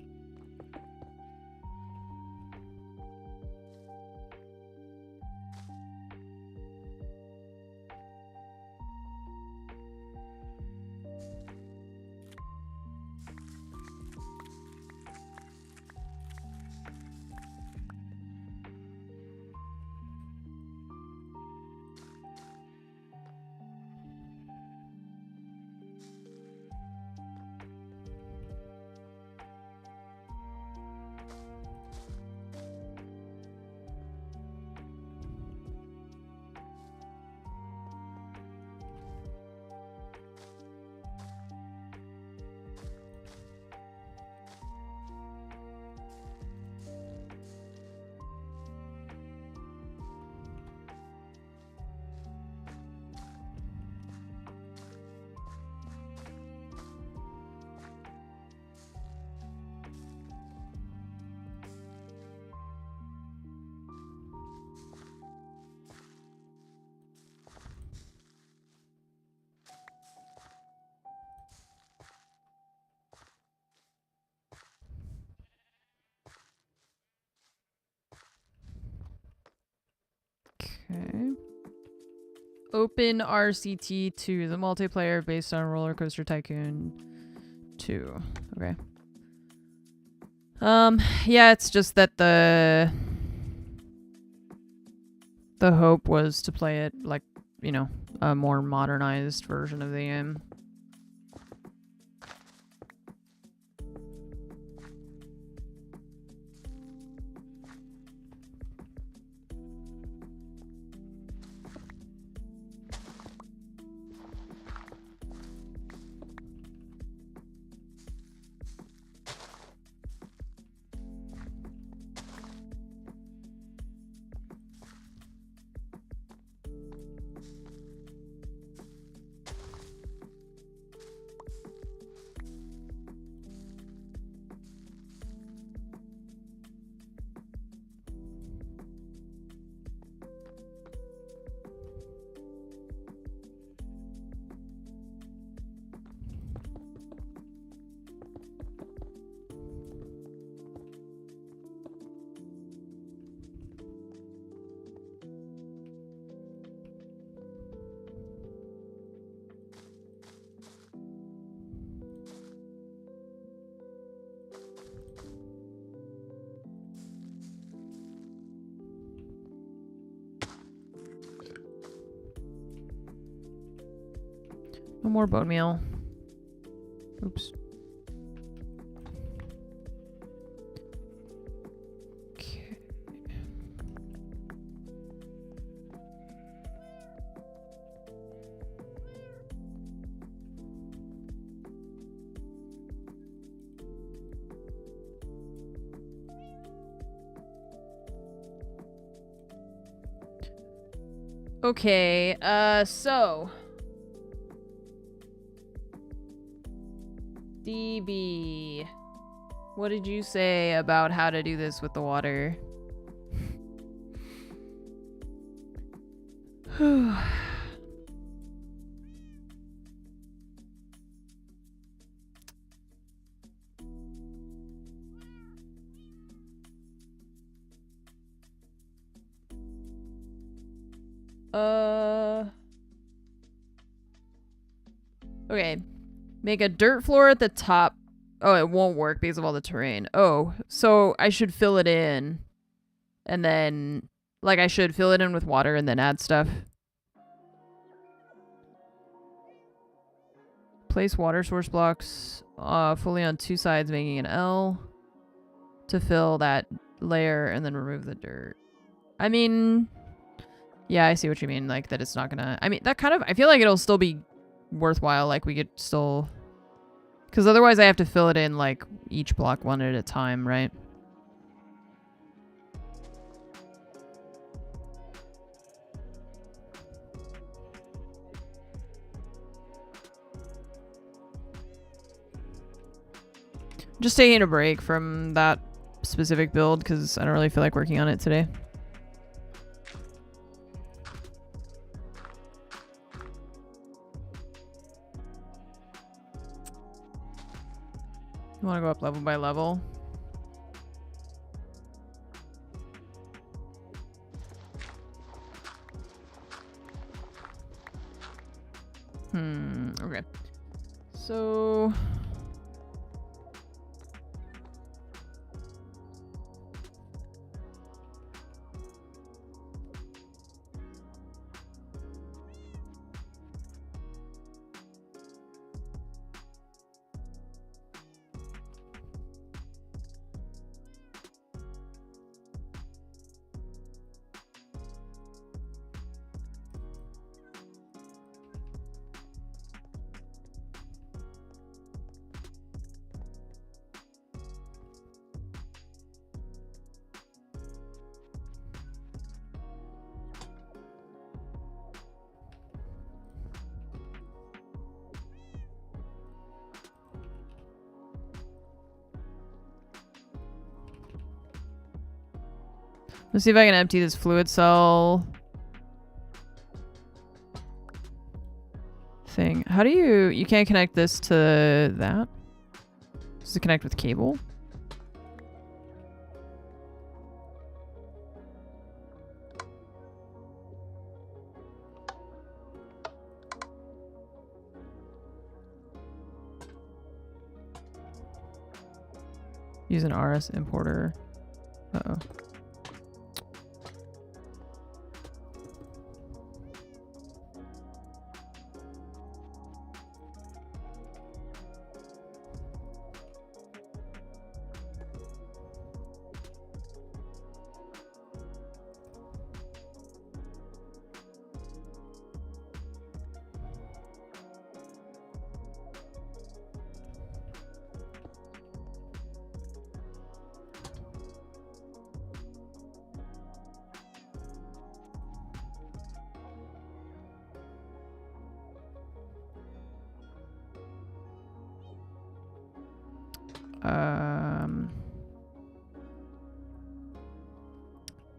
Okay. Open RCT 2, the multiplayer based on Roller Coaster Tycoon 2. Okay. Yeah, it's just that the hope was to play it like, you know, a more modernized version of the game. No more bone meal. Oops. Okay. Okay, so DB, what did you say about how to do this with the water? Okay. Make a dirt floor at the top. Oh, it won't work because of all the terrain. Oh, so I should fill it in. And then, like, I should fill it in with water and then add stuff. Place water source blocks fully on 2 sides, making an L to fill that layer and then remove the dirt. I mean, yeah, I see what you mean. Like, that it's not gonna... I mean, that kind of... I feel like it'll still be worthwhile. Like, we could still... Because otherwise I have to fill it in, like, each block one at a time, right? Just taking a break from that specific build because I don't really feel like working on it today. You want to go up level by level? Okay. So... Let's see if I can empty this fluid cell thing. How do you can't connect this to that? Does it connect with cable? Use an RS importer. Uh-oh.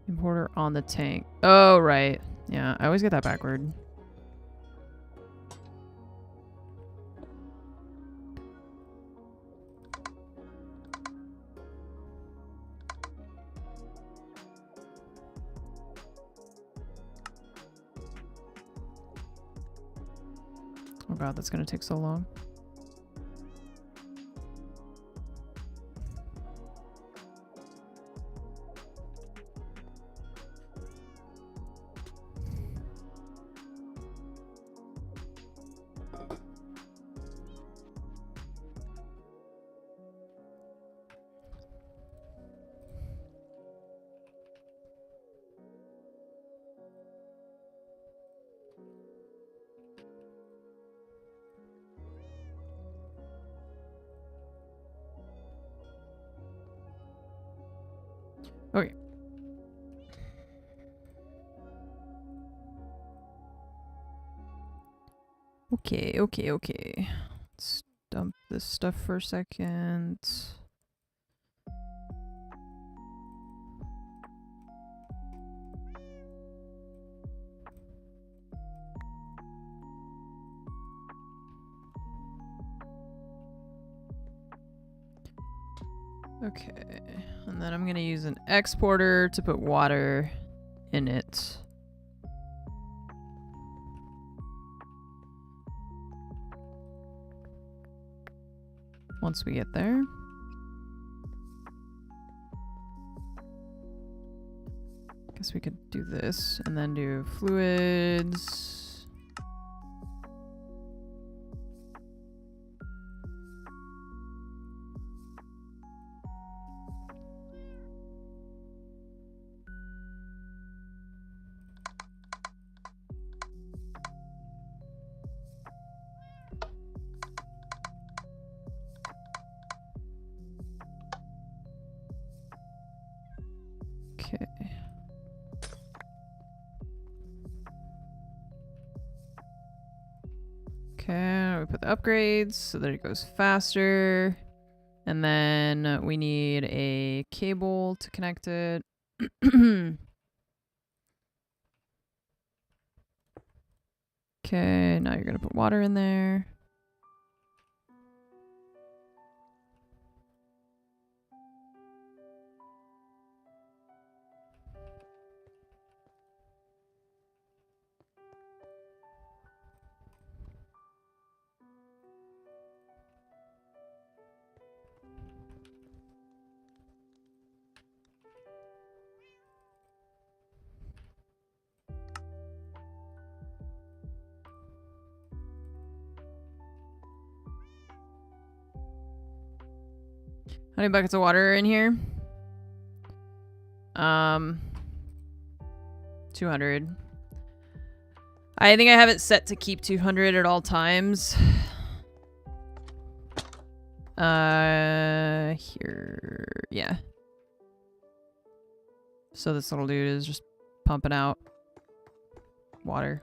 Importer on the tank. Oh, right. Yeah, I always get that backward. Oh god, that's gonna take so long. Okay. Okay. Let's dump this stuff for a second. Okay, and then I'm gonna use an exporter to put water in it. Once we get there. Guess we could do this and then do fluids. Okay. Okay, we put the upgrades so that it goes faster. And then we need a cable to connect it. Okay, now you're gonna put water in there. How many buckets of water are in here? 200. I think I have it set to keep 200 at all times. Here. Yeah. So this little dude is just pumping out water.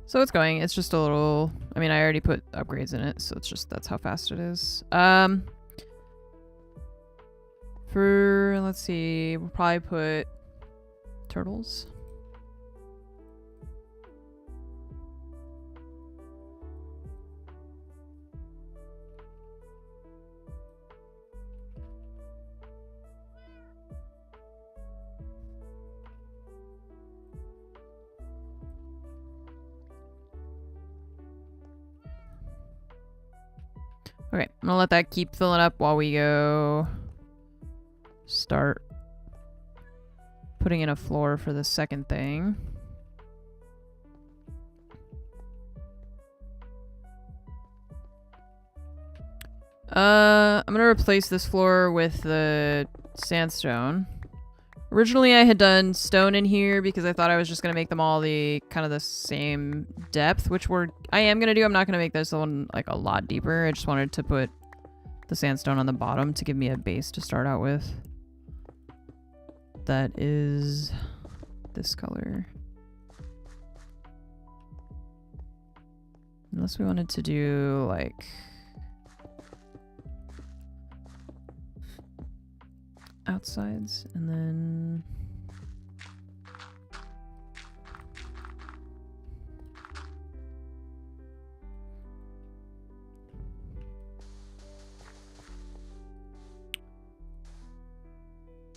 So it's going. It's just a little... I mean, I already put upgrades in it, so it's just... That's how fast it is. For... Let's see. We'll probably put... turtles. Okay, I'm gonna let that keep filling up while we go start putting in a floor for the second thing. I'm gonna replace this floor with the sandstone. Originally I had done stone in here because I thought I was just gonna make them all the kind of the same depth, which I am gonna do. I'm not gonna make this one like a lot deeper. I just wanted to put the sandstone on the bottom to give me a base to start out with. That is this color. Unless we wanted to do like outsides and then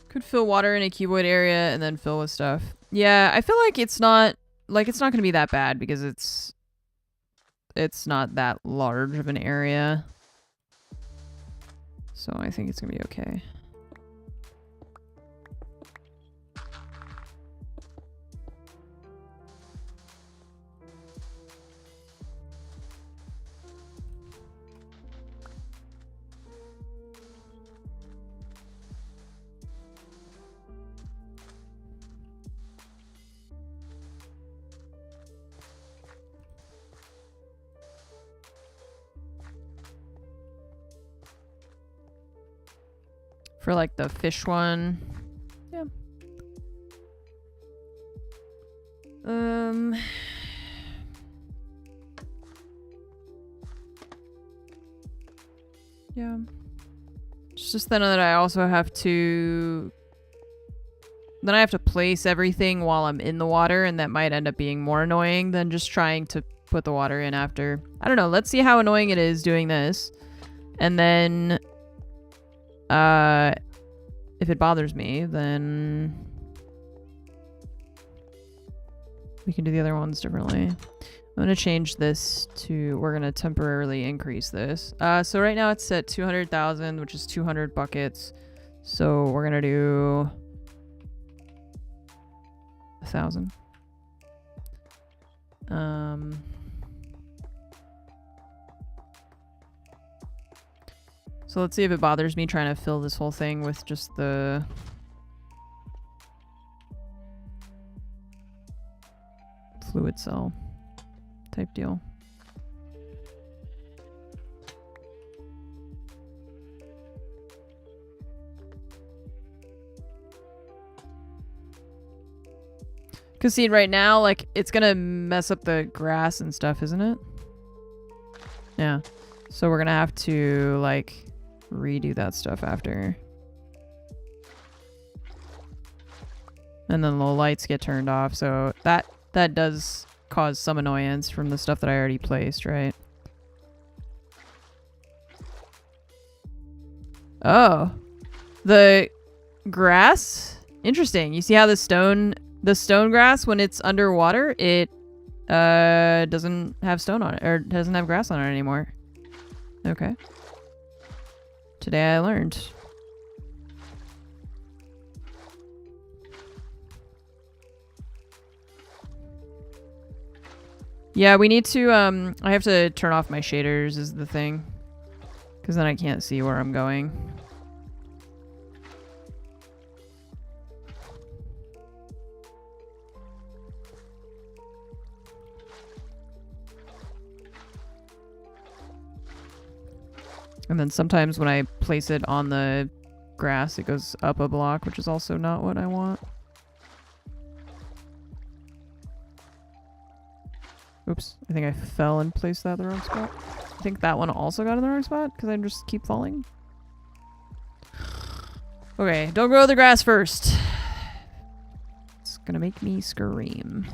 could fill water in a cuboid area and then fill with stuff. Yeah, I feel like it's not gonna be that bad because it's not that large of an area. So I think it's gonna be okay. For like the fish one. Yeah. Yeah. It's just then that I also have to then I have to place everything while I'm in the water, and that might end up being more annoying than just trying to put the water in after. I don't know. Let's see how annoying it is doing this. And then if it bothers me, then we can do the other ones differently. I'm going to change this to, we're going to temporarily increase this. So right now it's at 200,000, which is 200 buckets. So we're going to do 1,000. So let's see if it bothers me trying to fill this whole thing with just the fluid cell type deal. Because see, right now, like, it's gonna mess up the grass and stuff, isn't it? Yeah. So we're gonna have to, like, redo that stuff after. And then the lights get turned off, so that does cause some annoyance from the stuff that I already placed, right? Oh. The grass? Interesting. You see how the stone grass, when it's underwater, it doesn't have stone on it, or doesn't have grass on it anymore. Okay. Today I learned. Yeah, we need to, I have to turn off my shaders is the thing. Because then I can't see where I'm going. And then sometimes when I place it on the grass, it goes up a block, which is also not what I want. Oops, I think I fell and placed that in the wrong spot. I think that one also got in the wrong spot because I just keep falling. Okay, don't grow the grass first. It's gonna make me scream.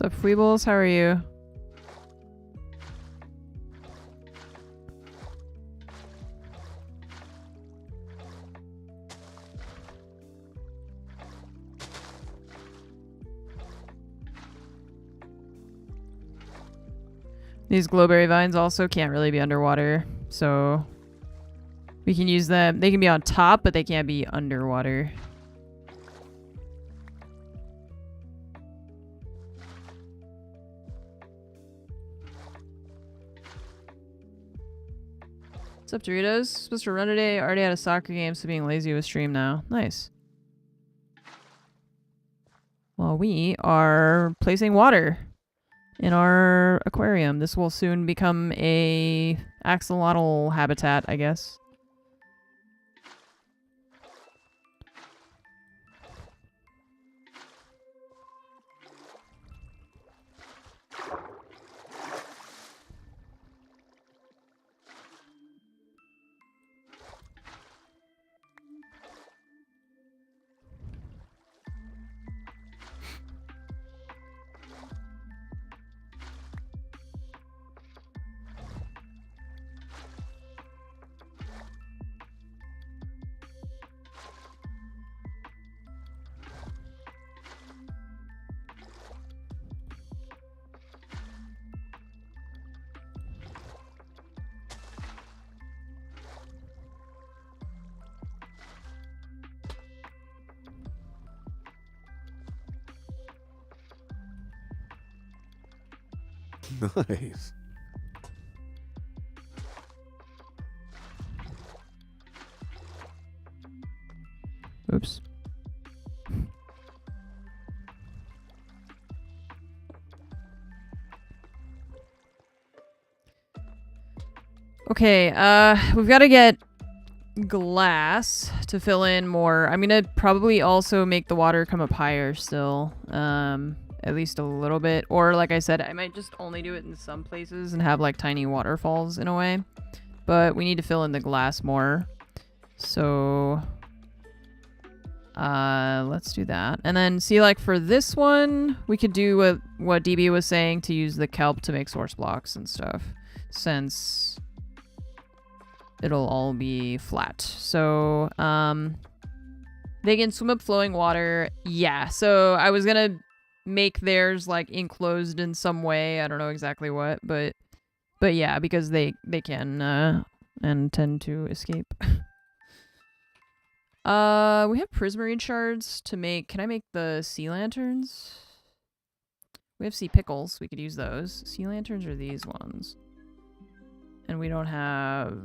What's up, Feebles? How are you? These glowberry vines also can't really be underwater, so we can use them. They can be on top, but they can't be underwater. What's up, Doritos? Supposed to run today. Already had a soccer game, so being lazy with stream now. Nice. Well, we are placing water in our aquarium. This will soon become a axolotl habitat, I guess. Nice. Oops. Okay, we've got to get glass to fill in more. I'm gonna probably also make the water come up higher still, at least a little bit. Or like I said, I might just only do it in some places and have like tiny waterfalls in a way. But we need to fill in the glass more. So let's do that. And then see, like for this one, we could do what DB was saying to use the kelp to make source blocks and stuff, since it'll all be flat. So they can swim up flowing water. Yeah, so I was gonna make theirs like enclosed in some way. I don't know exactly what, but yeah, because they can and tend to escape. We have prismarine shards to make. Can I make the sea lanterns? We have sea pickles. We could use those. Sea lanterns are these ones. And we don't have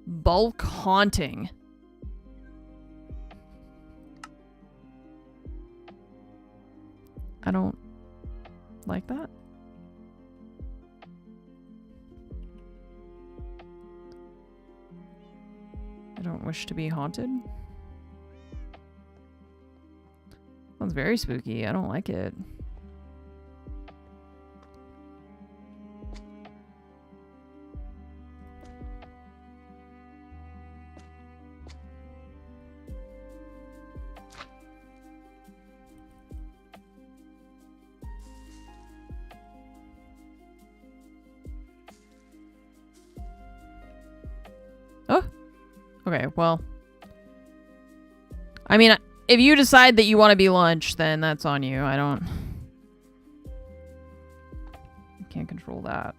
bulk haunting. I don't like that. I don't wish to be haunted. Sounds very spooky. I don't like it. Oh, okay, well, I mean, if you decide that you want to be lunch, then that's on you. I can't control that.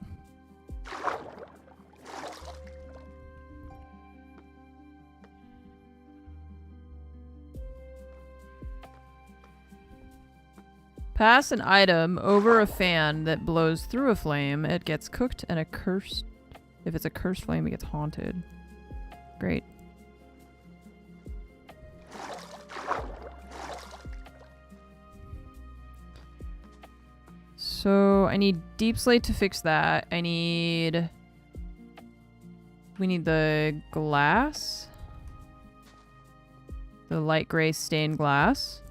Pass an item over a fan that blows through a flame. It gets cooked and a cursed. If it's a cursed flame, it gets haunted. Great. So I need deep slate to fix that. We need the glass. The light gray stained glass.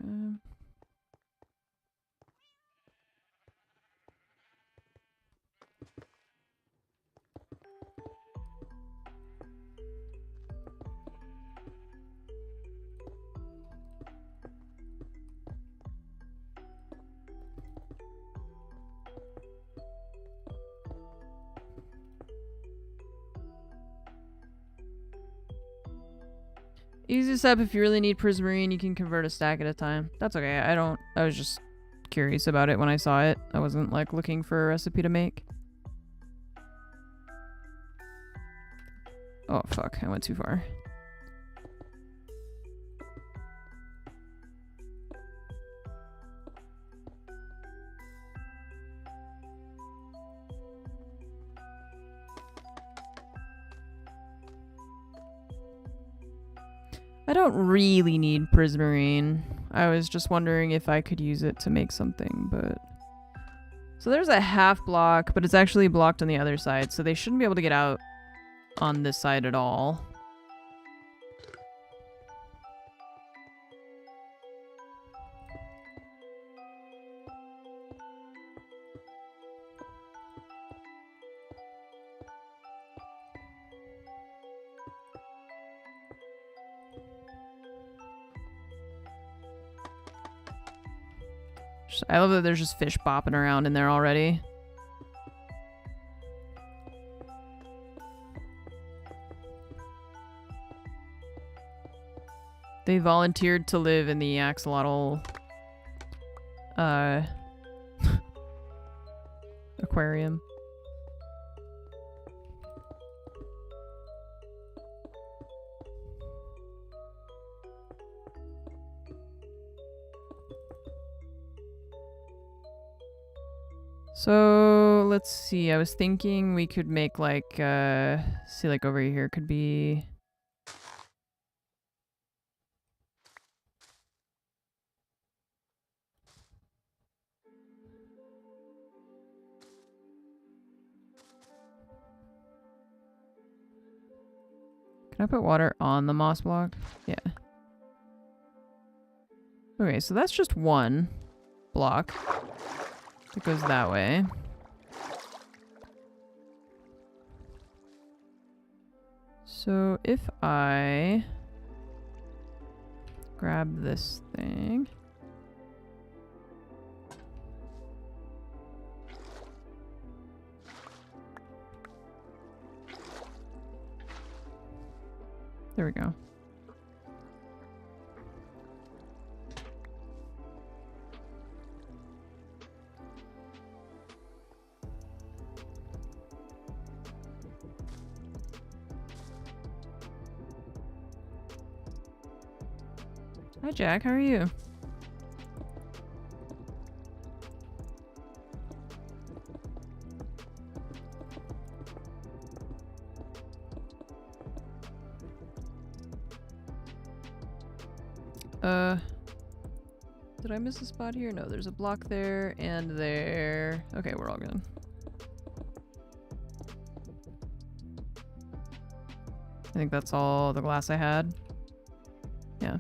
Okay. Easy step. If you really need prismarine, you can convert a stack at a time. That's okay. I was just curious about it when I saw it. I wasn't like looking for a recipe to make. Oh fuck, I went too far. I don't really need prismarine. I was just wondering if I could use it to make something, but... So there's a half block, but it's actually blocked on the other side, so they shouldn't be able to get out on this side at all. I love that there's just fish bopping around in there already. They volunteered to live in the axolotl aquarium. So let's see. I was thinking we could make like see like over here could be Can I put water on the moss block? Yeah. Okay, so that's just one block. It goes that way. So if I grab this thing. There we go. Hi Jack, how are you? Did I miss a spot here? No, there's a block there and there. Okay, we're all good. I think that's all the glass I had. Yeah.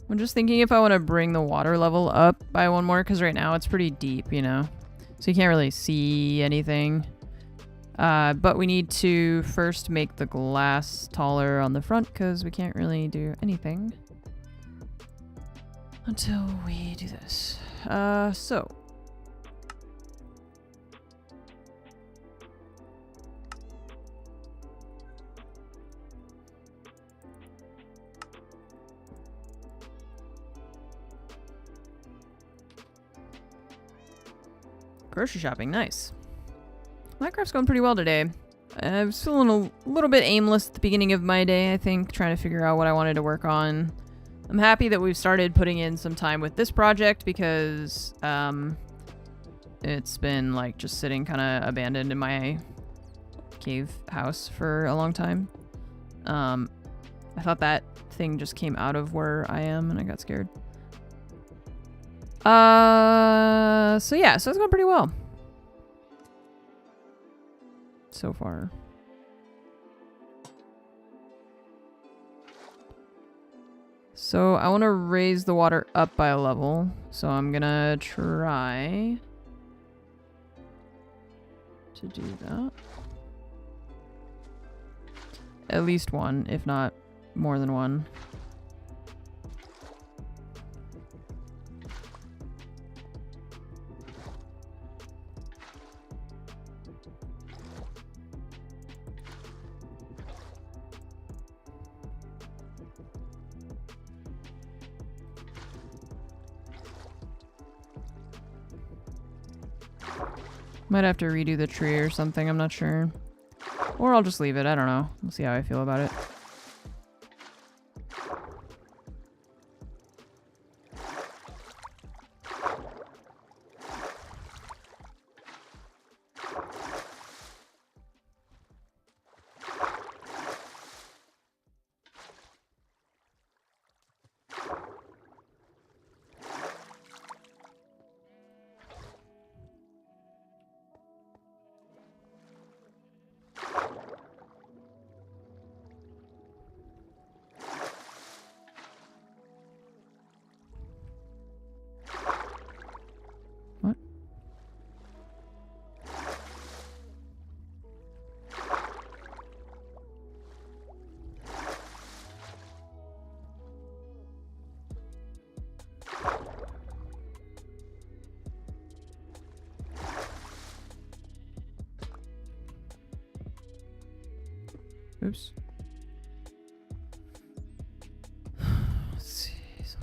I'm just thinking if I want to bring the water level up by one more, because right now it's pretty deep, you know? So you can't really see anything. But we need to first make the glass taller on the front, because we can't really do anything until we do this. So. Grocery shopping, nice. Minecraft's going pretty well today. I was feeling a little bit aimless at the beginning of my day, I think, trying to figure out what I wanted to work on. I'm happy that we've started putting in some time with this project because it's been like just sitting kind of abandoned in my cave house for a long time. I thought that thing just came out of where I am and I got scared. So yeah, so it's going pretty well. So far. So I want to raise the water up by a level. So I'm gonna try to do that. At least one, if not more than one. Might have to redo the tree or something, I'm not sure. Or I'll just leave it, I don't know. We'll see how I feel about it. Oops. Let's see. So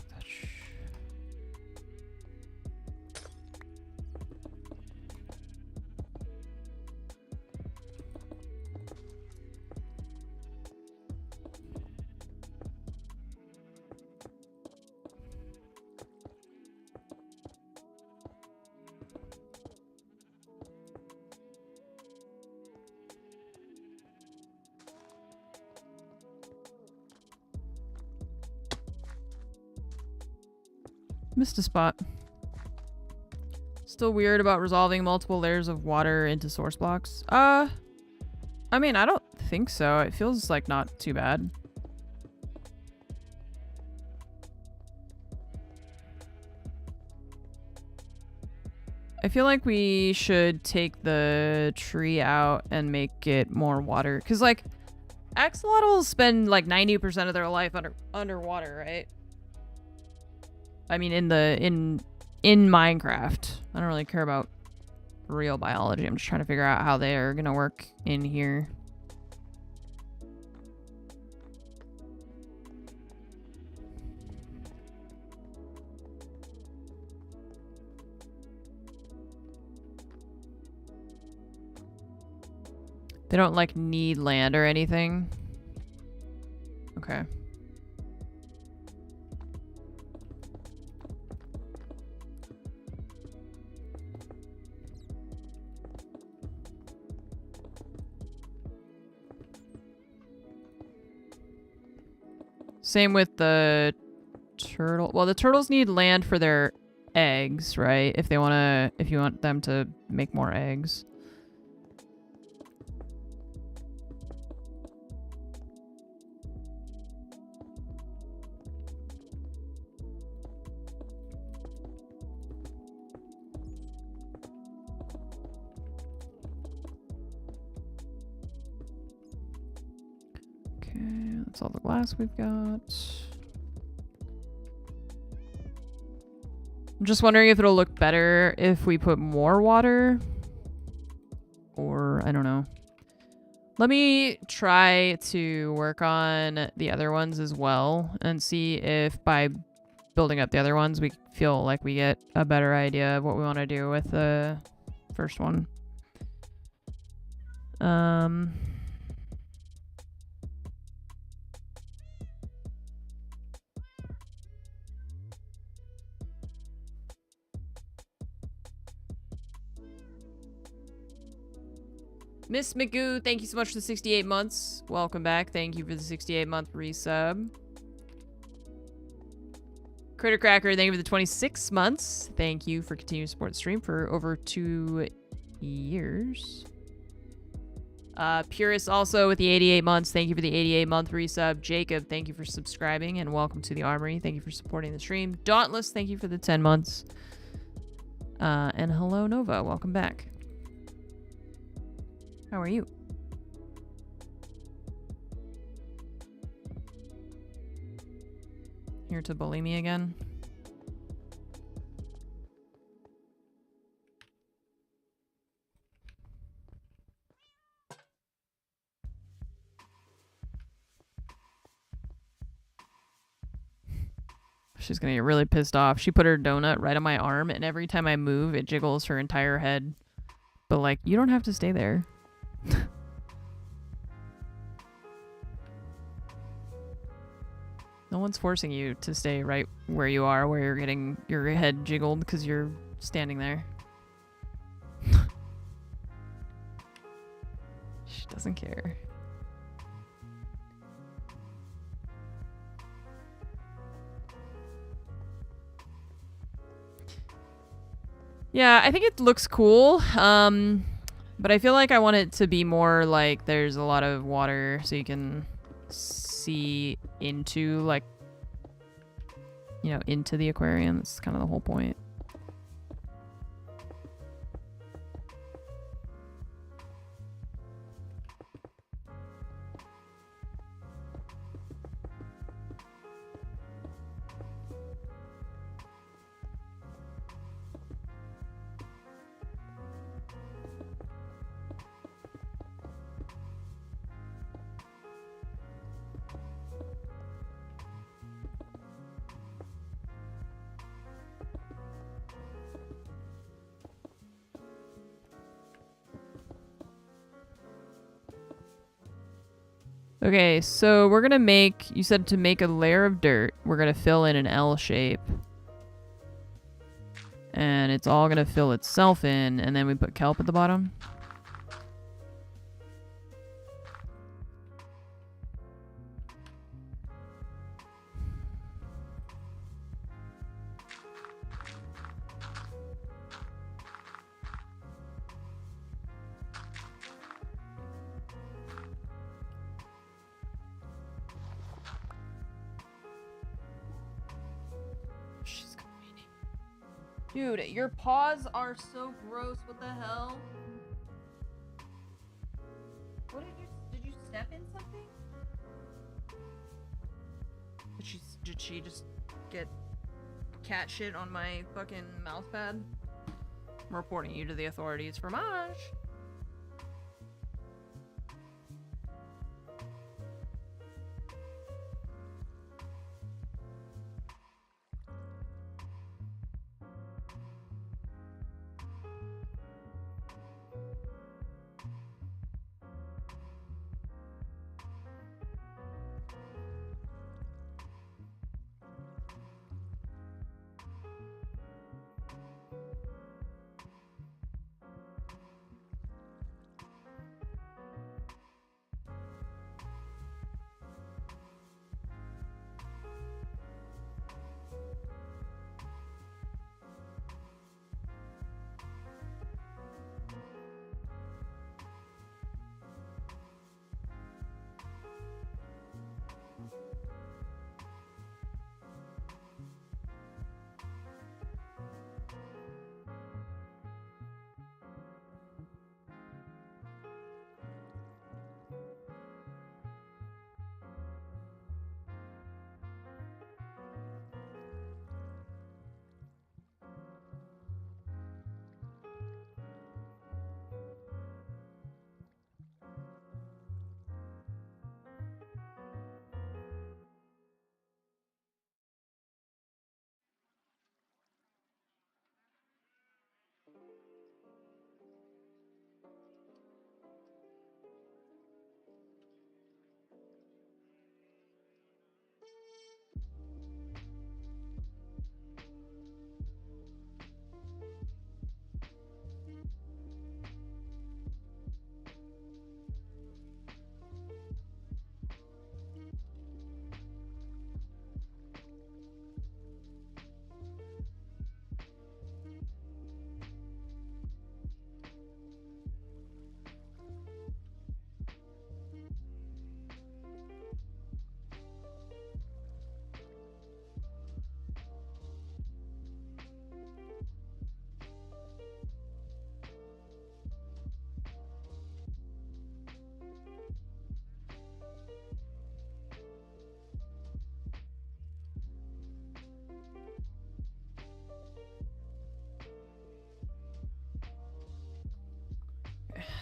Missed a spot. Still weird about resolving multiple layers of water into source blocks. I mean, I don't think so. It feels like not too bad. I feel like we should take the tree out and make it more water. Because, like, axolotls spend, like, 90% of their life underwater, right? I mean, in Minecraft. I don't really care about real biology. I'm just trying to figure out how they are going to work in here. They don't, like, need land or anything. Okay. Same with the turtle. Well, the turtles need land for their eggs, right? If you want them to make more eggs. That's all the glass we've got. I'm just wondering if it'll look better if we put more water. Or, I don't know. Let me try to work on the other ones as well and see if by building up the other ones we feel like we get a better idea of what we want to do with the first one. Miss McGoo, thank you so much for the 68 months. Welcome back. Thank you for the 68-month resub. Critter Cracker, thank you for the 26 months. Thank you for continuing to support the stream for over 2 years. Purist also with the 88 months. Thank you for the 88-month resub. Jacob, thank you for subscribing and welcome to the Armory. Thank you for supporting the stream. Dauntless, thank you for the 10 months. And hello, Nova. Welcome back. How are you? Here to bully me again? She's gonna get really pissed off. She put her donut right on my arm, and every time I move, it jiggles her entire head. But, like, you don't have to stay there. No one's forcing you to stay right where you are, where you're getting your head jiggled because you're standing there. She doesn't care. Yeah, I think it looks cool. But I feel like I want it to be more like there's a lot of water so you can see into, like, you know, into the aquarium. That's kind of the whole point. Okay, so we're gonna make, you said to make a layer of dirt, we're gonna fill in an L shape. And it's all gonna fill itself in, and then we put kelp at the bottom. Dude, your paws are so gross. What the hell? What did you step in something? Did she just get cat shit on my fucking mouse pad? I'm reporting you to the authorities for Maj.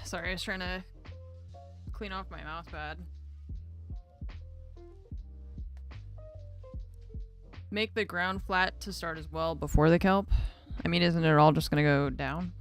Sorry, I was trying to clean off my mouse pad. Make the ground flat to start as well before the kelp. I mean, isn't it all just gonna go down?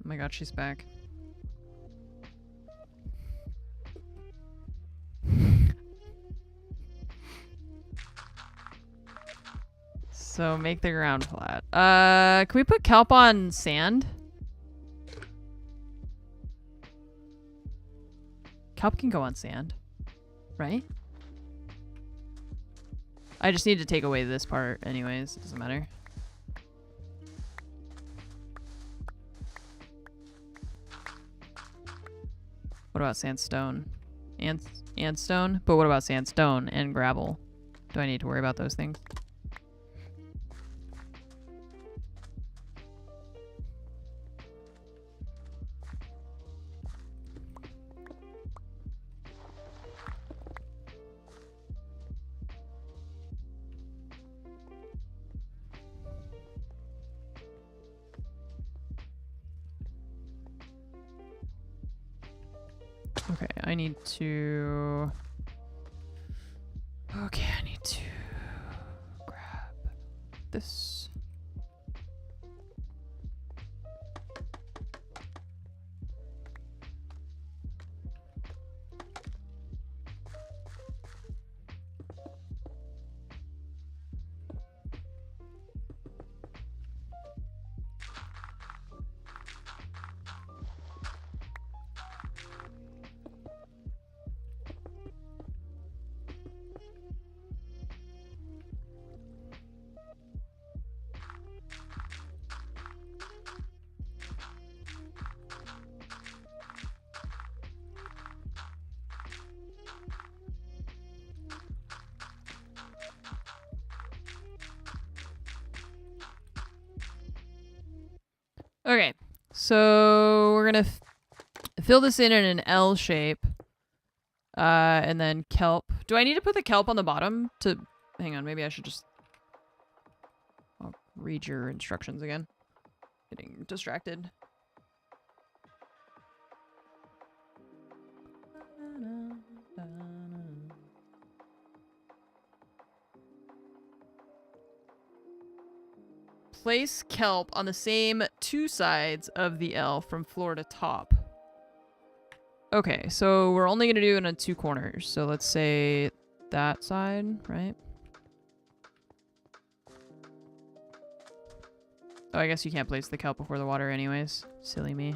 Oh my god, she's back. So make the ground flat. Can we put kelp on sand? Kelp can go on sand, right? I just need to take away this part anyways. It doesn't matter. What about sandstone? And stone? But what about sandstone and gravel? Do I need to worry about those things? Okay, I need to... Okay, I need to grab this. Okay, so we're gonna fill this in an L shape. And then kelp. Do I need to put the kelp on the bottom to... Hang on, maybe I should just... I'll read your instructions again. Getting distracted. Place kelp on the same two sides of the L from floor to top. Okay, so we're only going to do it on two corners. So let's say that side, right? Oh, I guess you can't place the kelp before the water anyways. Silly me.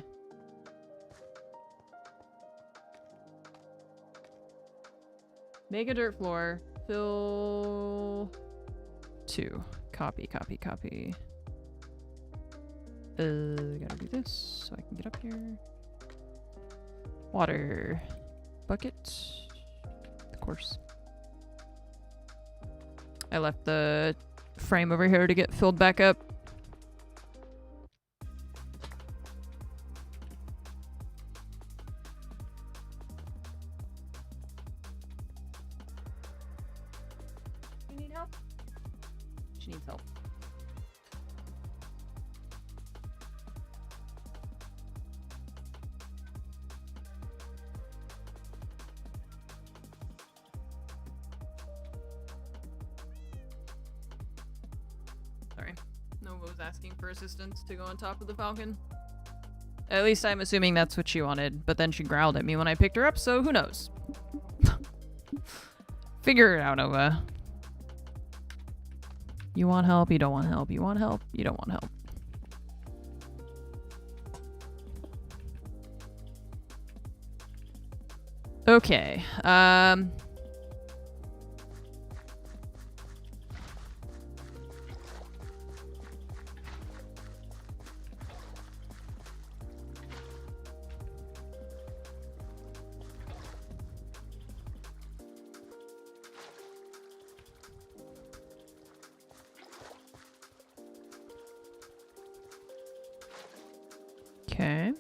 Make a dirt floor. Fill 2. Copy, copy, copy. Gotta do this so I can get up here. Water. Bucket. Of course. I left the frame over here to get filled back up. You need help? She needs help. Sorry. Nova was asking for assistance to go on top of the falcon. At least I'm assuming that's what she wanted, but then she growled at me when I picked her up, so who knows? Figure it out, Nova. You want help, you don't want help. You want help, you don't want help. Okay, okay.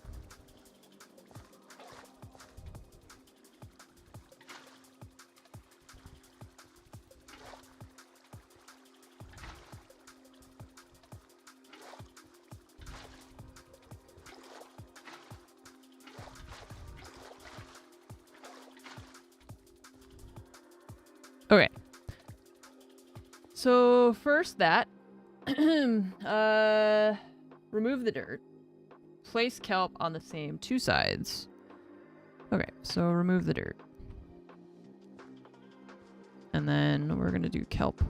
Okay. So first that, remove the dirt. Place kelp on the same two sides. Okay, so remove the dirt. And then we're gonna do kelp.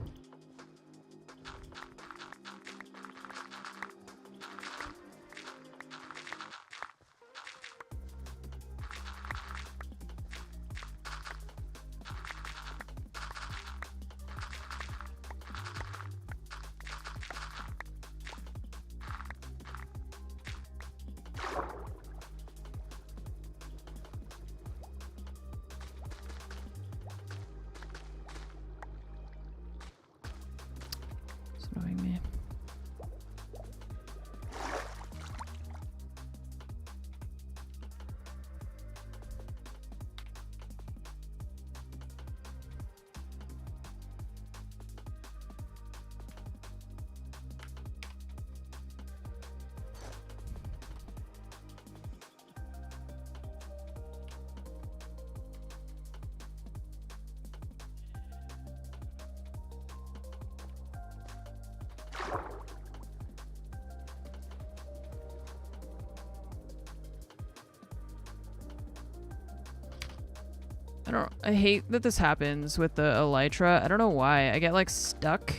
It's annoying me. I hate that this happens with the elytra. I don't know why. I get like stuck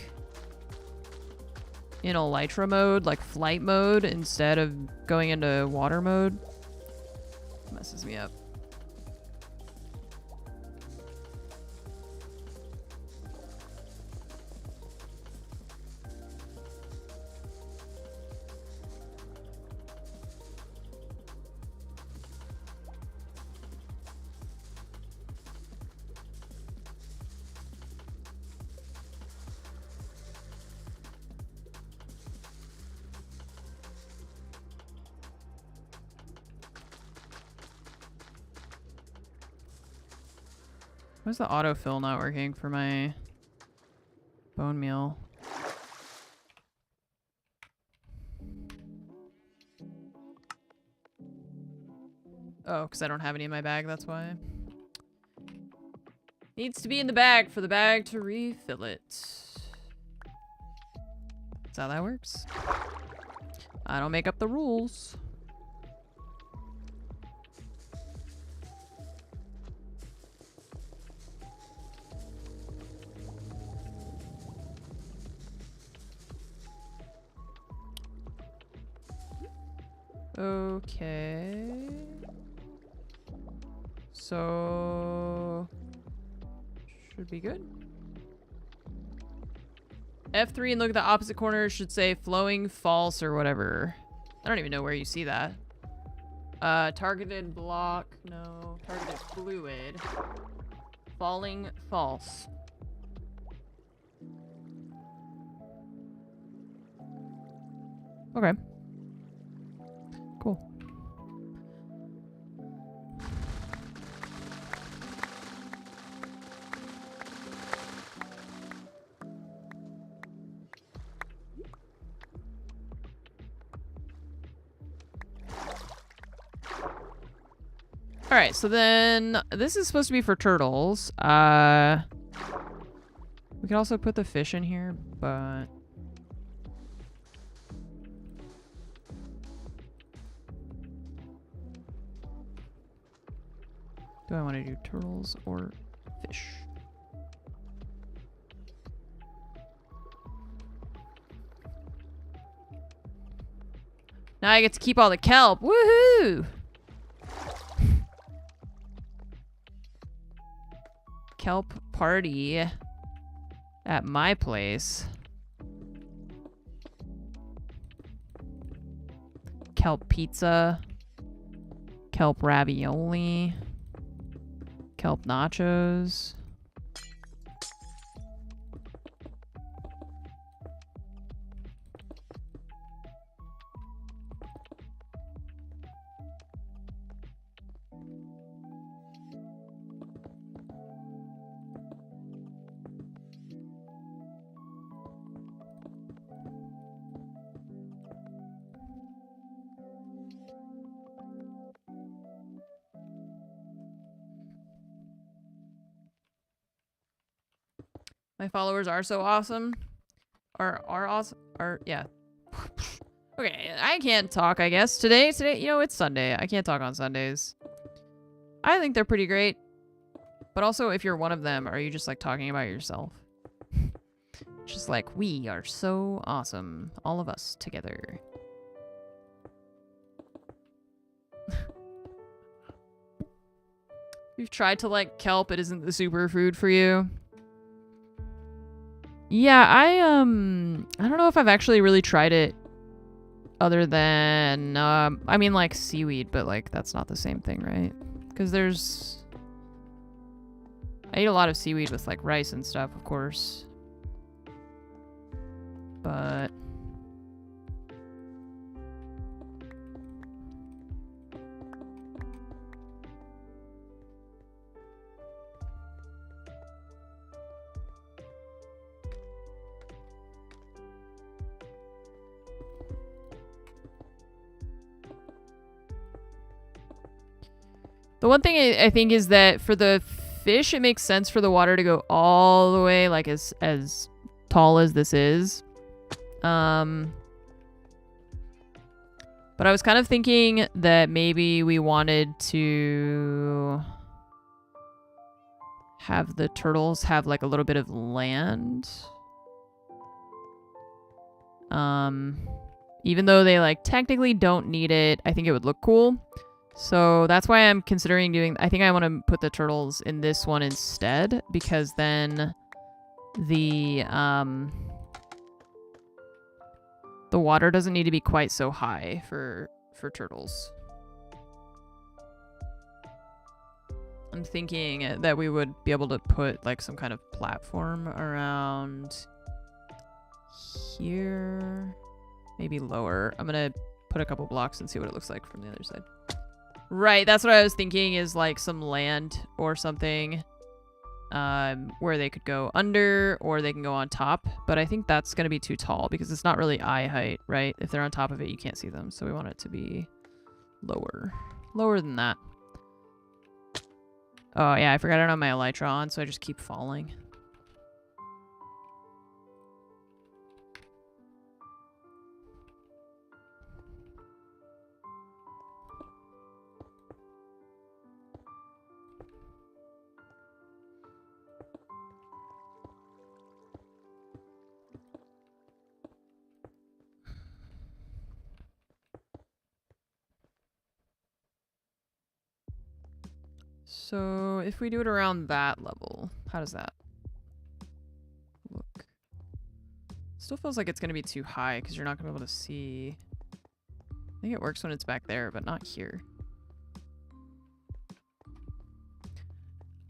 in elytra mode, like flight mode, instead of going into water mode. Messes me up. Why's the autofill not working for my bone meal? Oh, because I don't have any in my bag, that's why. Needs to be in the bag for the bag to refill it. That's how that works. I don't make up the rules. Okay. So should be good. F3 and look at the opposite corner should say flowing false or whatever. I don't even know where you see that. Targeted block, no. Targeted fluid. Falling false. Okay. Cool. Alright, so then this is supposed to be for turtles. We could also put the fish in here, but do I want to do turtles or fish? Now I get to keep all the kelp. Woohoo! Kelp party at my place. Kelp pizza. Kelp ravioli. Kelp nachos. My followers are so awesome. Are awesome. Yeah. Okay, I can't talk, I guess. Today, you know, it's Sunday. I can't talk on Sundays. I think they're pretty great. But also, if you're one of them, are you just like talking about yourself? Just like, we are so awesome. All of us together. You've tried to like kelp, it isn't the superfood for you. Yeah, I don't know if I've actually really tried it other than, I mean like seaweed, but like that's not the same thing, right? Because I eat a lot of seaweed with like rice and stuff, of course. But the one thing I think is that for the fish, it makes sense for the water to go all the way, like as tall as this is. But I was kind of thinking that maybe we wanted to have the turtles have like a little bit of land. Even though they like technically don't need it, I think it would look cool. So that's why I'm considering doing, I think I want to put the turtles in this one instead, because then the water doesn't need to be quite so high for turtles. I'm thinking that we would be able to put like some kind of platform around here, maybe lower. I'm gonna put a couple blocks and see what it looks like from the other side. Right, that's what I was thinking, is like some land or something. where they could go under or they can go on top. But I think that's going to be too tall because it's not really eye height, right? If they're on top of it, you can't see them. So we want it to be lower. Lower than that. Oh, yeah, I forgot I don't have my elytra on, so I just keep falling. So if we do it around that level, how does that look? Still feels like it's going to be too high because you're not going to be able to see. I think it works when it's back there, but not here.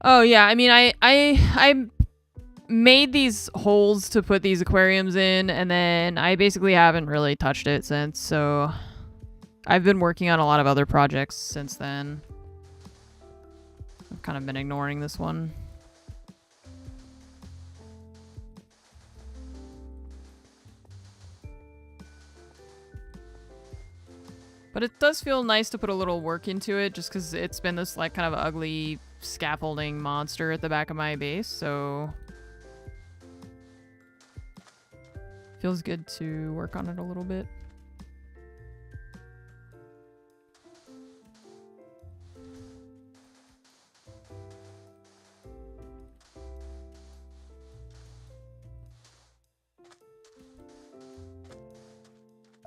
Oh yeah, I mean, I made these holes to put these aquariums in, and then I basically haven't really touched it since. So I've been working on a lot of other projects since then. I've kind of been ignoring this one. But it does feel nice to put a little work into it just because it's been this like kind of ugly scaffolding monster at the back of my base, so feels good to work on it a little bit.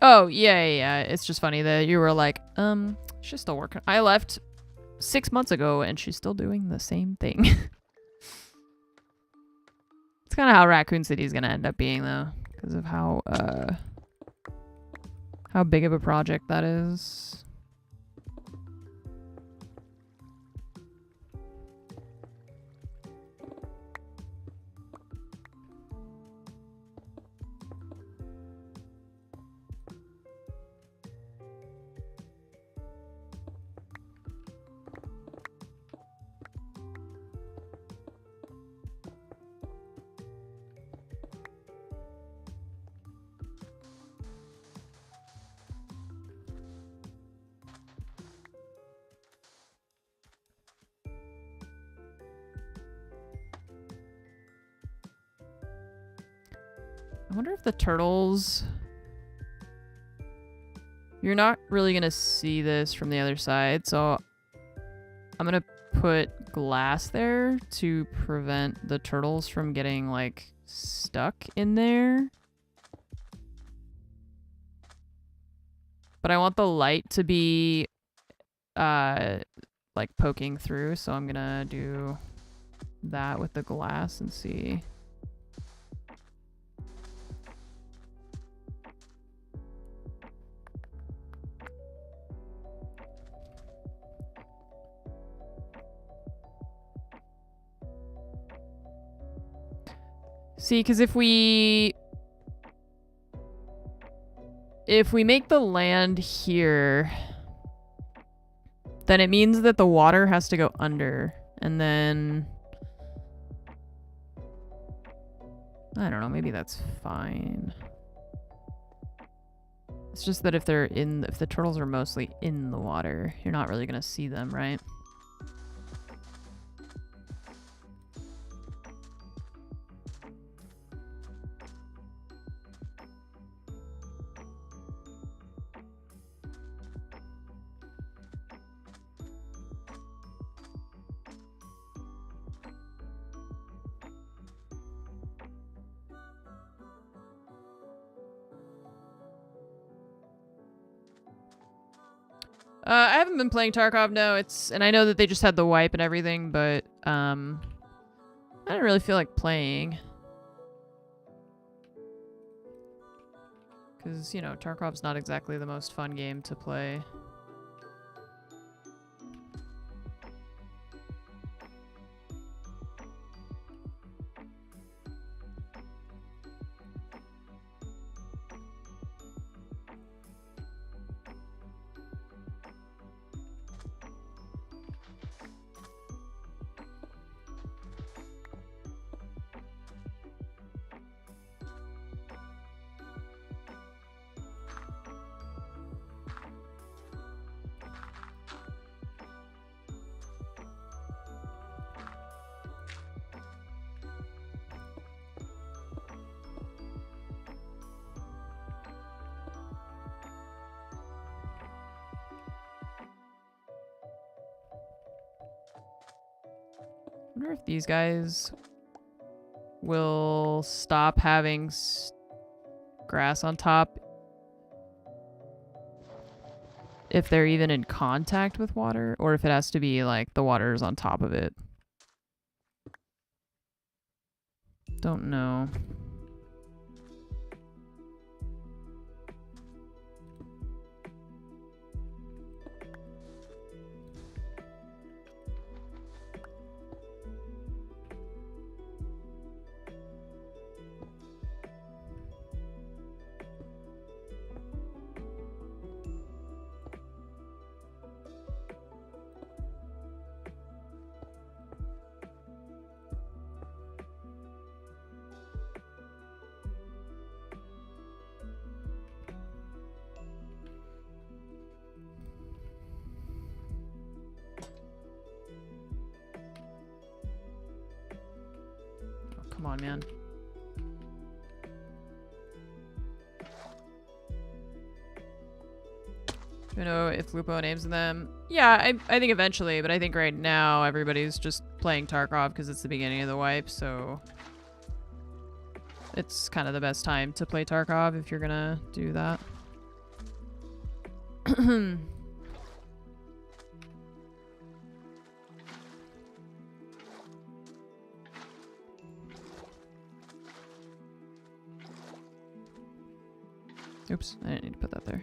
Oh, yeah. It's just funny that you were like, she's still working. I left 6 months ago and she's still doing the same thing. It's kind of how Raccoon City is going to end up being, though, because of how big of a project that is. I wonder if the turtles... You're not really going to see this from the other side, so I'm going to put glass there to prevent the turtles from getting, like, stuck in there. But I want the light to be, like, poking through, so I'm going to do that with the glass and see... See, because if we make the land here, then it means that the water has to go under, and then I don't know, maybe that's fine. It's just that if the turtles are mostly in the water, you're not really gonna see them, right? I haven't been playing Tarkov, no. And I know that they just had the wipe and everything, but I didn't really feel like playing. Because, you know, Tarkov's not exactly the most fun game to play. wonder if these guys will stop having grass on top if they're even in contact with water, or if it has to be like the water is on top of it. Don't know. Come on, man. Do you know if Lupo names them? Yeah, I think eventually, but I think right now everybody's just playing Tarkov because it's the beginning of the wipe, so it's kind of the best time to play Tarkov if you're gonna do that. Oops, I didn't need to put that there.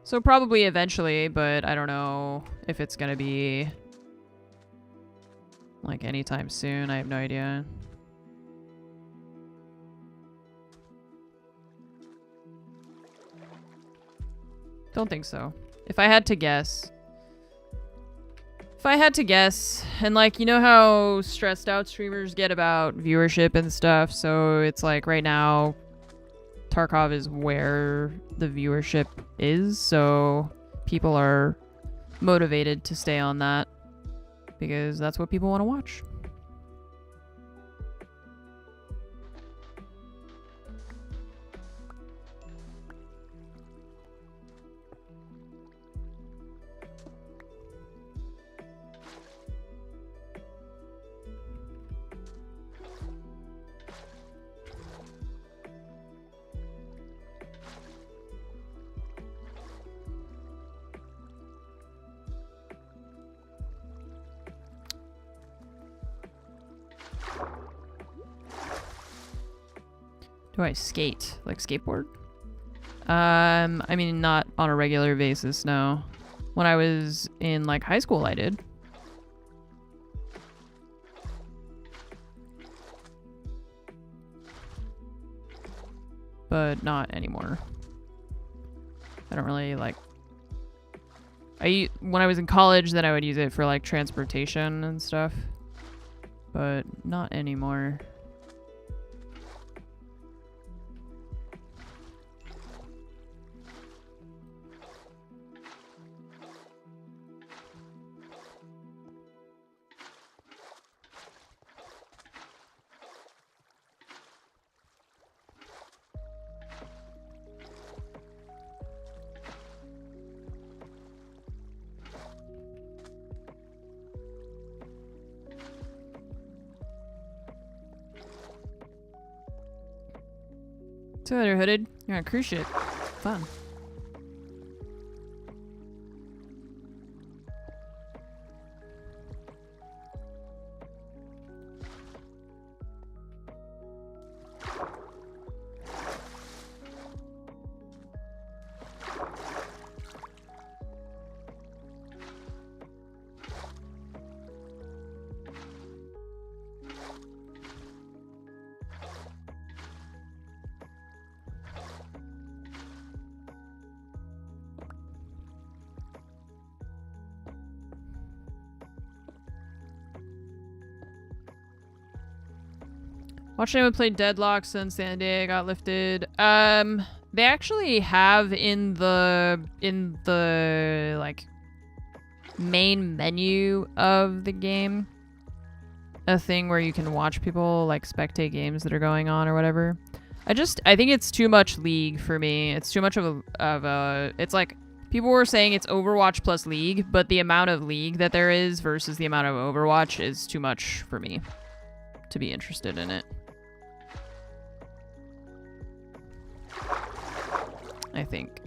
So probably eventually, but I don't know if it's gonna be like anytime soon. I have no idea. Don't think so. If I had to guess, and like, you know how stressed out streamers get about viewership and stuff, so it's like right now Tarkov is where the viewership is, so people are motivated to stay on that because that's what people want to watch. Do I skate? Like skateboard? I mean, not on a regular basis, no. When I was in like high school, I did. But not anymore. I don't really like... when I was in college, then I would use it for like transportation and stuff. But not anymore. So they're hooded. You're on a cruise ship. Fun. Watching anyone play Deadlock since the NDA got lifted. They actually have in the like main menu of the game a thing where you can watch people like spectate games that are going on or whatever. I think it's too much League for me. It's too much of a it's like people were saying it's Overwatch plus League, but the amount of League that there is versus the amount of Overwatch is too much for me to be interested in it. I think.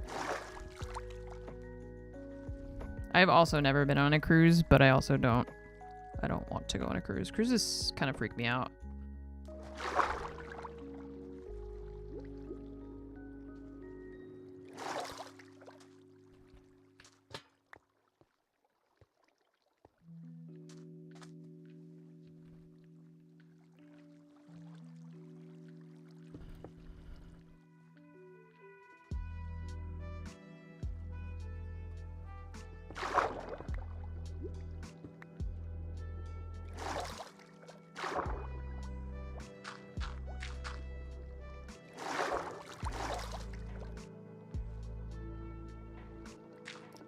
I've also never been on a cruise, but I don't want to go on a cruise. Cruises kind of freak me out.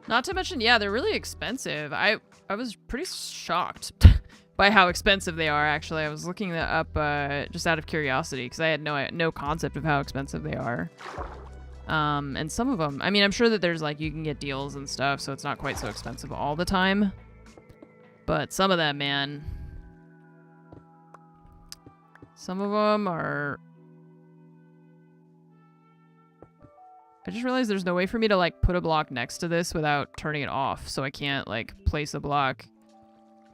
Not to mention, yeah, they're really expensive. I was pretty shocked by how expensive they are, actually. I was looking that up just out of curiosity because I had no concept of how expensive they are. And some of them, I mean, I'm sure that there's like, you can get deals and stuff, so it's not quite so expensive all the time. But some of them, man. Some of them are... I just realized there's no way for me to like put a block next to this without turning it off, so I can't like place a block.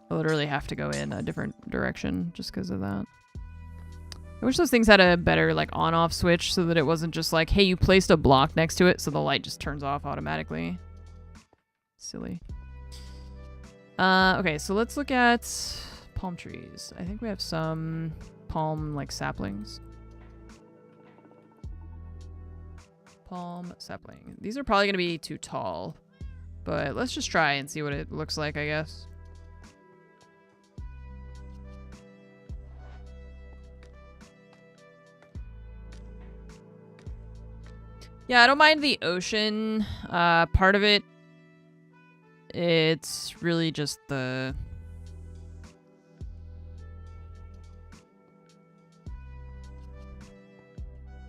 I literally have to go in a different direction just because of that. I wish those things had a better like on-off switch so that it wasn't just like, hey, you placed a block next to it, so the light just turns off automatically. Silly. Okay, so let's look at palm trees. I think we have some palm like saplings. Palm sapling. These are probably going to be too tall, but let's just try and see what it looks like, I guess. Yeah, I don't mind the ocean part of it. It's really just the...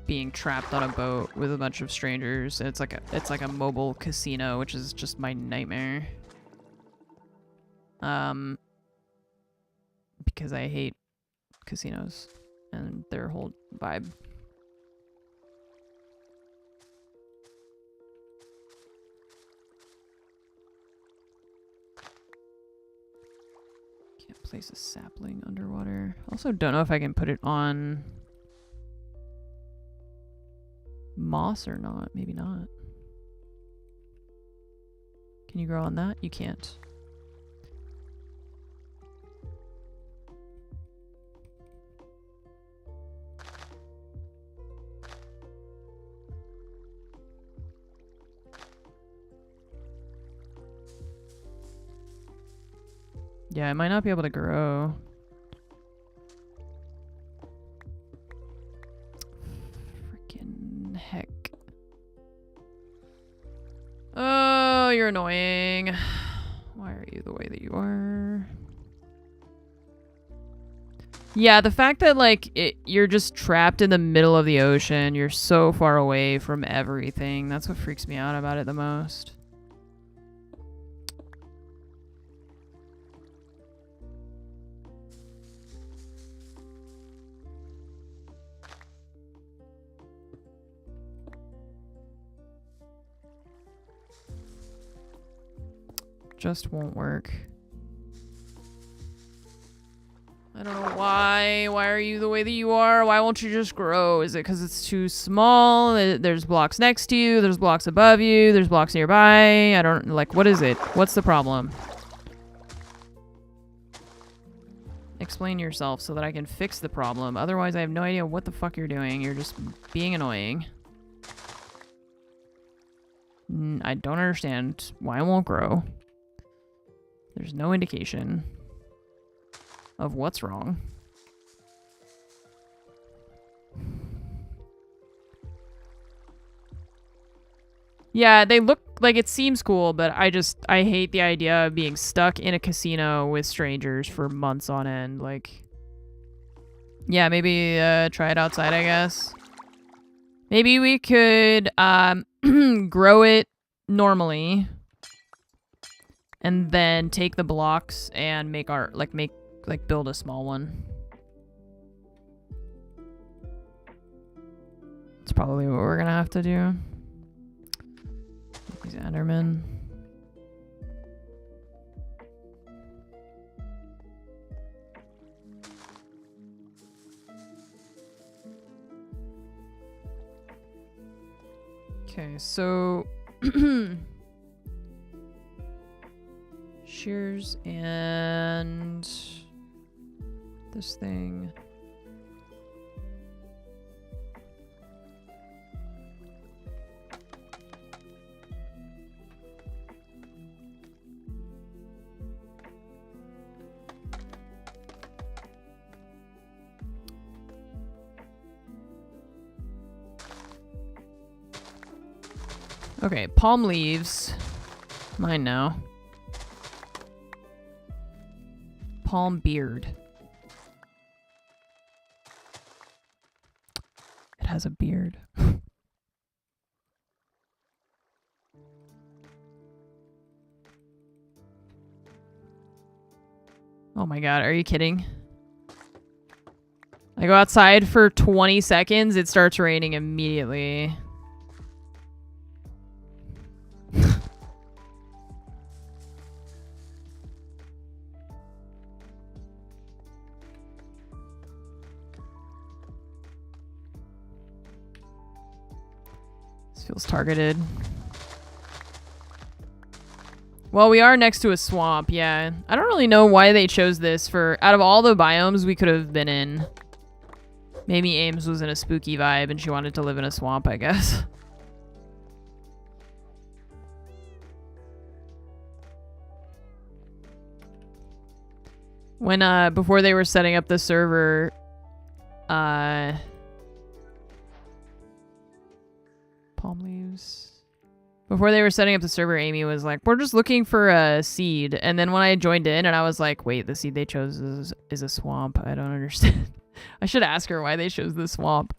being trapped on a boat with a bunch of strangers. It's like a mobile casino, which is just my nightmare. Because I hate casinos and their whole vibe. Can't place a sapling underwater. Also don't know if I can put it on moss or not. Maybe not. Can you grow on that? You can't. Yeah, I might not be able to grow. Freaking heck. Oh, you're annoying. Why are you the way that you are? Yeah, the fact that, like, you're just trapped in the middle of the ocean. You're so far away from everything. That's what freaks me out about it the most. Just won't work. I don't know why. Why are you the way that you are? Why won't you just grow? Is it because it's too small? There's blocks next to you. There's blocks above you. There's blocks nearby. I don't... Like, what is it? What's the problem? Explain yourself so that I can fix the problem. Otherwise, I have no idea what the fuck you're doing. You're just being annoying. I don't understand why it won't grow. There's no indication of what's wrong. Yeah, they look like it seems cool, but I hate the idea of being stuck in a casino with strangers for months on end. Like, yeah, maybe try it outside, I guess. Maybe we could grow it normally and then take the blocks and make our build a small one. That's probably what we're gonna have to do. These Endermen. Okay, so shears and this thing. Okay, palm leaves. Mine now. Palm beard. It has a beard. Oh my god, are you kidding? I go outside for 20 seconds, it starts raining immediately. This feels targeted. Well, we are next to a swamp, yeah. I don't really know why they chose this for... Out of all the biomes we could have been in. Maybe Ames was in a spooky vibe and she wanted to live in a swamp, I guess. When, before they were setting up the server, palm leaves. Before they were setting up the server, Amy was like, we're just looking for a seed. And then when I joined in and I was like, wait, the seed they chose is a swamp. I don't understand. I should ask her why they chose the swamp.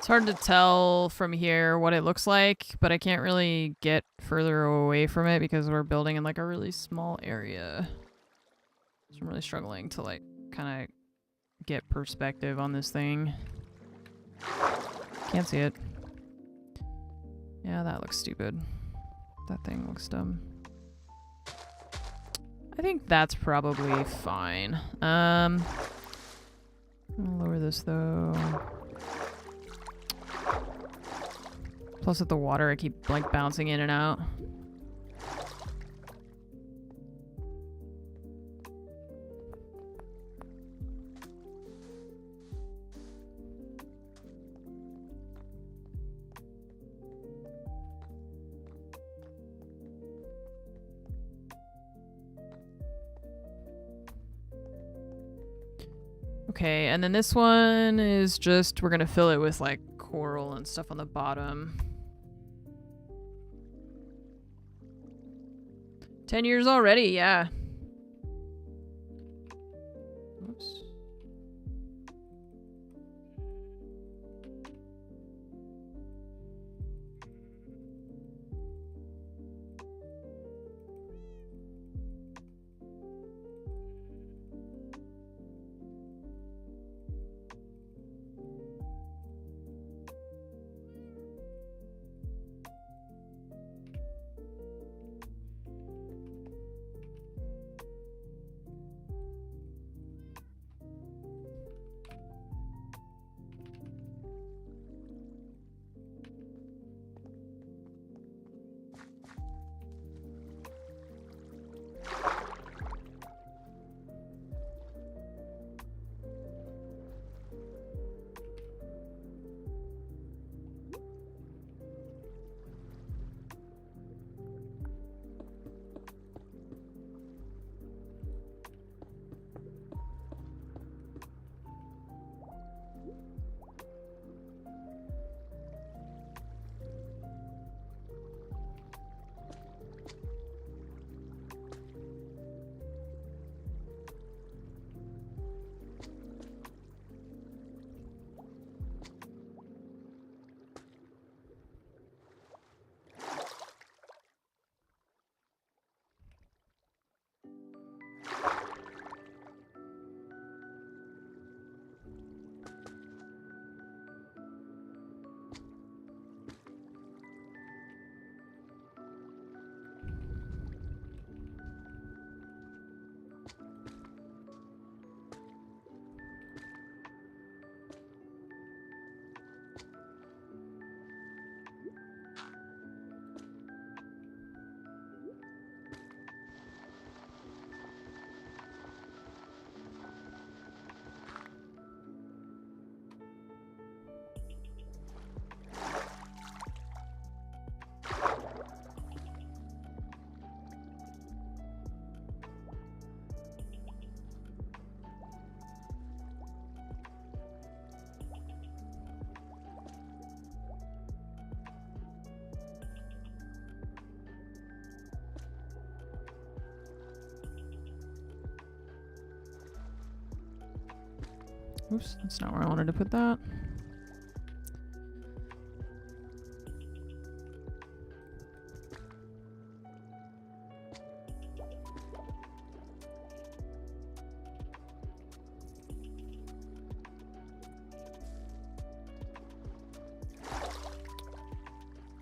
It's hard to tell from here what it looks like, but I can't really get further away from it because we're building in like a really small area. So I'm really struggling to like kind of get perspective on this thing. Can't see it. Yeah, that looks stupid. That thing looks dumb. I think that's probably fine. I'll lower this though. Plus with the water, I keep like bouncing in and out. Okay, and then this one is just, we're gonna fill it with like coral and stuff on the bottom. 10 years already, yeah. Oops. Oops, that's not where I wanted to put that.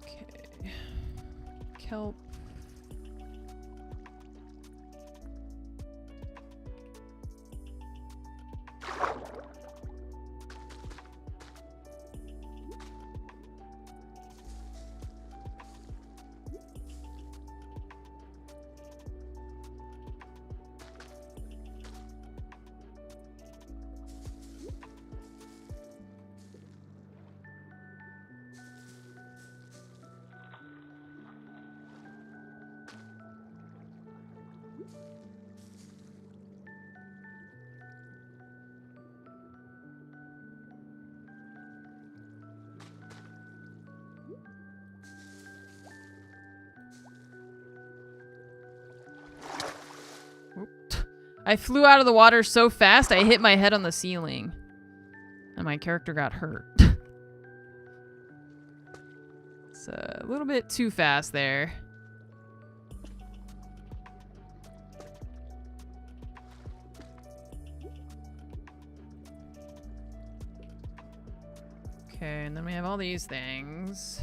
Okay. Kelp. I flew out of the water so fast I hit my head on the ceiling. And my character got hurt. It's a little bit too fast there. Okay, and then we have all these things.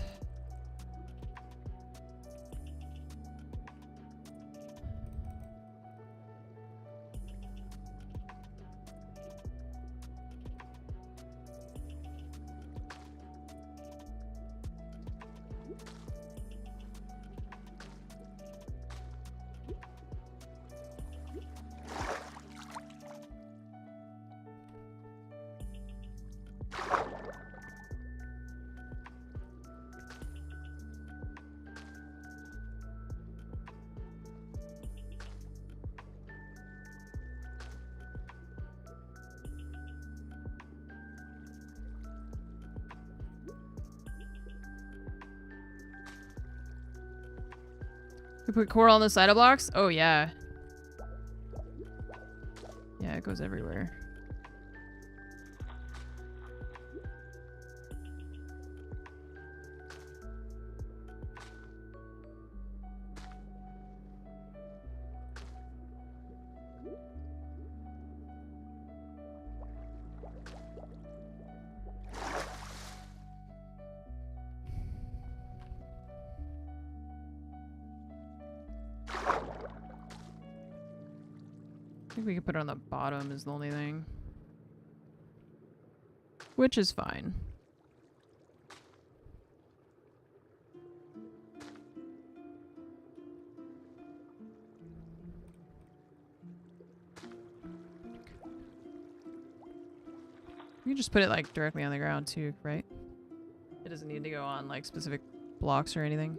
We put coral on the side of blocks? Oh, yeah. Yeah, it goes everywhere. I think we could put it on the bottom is the only thing. Which is fine. You can just put it like directly on the ground too, right? It doesn't need to go on like specific blocks or anything.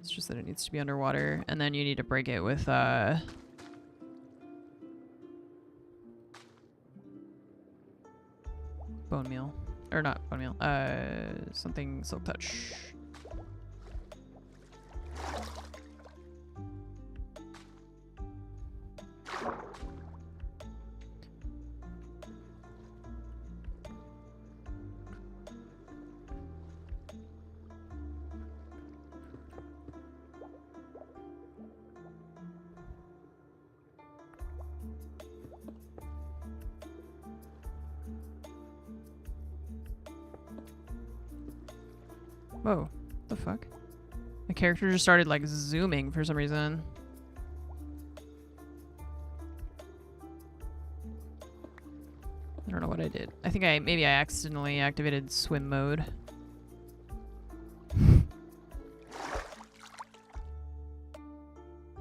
It's just that it needs to be underwater, and then you need to break it with bone meal. Or not bone meal. Something silk touch. Whoa, the fuck? My character just started like zooming for some reason. I don't know what I did. I think maybe I accidentally activated swim mode.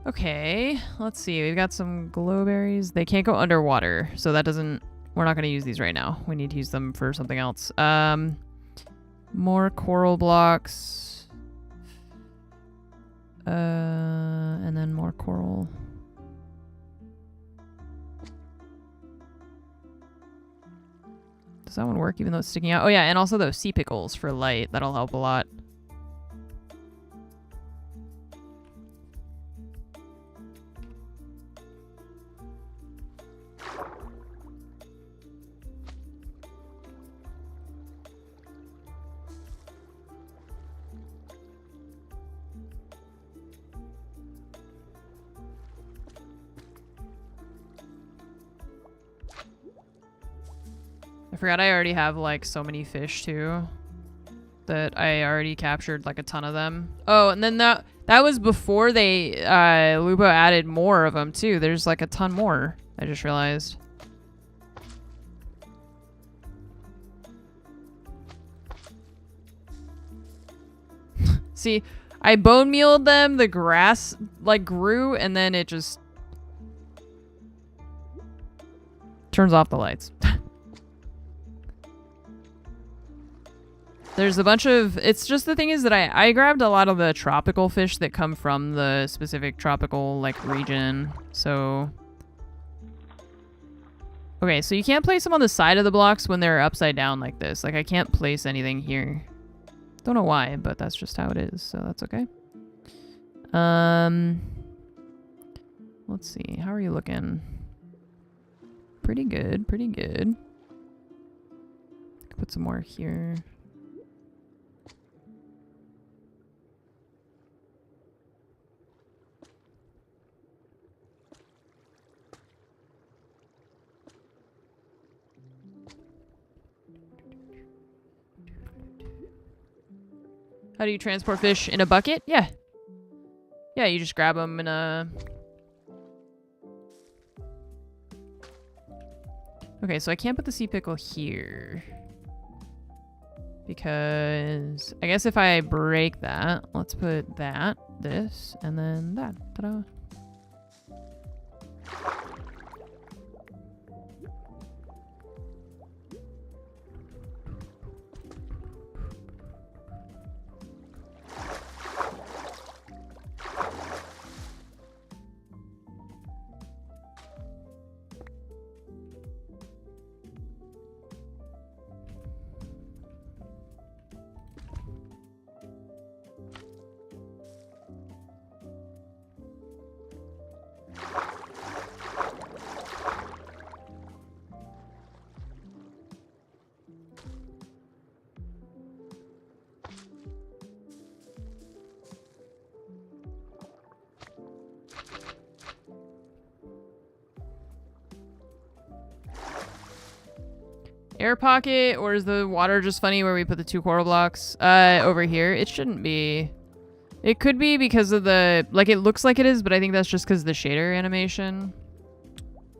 Okay, let's see. We've got some glowberries. They can't go underwater, so that doesn't... We're not going to use these right now. We need to use them for something else. More coral blocks. And then more coral. Does that one work even though it's sticking out? Oh yeah, and also those sea pickles for light. That'll help a lot. I forgot I already have like so many fish too that I already captured like a ton of them. Oh, and then that was before they Lupo added more of them too. There's like a ton more. I just realized. See, I bone mealed them, the grass like grew, and then it just turns off the lights. There's a bunch of... It's just the thing is that I grabbed a lot of the tropical fish that come from the specific tropical, like, region. So... Okay, so you can't place them on the side of the blocks when they're upside down like this. Like, I can't place anything here. Don't know why, but that's just how it is, so that's okay. Let's see. How are you looking? Pretty good, pretty good. Put some more here. How do you transport fish? In a bucket? Yeah. Yeah, you just grab them in a... Okay, so I can't put the sea pickle here. Because... I guess if I break that, let's put that, this, and then that. Ta-da. air pocket, or is the water just funny where we put the 2 coral blocks? Over here. It shouldn't be. It could be because of the, like, it looks like it is, but I think that's just because of the shader animation.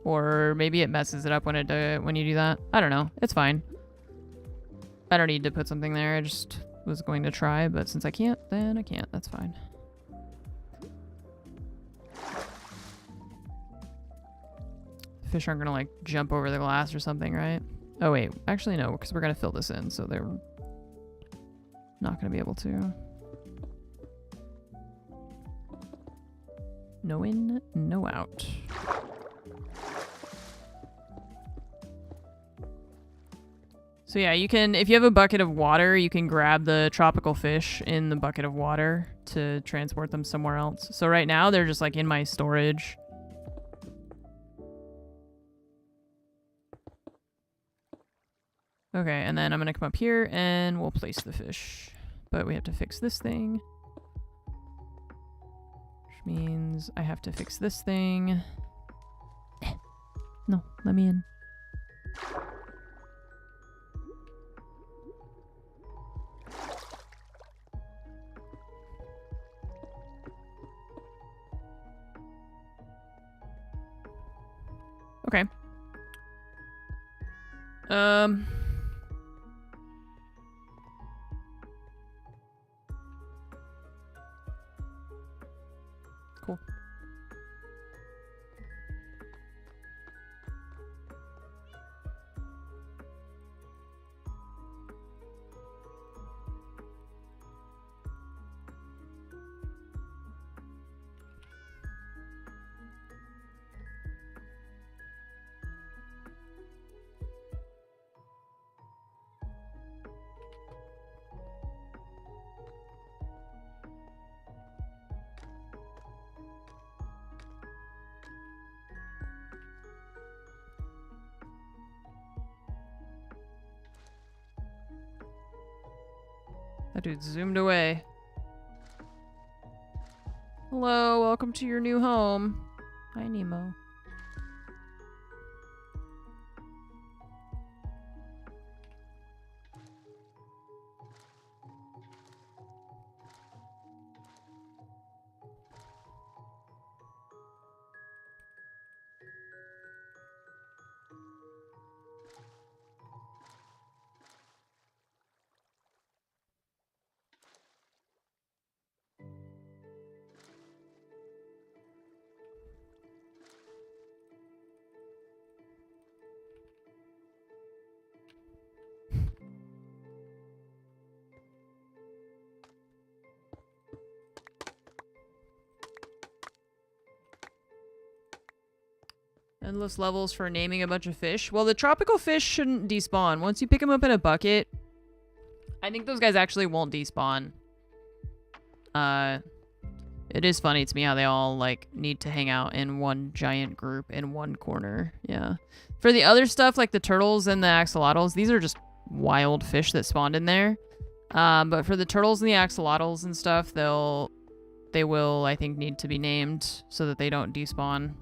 Or maybe it messes it up when when you do that. I don't know. It's fine. I don't need to put something there. I just was going to try, but since I can't, then I can't. That's fine. Fish aren't gonna like jump over the glass or something, right? Oh wait, actually no, because we're gonna fill this in, so they're not gonna be able to. No in, no out. So yeah, you can, if you have a bucket of water, you can grab the tropical fish in the bucket of water to transport them somewhere else. So right now they're just like in my storage. Okay, and then I'm gonna come up here and we'll place the fish. But we have to fix this thing. Which means I have to fix this thing. No, let me in. Okay. Cool. That dude zoomed away. Hello, welcome to your new home. Hi, Nemo. Endless levels for naming a bunch of fish. Well, the tropical fish shouldn't despawn. Once you pick them up in a bucket, I think those guys actually won't despawn. It is funny to me how they all, like, need to hang out in one giant group in one corner. Yeah. For the other stuff, like the turtles and the axolotls, these are just wild fish that spawned in there. But for the turtles and the axolotls and stuff, they will, I think, need to be named so that they don't despawn.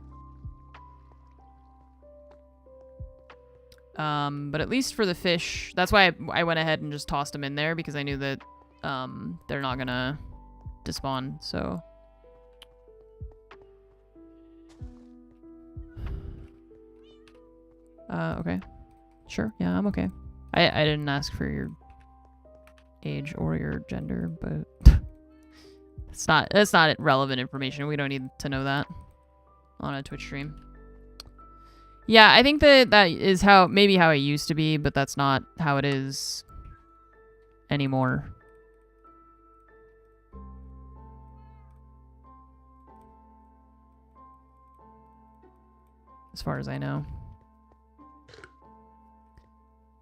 But at least for the fish, that's why I went ahead and just tossed them in there, because I knew that they're not gonna despawn, so. Okay. Sure, yeah, I'm okay. I didn't ask for your age or your gender, but it's not relevant information. We don't need to know that on a Twitch stream. Yeah, I think that is maybe how it used to be, but that's not how it is anymore. As far as I know.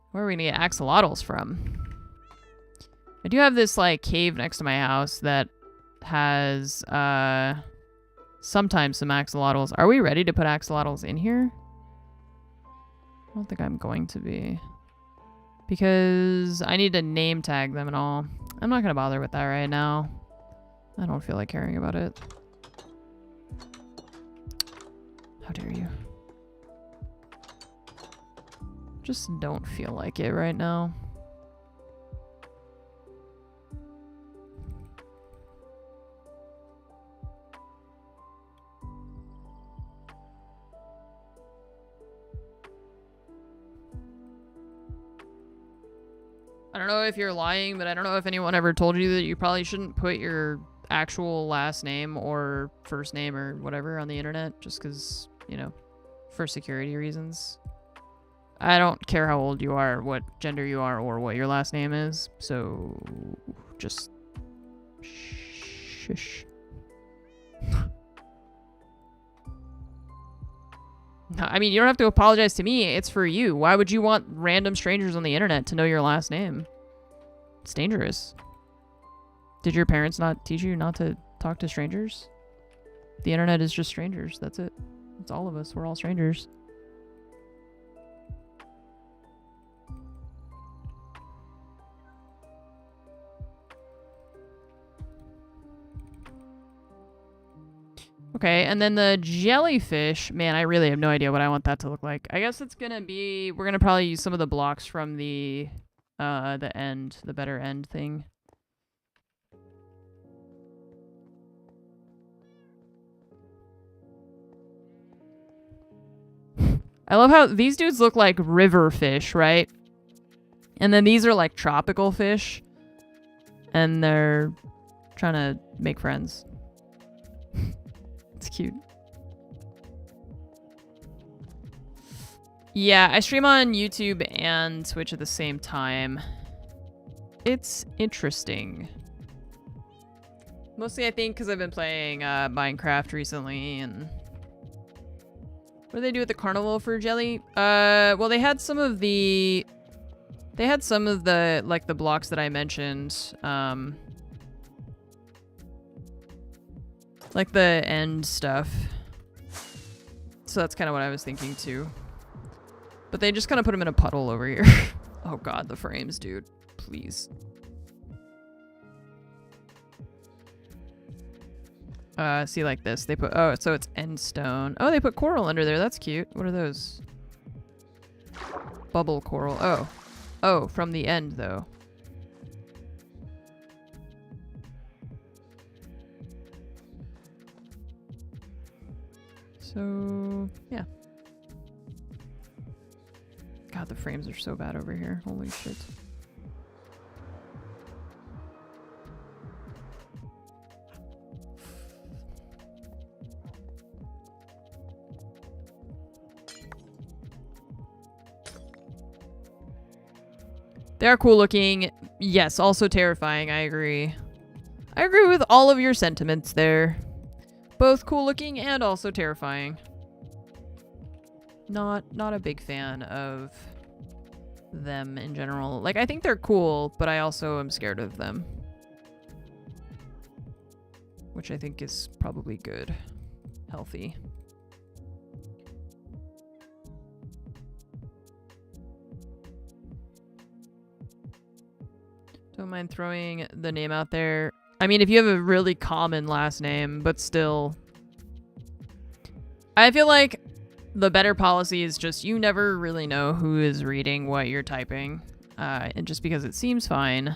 Where are we gonna get axolotls from? I do have this, like, cave next to my house that has, sometimes some axolotls. Are we ready to put axolotls in here? I don't think I'm going to be. Because I need to name tag them and all. I'm not gonna bother with that right now. I don't feel like caring about it. How dare you? Just don't feel like it right now. I don't know if you're lying, but I don't know if anyone ever told you that you probably shouldn't put your actual last name or first name or whatever on the internet just because, you know, for security reasons. I don't care how old you are, what gender you are, or what your last name is, so just shush. No, I mean, you don't have to apologize to me. It's for you. Why would you want random strangers on the internet to know your last name? It's dangerous. Did your parents not teach you not to talk to strangers? The internet is just strangers. That's it. It's all of us. We're all strangers. Okay, and then the jellyfish, man, I really have no idea what I want that to look like. I guess it's gonna be, we're gonna probably use some of the blocks from the end, the better end thing. I love how these dudes look like river fish, right? And then these are like tropical fish. And they're trying to make friends. It's cute. Yeah, I stream on YouTube and Twitch at the same time. It's interesting. Mostly, I think, because I've been playing Minecraft recently, and what do they do at the carnival for jelly? Well, they had some of the like the blocks that I mentioned, like the end stuff. So that's kind of what I was thinking too. But they just kind of put them in a puddle over here. Oh god, the frames, dude. Please. See, like this. They put, oh, so it's end stone. Oh, they put coral under there. That's cute. What are those? Bubble coral. Oh. Oh, from the end, though. So, yeah. God, the frames are so bad over here. Holy shit. They are cool looking. Yes, also terrifying. I agree. I agree with all of your sentiments there. Both cool looking and also terrifying. Not a big fan of them in general. Like, I think they're cool, but I also am scared of them. Which I think is probably good. Healthy. Don't mind throwing the name out there. I mean, if you have a really common last name, but still... I feel like the better policy is just you never really know who is reading what you're typing. And just because it seems fine.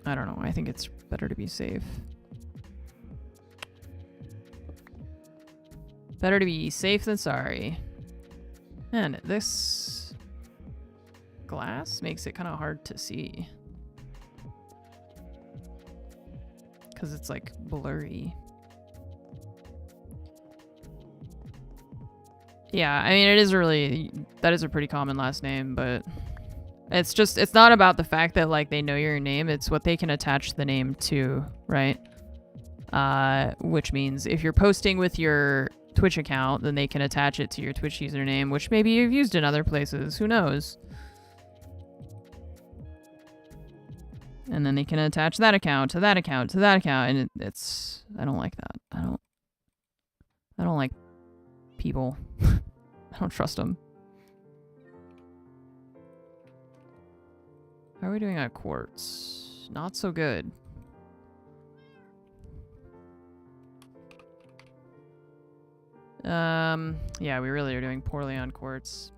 I don't know. I think it's better to be safe. Better to be safe than sorry. And this... glass makes it kind of hard to see because it's like blurry. Yeah, I mean, it is really, that is a pretty common last name, but it's just, it's not about the fact that like they know your name, it's what they can attach the name to, right? Which means if you're posting with your Twitch account, then they can attach it to your Twitch username, which maybe you've used in other places, who knows? And then they can attach that account to that account to that account, and it's, I don't like that. I don't like people. I don't trust them. How are we doing on quartz? Not so good. Yeah, we really are doing poorly on quartz.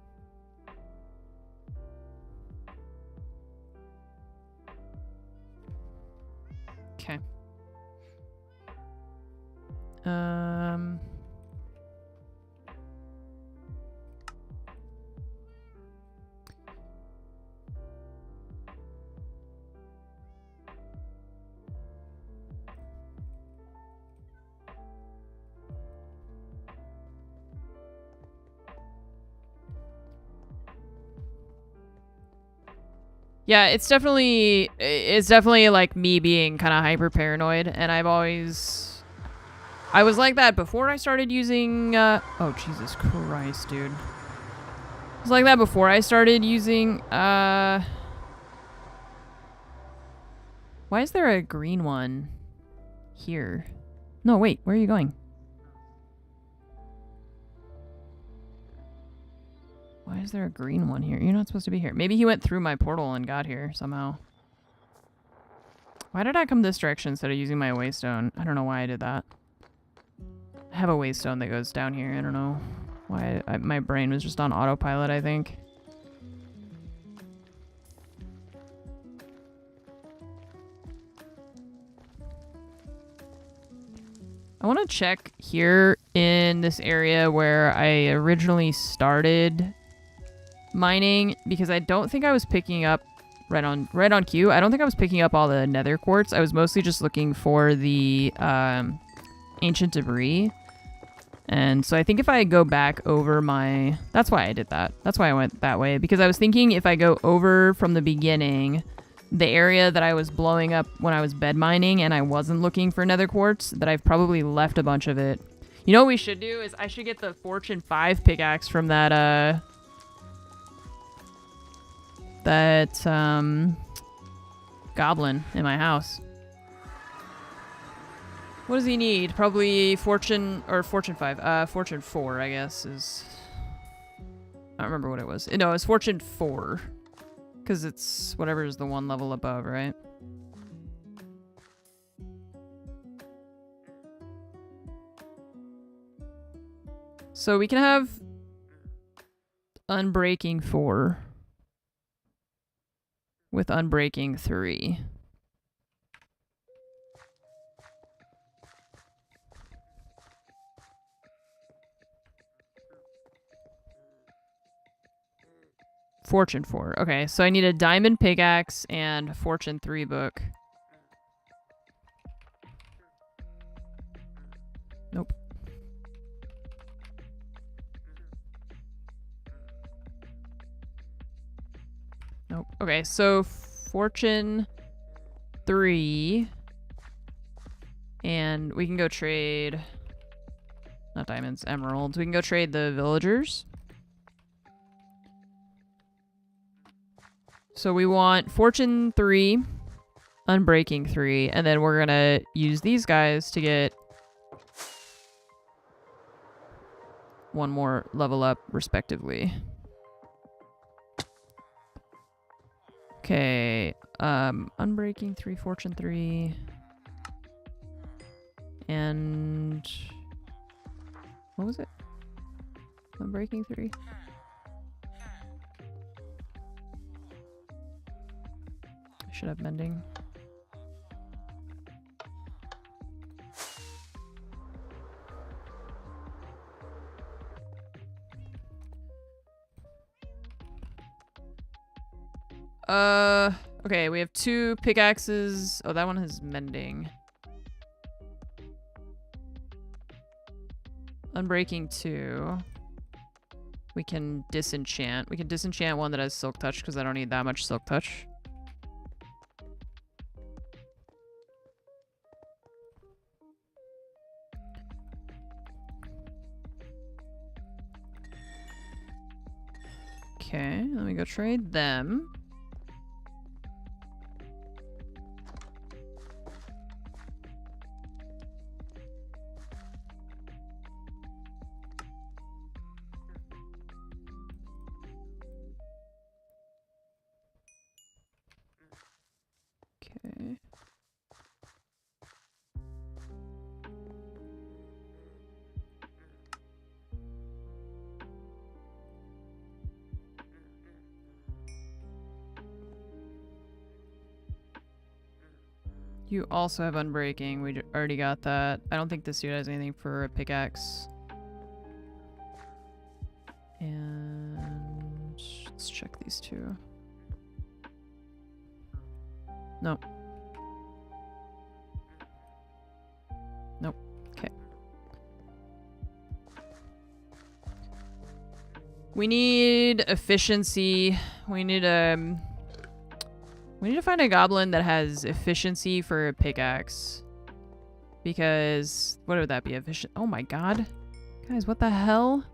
Okay. Yeah, it's definitely like me being kind of hyper paranoid, and I was like that before I started using oh Jesus Christ, dude. I was like that before I started using why is there a green one here? No, wait, where are you going? Why is there a green one here? You're not supposed to be here. Maybe he went through my portal and got here somehow. Why did I come this direction instead of using my waystone? I don't know why I did that. I have a waystone that goes down here. I don't know why. My brain was just on autopilot, I think. I want to check here in this area where I originally started mining, because I don't think I was picking up right on cue. I don't think I was picking up all the nether quartz. I was mostly just looking for the ancient debris. And so I think if I go back over my... That's why I did that. That's why I went that way. Because I was thinking if I go over from the beginning, the area that I was blowing up when I was bed mining and I wasn't looking for nether quartz, that I've probably left a bunch of it. You know what we should do is I should get the Fortune 5 pickaxe from that, goblin in my house. What does he need? Probably Fortune 5. Fortune 4, I guess, is... I don't remember what it was. No, it's Fortune 4. Because it's whatever is the one level above, right? So we can have Unbreaking 4 with Unbreaking 3. Fortune 4. Okay, so I need a diamond pickaxe and Fortune 3 book. Nope. Nope. Okay, so Fortune 3. And we can go trade... Not diamonds, emeralds. We can go trade the villagers. So we want Fortune 3, Unbreaking 3, and then we're gonna use these guys to get one more level up, respectively. Okay, Unbreaking 3, Fortune 3, and... What was it? Unbreaking 3? Should have mending. Okay, we have 2 pickaxes. Oh, that one has mending. Unbreaking 2. We can disenchant. We can disenchant one that has silk touch because I don't need that much silk touch. Okay, let me go trade them. Okay. You also have unbreaking. We already got that. I don't think this dude has anything for a pickaxe. And let's check these two. Nope. Nope. Okay. We need efficiency. We need to find a goblin that has efficiency for a pickaxe. Because what would that be? Efficient? Oh my god. Guys, what the hell?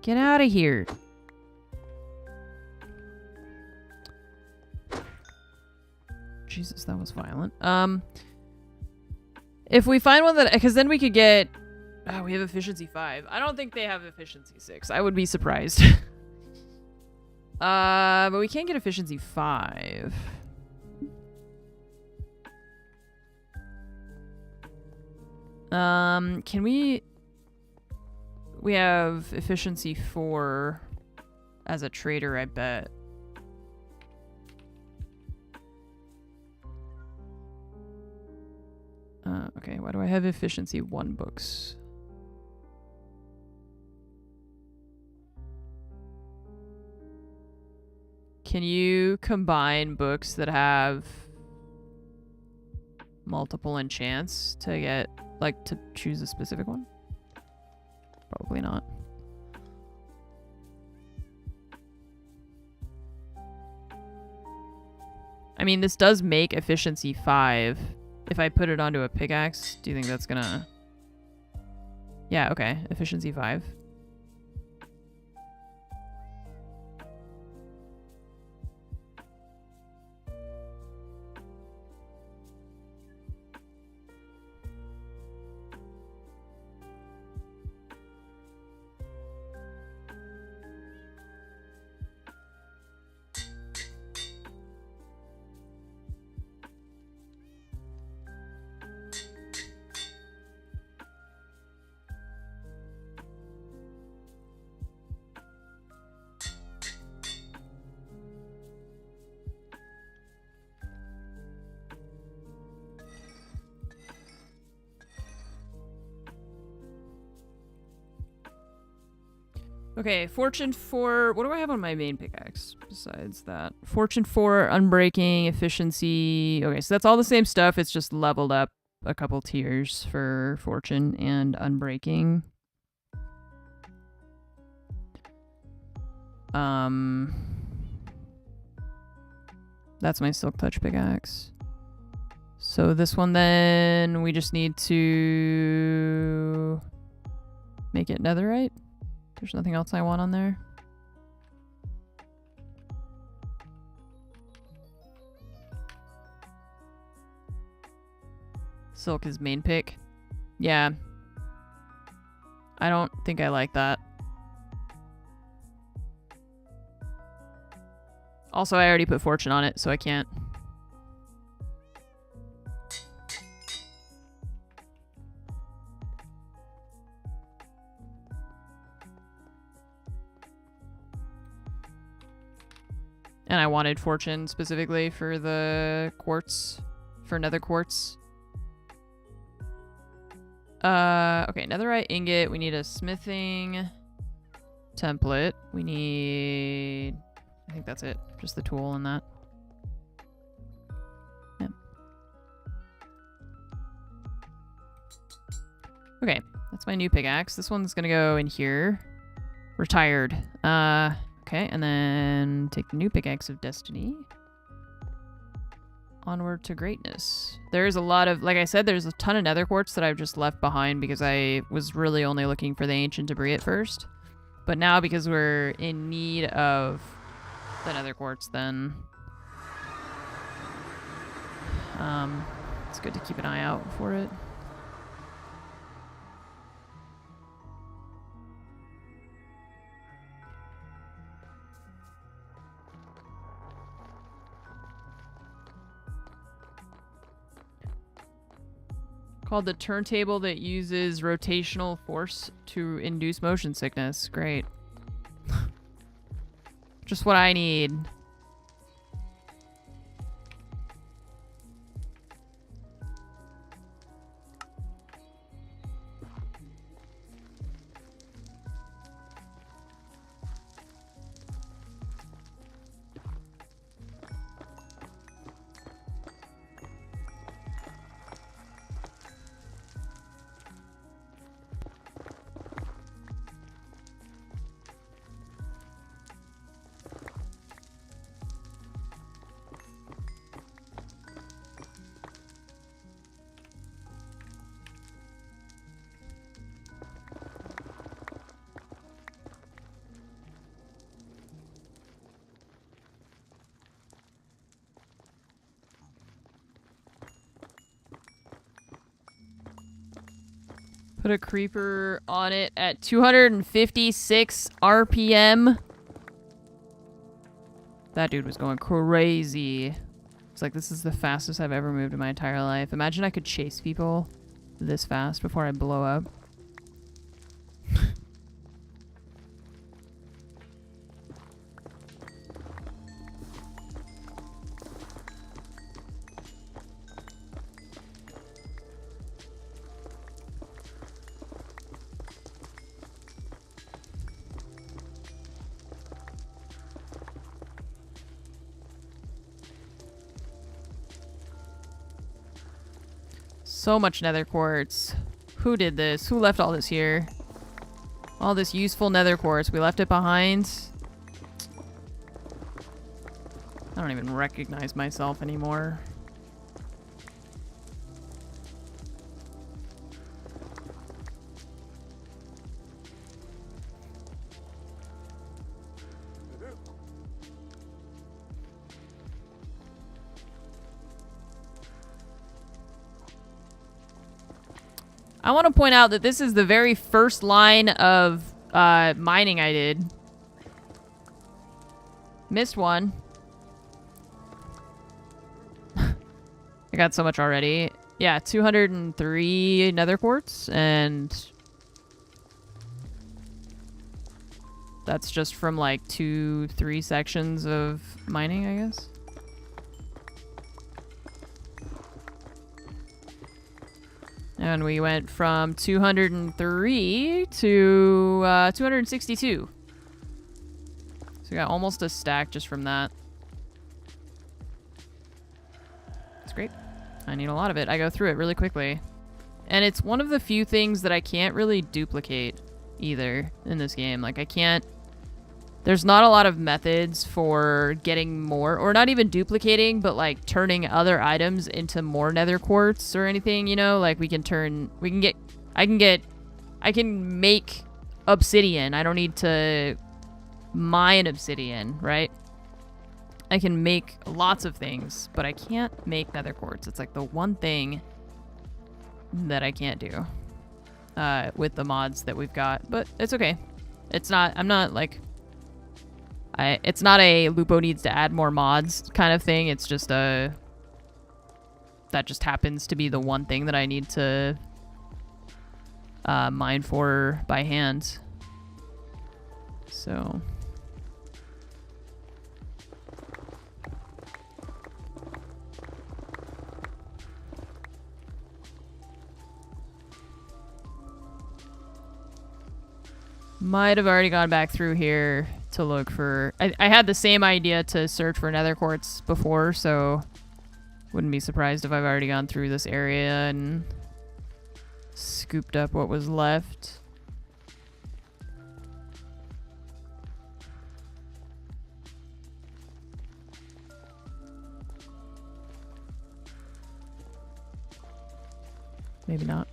Get out of here. Jesus, that was violent. If we find one that, because then we could get, oh, we have efficiency 5. I don't think they have efficiency 6. I would be surprised. But we can't get efficiency 5. Can we have efficiency 4 as a trader, I bet. Okay, why do I have efficiency 1 books? Can you combine books that have multiple enchants to get, like, to choose a specific one? Probably not. I mean, this does make efficiency 5. If I put it onto a pickaxe, do you think that's gonna... Yeah, okay. Efficiency 5. Okay, Fortune 4. What do I have on my main pickaxe besides that? Fortune 4, Unbreaking, Efficiency. Okay, so that's all the same stuff. It's just leveled up a couple tiers for Fortune and Unbreaking. That's my Silk Touch pickaxe. So this one then, we just need to make it netherite. There's nothing else I want on there. Silk is main pick. Yeah. I don't think I like that. Also, I already put Fortune on it, so I can't. And I wanted Fortune specifically for the quartz, for nether quartz. Okay, netherite ingot. We need a smithing template. We need, I think that's it. Just the tool and that. Yeah. Okay, that's my new pickaxe. This one's gonna go in here. Retired. Okay, and then take the new pickaxe of destiny. Onward to greatness. There's a lot of, like I said, there's a ton of nether quartz that I've just left behind because I was really only looking for the ancient debris at first. But now, because we're in need of the nether quartz, then it's good to keep an eye out for it. Called the turntable that uses rotational force to induce motion sickness. Great. Just what I need. Put a creeper on it at 256 RPM. That dude was going crazy. It's like, this is the fastest I've ever moved in my entire life. Imagine I could chase people this fast before I blow up. So much nether quartz. Who did this? Who left all this here? All this useful nether quartz. We left it behind. I don't even recognize myself anymore. I want to point out that this is the very first line of mining I did. Missed one. I got so much already. Yeah, 203 nether quartz, and that's just from like 2-3 sections of mining, I guess. And we went from 203 to 262. So we got almost a stack just from that. It's great. I need a lot of it. I go through it really quickly. And it's one of the few things that I can't really duplicate either in this game. Like, I can't... There's not a lot of methods for getting more, or not even duplicating, but like turning other items into more nether quartz or anything, you know? Like, I can make obsidian. I don't need to mine obsidian, right? I can make lots of things, but I can't make nether quartz. It's like the one thing that I can't do with the mods that we've got, but it's okay. It's not, I'm not like... it's not a Lupo needs to add more mods kind of thing. It's just a... That just happens to be the one thing that I need to mine for by hand. So... Might have already gone back through here to look for... I had the same idea to search for nether quartz before, so wouldn't be surprised if I've already gone through this area and scooped up what was left. Maybe not.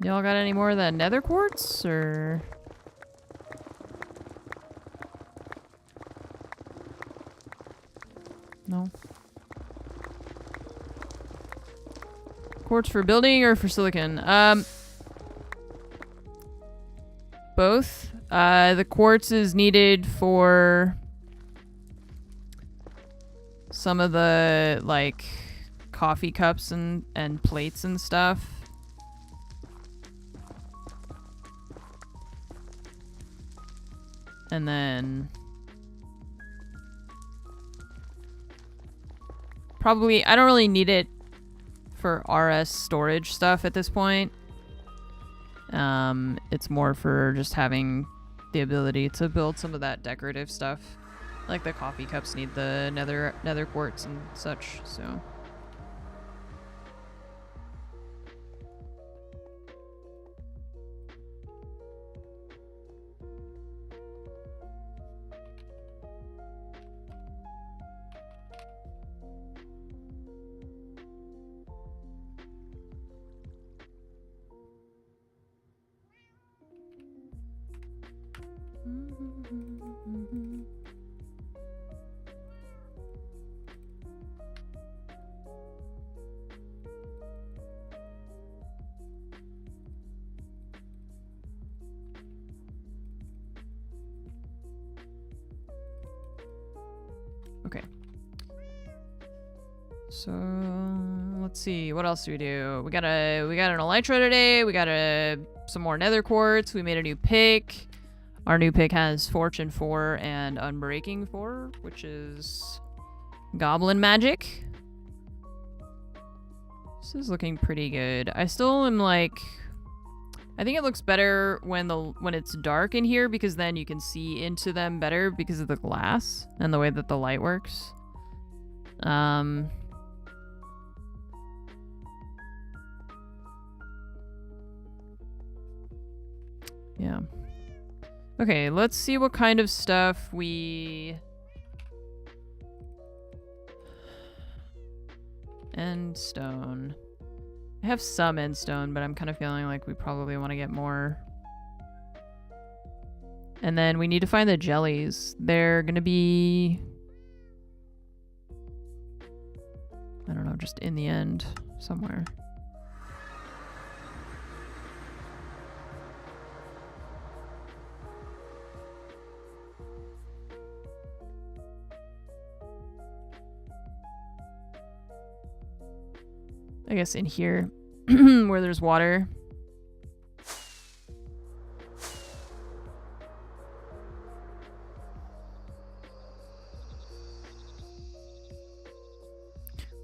Y'all got any more of that nether quartz, or...? No. Quartz for building or for silicon? Both. The quartz is needed for some of the, like, coffee cups and plates and stuff. And then probably, I don't really need it for RS storage stuff at this point. It's more for just having the ability to build some of that decorative stuff. Like the coffee cups need the nether quartz and such, so. Okay. So let's see, what else do we do? We got an elytra today. We got some more nether quartz. We made a new pick. Our new pick has Fortune 4 and Unbreaking 4, which is goblin magic. This is looking pretty good. I still am like, I think it looks better when it's dark in here, because then you can see into them better because of the glass and the way that the light works. Yeah. Okay, let's see what kind of stuff we... End stone. I have some end stone, but I'm kind of feeling like we probably want to get more. And then we need to find the jellies. They're gonna be... I don't know, just in the end somewhere. I guess in here where there's water.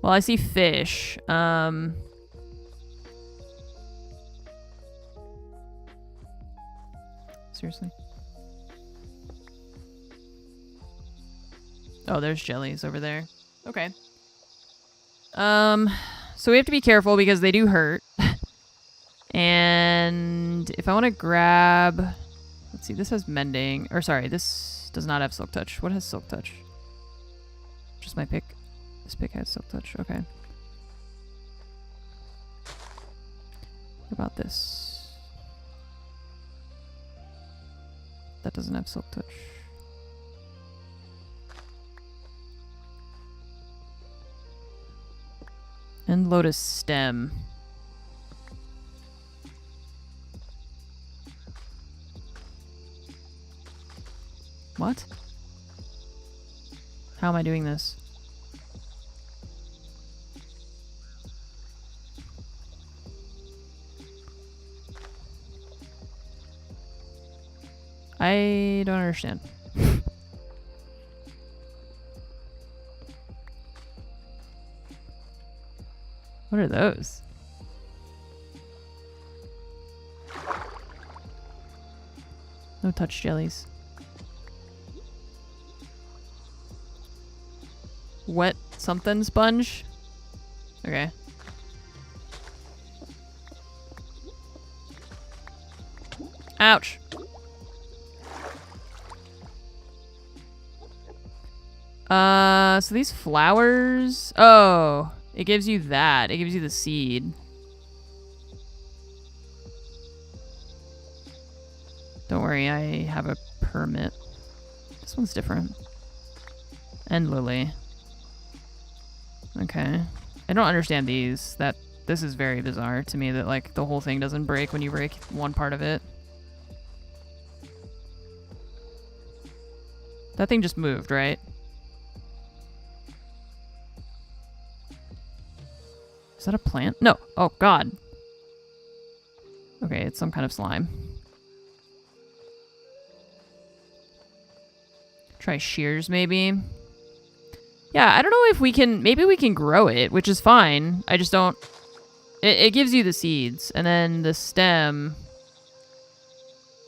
Well, I see fish. Seriously? Oh, there's jellies over there. Okay. So we have to be careful because they do hurt. And if I want to grab... Let's see, this has mending. Or sorry, this does not have silk touch. What has silk touch? Just my pick. This pick has silk touch. Okay. What about this? That doesn't have silk touch. And lotus stem. What? How am I doing this? I don't understand. What are those? No touch jellies. Wet something sponge? Okay. Ouch. So these flowers... Oh, it gives you that. It gives you the seed. Don't worry, I have a permit. This one's different. And lily. Okay. I don't understand these. This is very bizarre to me that like the whole thing doesn't break when you break one part of it. That thing just moved, right? Is that a plant? No. Oh, God. Okay, it's some kind of slime. Try shears, maybe. Yeah, I don't know if we can... Maybe we can grow it, which is fine. I just don't... It gives you the seeds. And then the stem...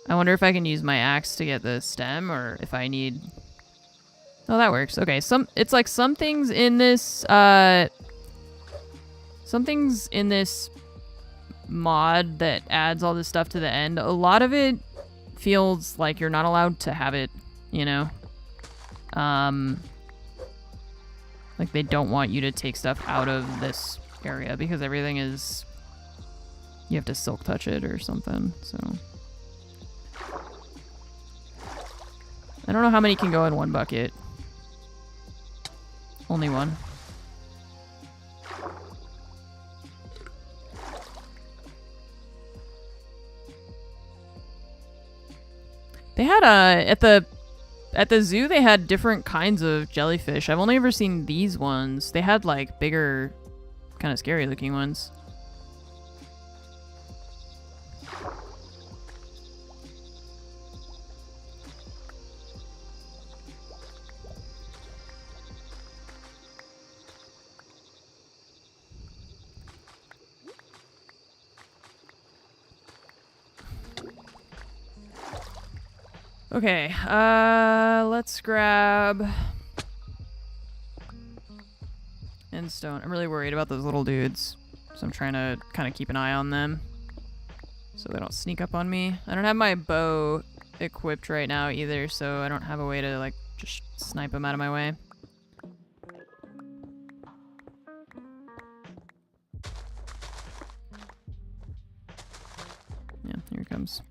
I wonder if I can use my axe to get the stem, or if I need... Oh, that works. Okay, it's like some things in this mod that adds all this stuff to the end. A lot of it feels like you're not allowed to have it, you know? Like they don't want you to take stuff out of this area because everything is, you have to silk touch it or something, so. I don't know how many can go in one bucket. Only one. They had at the zoo they had different kinds of jellyfish. I've only ever seen these ones. They had like bigger, kind of scary looking ones. Okay, let's grab end stone. I'm really worried about those little dudes, so I'm trying to kind of keep an eye on them so they don't sneak up on me. I don't have my bow equipped right now either, so I don't have a way to like just snipe them out of my way. Yeah, here it comes.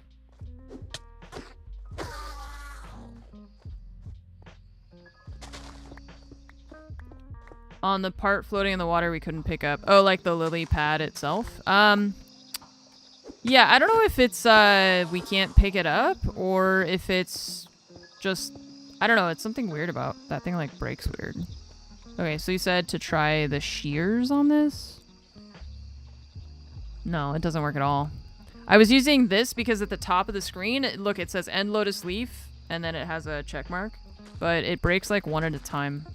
On the part floating in the water we couldn't pick up. Oh, like the lily pad itself? Yeah, I don't know if it's, we can't pick it up, or if it's just, I don't know, it's something weird about that thing, like, breaks weird. Okay, so you said to try the shears on this? No, it doesn't work at all. I was using this because at the top of the screen, look, it says end lotus leaf, and then it has a check mark, but it breaks, like, one at a time.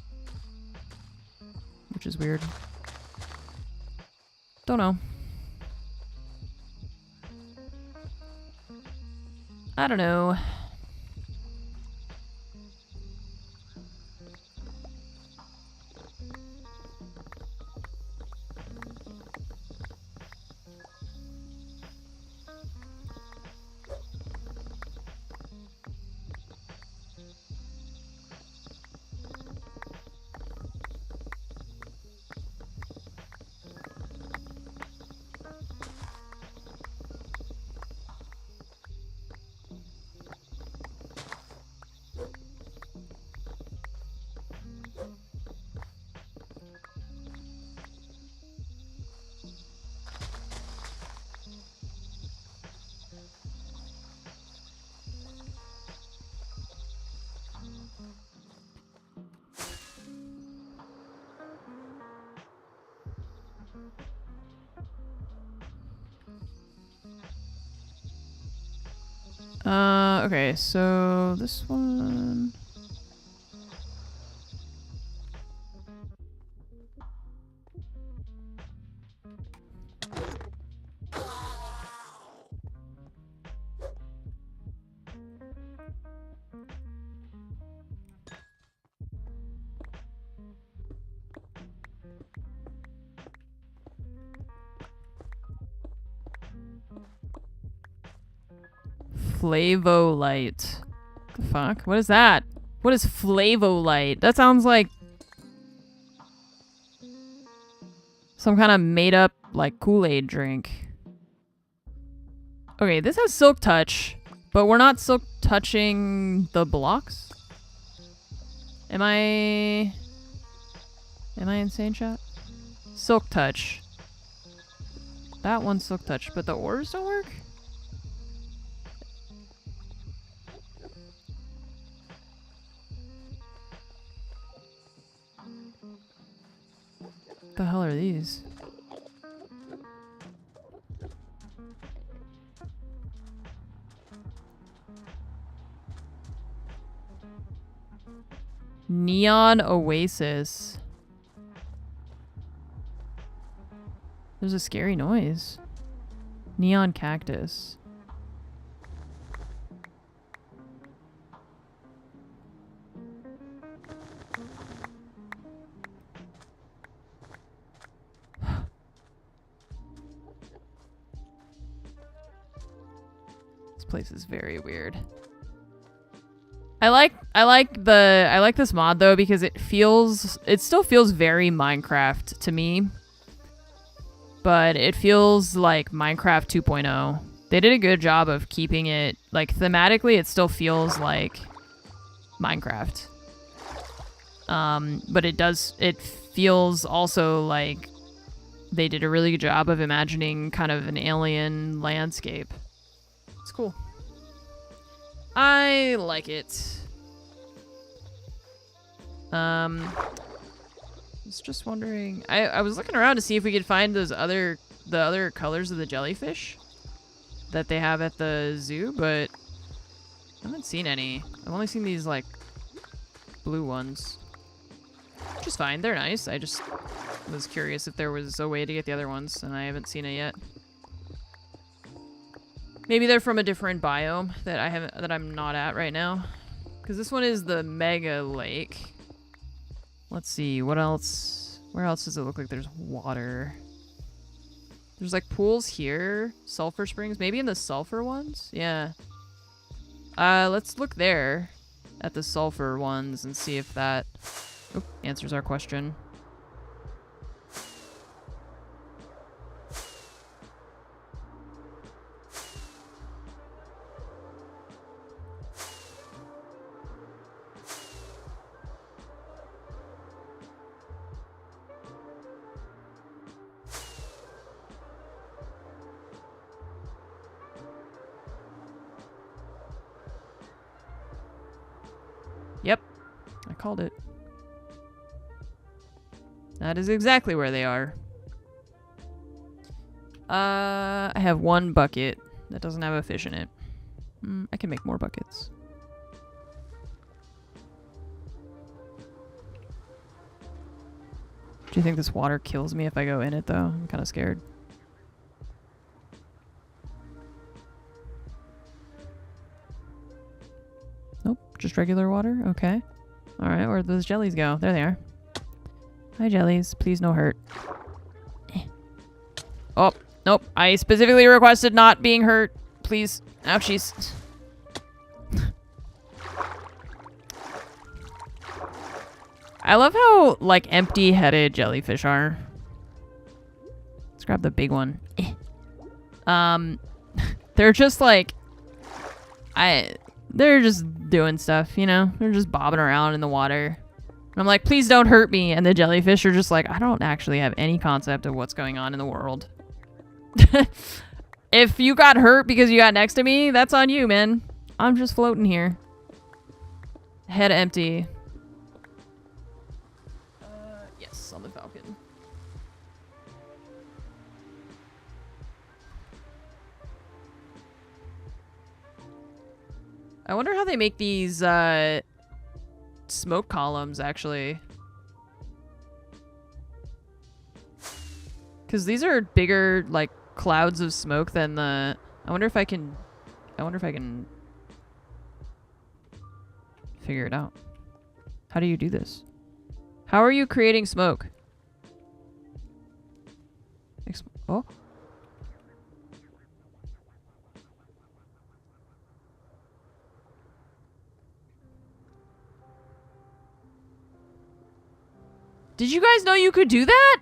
Which is weird. Don't know. I don't know. Okay, so this one. Flavolite. The fuck? What is that? What is Flavolite? That sounds like some kind of made up like Kool-Aid drink. Okay, this has silk touch, but we're not silk touching the blocks. Am I insane, chat? Silk touch. That one's silk touch, but the ores don't work? What the hell are these? Neon Oasis. There's a scary noise. Neon cactus. place is very weird. I like this mod though because it still feels very Minecraft to me. But it feels like Minecraft 2.0. They did a good job of keeping it like thematically it still feels like Minecraft. But it feels also like they did a really good job of imagining kind of an alien landscape. It's cool. I like it. I was just wondering. I was looking around to see if we could find the other colors of the jellyfish that they have at the zoo, but I haven't seen any. I've only seen these like blue ones. Which is fine. They're nice. I just was curious if there was a way to get the other ones, and I haven't seen it yet. Maybe they're from a different biome that I'm not at right now. Because this one is the mega lake. Let's see, what else? Where else does it look like there's water? There's like pools here. Sulfur springs. Maybe in the sulfur ones? Yeah. Let's look there at the sulfur ones and see if that answers our question. Yep, I called it. That is exactly where they are. I have one bucket that doesn't have a fish in it. I can make more buckets. Do you think this water kills me if I go in it, though? I'm kind of scared. Nope, just regular water? Okay. Alright, where'd those jellies go? There they are. Hi, jellies. Please, no hurt. Oh, nope. I specifically requested not being hurt. Please. Ouchies. I love how, like, empty-headed jellyfish are. Let's grab the big one. They're just, like... They're just doing stuff, you know? They're just bobbing around in the water. And I'm like, please don't hurt me. And the jellyfish are just like, I don't actually have any concept of what's going on in the world. If you got hurt because you got next to me, that's on you, man. I'm just floating here. Head empty. Yes, on the falcon. I wonder how they make these smoke columns, actually. Because these are bigger, like, clouds of smoke than the... I wonder if I can figure it out. How do you do this? How are you creating smoke? Oh. Did you guys know you could do that?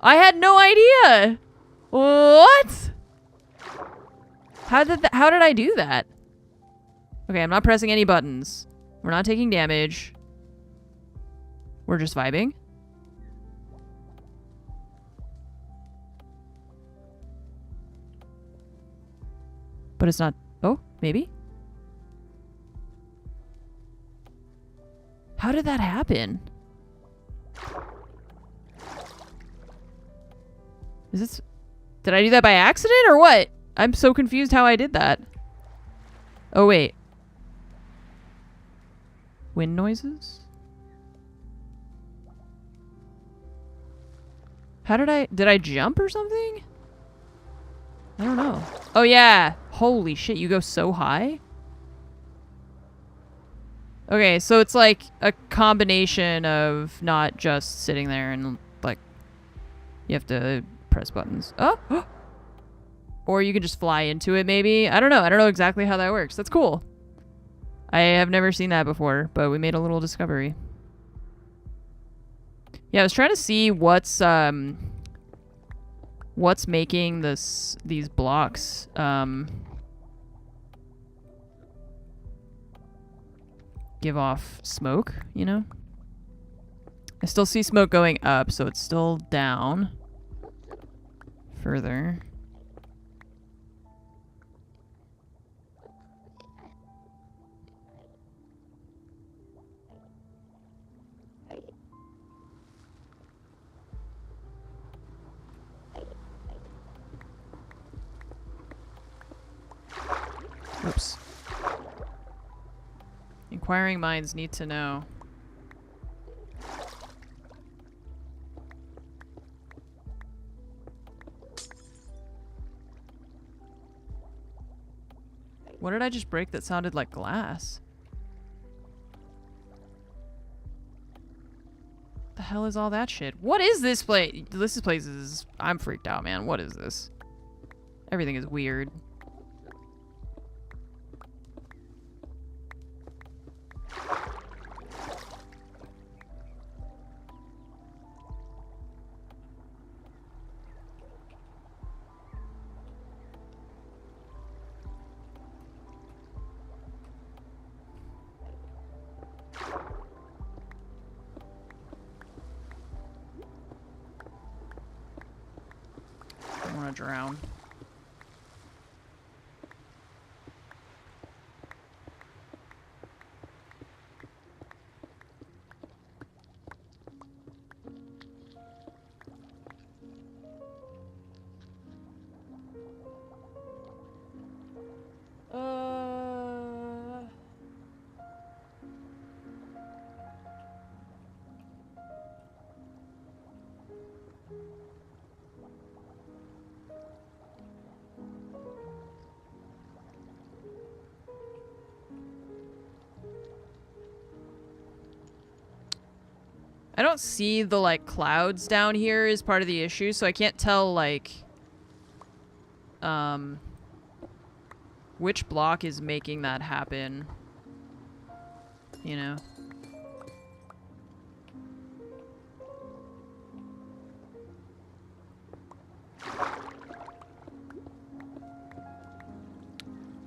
I had no idea. What? How did I do that? Okay, I'm not pressing any buttons. We're not taking damage. We're just vibing. But it's not... Oh, maybe? How did that happen? Is this... Did I do that by accident or what? I'm so confused how I did that. Oh, wait. Wind noises? How did I jump or something? I don't know. Oh, yeah. Holy shit, you go so high? Okay, so it's like a combination of not just sitting there and, like, you have to press buttons. Oh! Or you can just fly into it, maybe. I don't know. I don't know exactly how that works. That's cool. I have never seen that before, but we made a little discovery. Yeah, I was trying to see what's making these blocks give off smoke, you know? I still see smoke going up, so it's still down further. Oops. Inquiring minds need to know. What did I just break that sounded like glass? The hell is all that shit? What is this place? This place is... I'm freaked out, man. What is this? Everything is weird. I want to drown. I don't see the, like, clouds down here is part of the issue, so I can't tell, like, which block is making that happen, you know?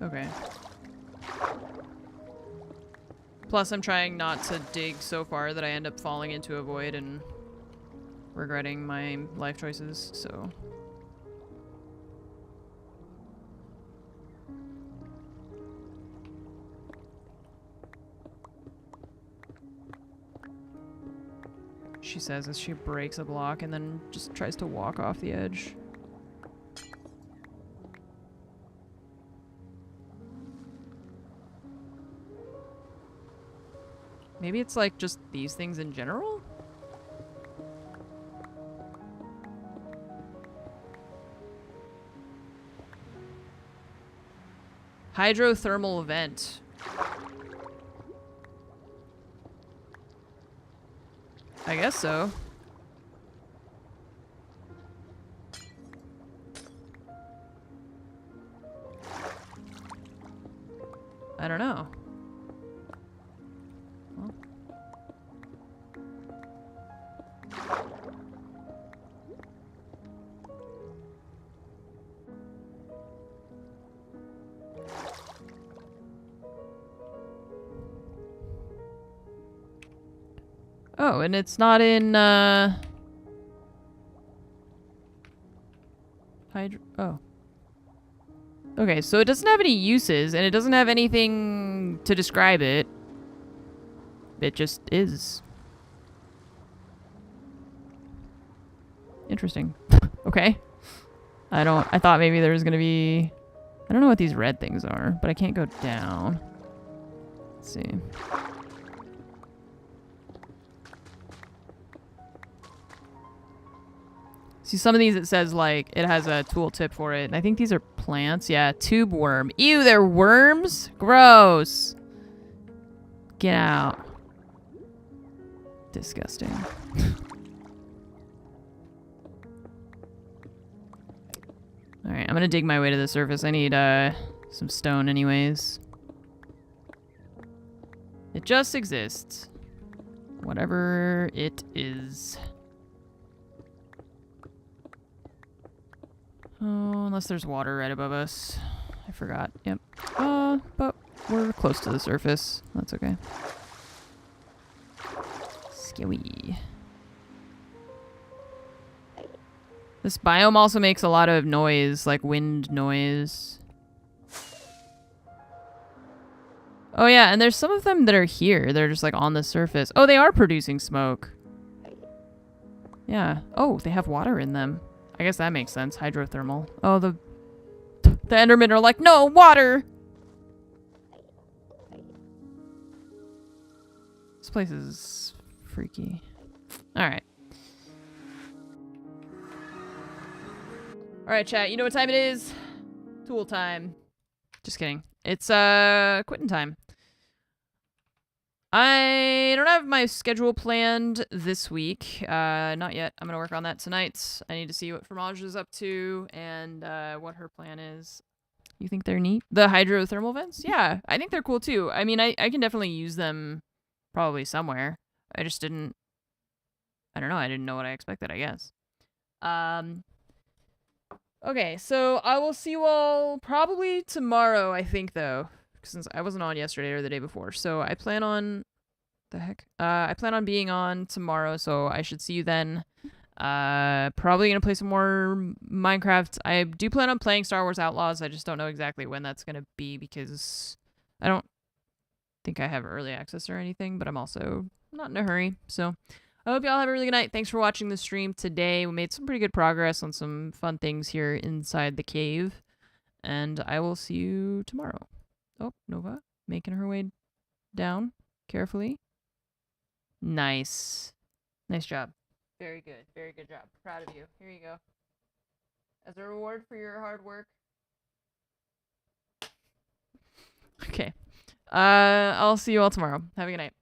Okay. Plus, I'm trying not to dig so far that I end up falling into a void and regretting my life choices, so... She says as she breaks a block and then just tries to walk off the edge. Maybe it's like just these things in general? Hydrothermal vent. I guess so. I don't know. Well. Oh, and it's not in, oh. Okay, so it doesn't have any uses, and it doesn't have anything to describe it. It just is. Interesting. Okay. I thought maybe there was gonna be... I don't know what these red things are, but I can't go down. Let's see. See, some of these it says, like, it has a tooltip for it. And I think these are plants. Yeah, tube worm. Ew, they're worms? Gross. Get out. Disgusting. Alright, I'm gonna dig my way to the surface. I need some stone anyways. It just exists. Whatever it is. Oh, unless there's water right above us. I forgot. Yep. But we're close to the surface. That's okay. Scary. This biome also makes a lot of noise, like wind noise. Oh yeah, and there's some of them that are here. They're just like on the surface. Oh, they are producing smoke. Yeah. Oh, they have water in them. I guess that makes sense. Hydrothermal. Oh, the Endermen are like, no, water! This place is freaky. Alright. Alright, chat. You know what time it is? Tool time. Just kidding. It's, quitting time. I don't have my schedule planned this week. Not yet. I'm gonna work on that tonight. I need to see what Fromage is up to and what her plan is. You think they're neat? The hydrothermal vents? Yeah, I think they're cool too. I mean, I can definitely use them probably somewhere. I just didn't... I don't know. I didn't know what I expected, I guess. Okay, so I will see you all probably tomorrow, I think, though. Since I wasn't on yesterday or the day before. So I plan on... The heck? I plan on being on tomorrow, so I should see you then. Probably gonna play some more Minecraft. I do plan on playing Star Wars Outlaws. I just don't know exactly when that's gonna be because I don't think I have early access or anything, but I'm also not in a hurry. So I hope y'all have a really good night. Thanks for watching the stream today. We made some pretty good progress on some fun things here inside the cave. And I will see you tomorrow. Oh, Nova making her way down carefully. Nice. Nice job. Very good. Very good job. Proud of you. Here you go. As a reward for your hard work. Okay. I'll see you all tomorrow. Have a good night.